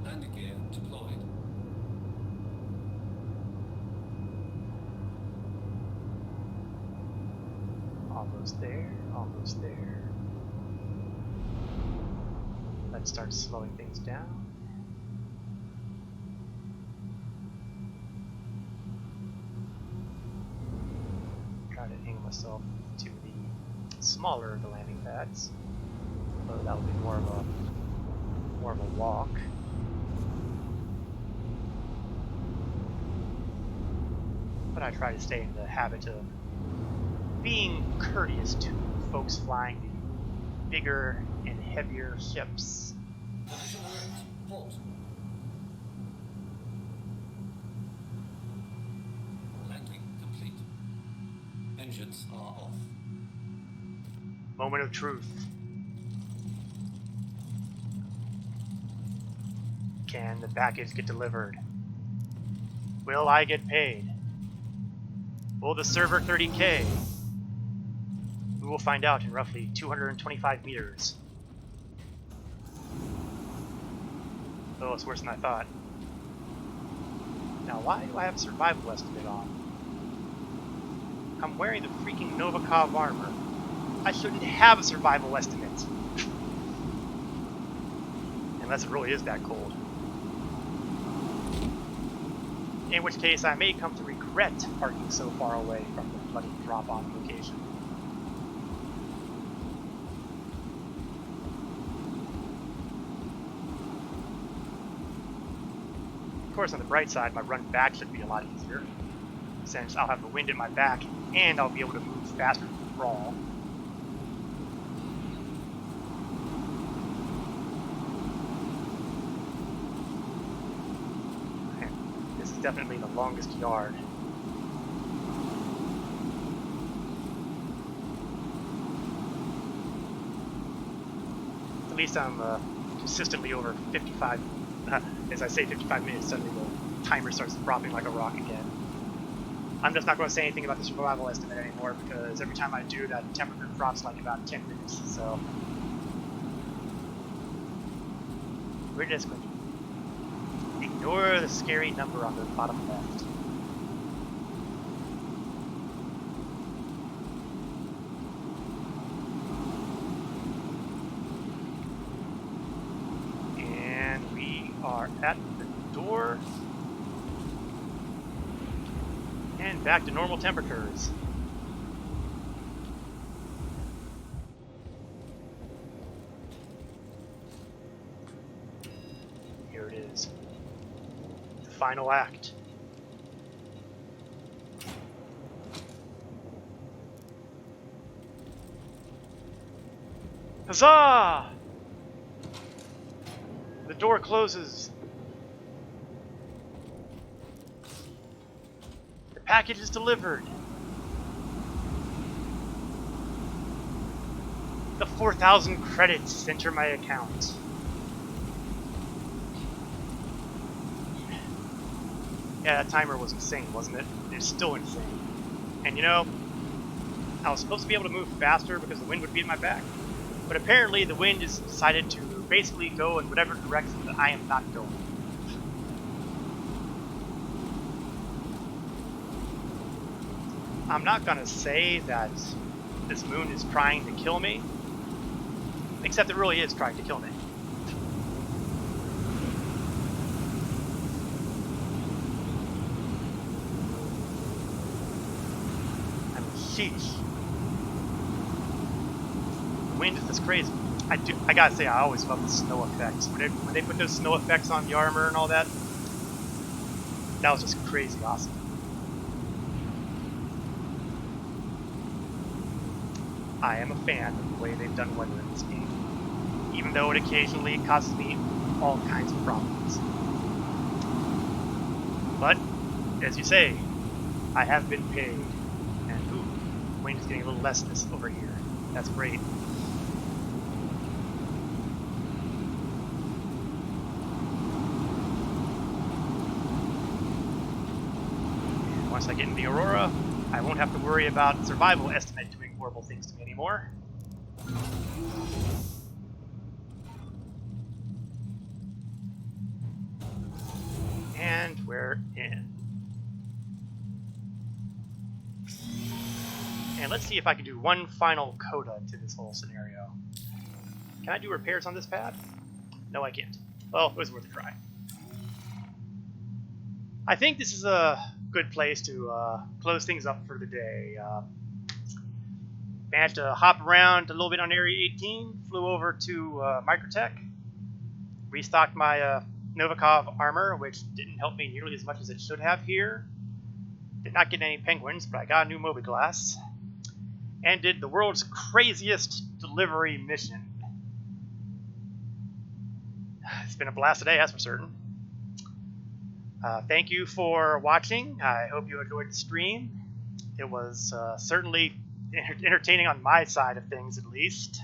Landing gear deployed. Almost there, almost there. Let's start slowing things down. Try to angle myself to the smaller of the landing pads, so that will be more of a walk. But I try to stay in the habit of being courteous to folks flying the bigger and heavier ships. Collision alert. Halt. Landing complete. Engines are off. Moment of truth. Can the package get delivered? Will I get paid? Will the server 30K? We will find out in roughly 225 meters. Oh, it's worse than I thought. Now, why do I have a survival estimate on? I'm wearing the freaking Novikov armor. I shouldn't have a survival estimate. Unless it really is that cold. In which case, I may come to regret parking so far away from the bloody drop-off location. Of course, on the bright side, my run back should be a lot easier, since I'll have the wind in my back, and I'll be able to move faster than the crawl. And this is definitely the longest yard. least I'm consistently over 55. As I say 55 minutes, suddenly the timer starts dropping like a rock again. I'm just not going to say anything about the survival estimate anymore because every time I do, that temperature drops like about 10 minutes. So we're just going to ignore the scary number on the bottom left. And we are at the door. And back to normal temperatures. Here it is. The final act. Huzzah! The door closes. The package is delivered. The 4,000 credits enter my account. Yeah, that timer was insane, wasn't it? It's still insane. And you know, I was supposed to be able to move faster because the wind would be at my back. But apparently the wind has decided to basically go in whatever direction that I am not going. I'm not gonna say that this moon is trying to kill me, except it really is trying to kill me. I mean, sheesh. The wind is just crazy. I gotta say, I always love the snow effects. When they put those snow effects on the armor and all that, that was just crazy awesome. I am a fan of the way they've done weather in this game, even though it occasionally causes me all kinds of problems. But, as you say, I have been paid, and ooh, wind is getting a little less this over here. That's great. And once I get in the Aurora, I won't have to worry about survival estimate doing horrible things to me anymore. And we're in. And let's see if I can do one final coda to this whole scenario. Can I do repairs on this pad? No, I can't. Well, it was worth a try. I think this is a good place to close things up for the day. Managed to hop around a little bit on Area 18, flew over to Microtech, restocked my Novikov armor, which didn't help me nearly as much as it should have here. Did not get any penguins, but I got a new Mobi-Glass. And did the world's craziest delivery mission. It's been a blast today, that's for certain. Thank you for watching. I hope you enjoyed the stream. It was certainly entertaining on my side of things, at least.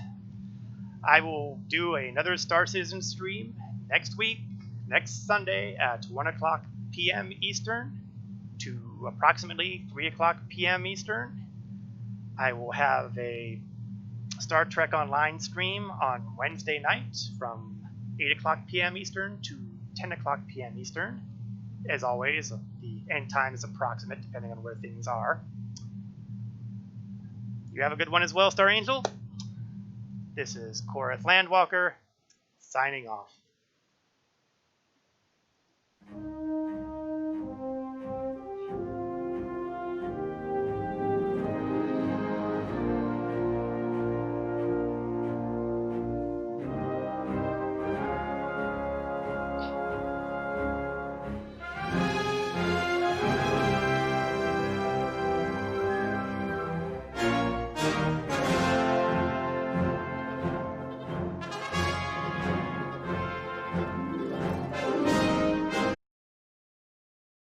I will do another Star Citizen stream next week, next Sunday at 1 o'clock p.m. Eastern to approximately 3 o'clock p.m. Eastern. I will have a Star Trek Online stream on Wednesday night from 8 o'clock p.m. Eastern to 10 o'clock p.m. Eastern. As always, the end time is approximate depending on where things are. You have a good one as well, Star Angel. This is Korath Landwalker, signing off.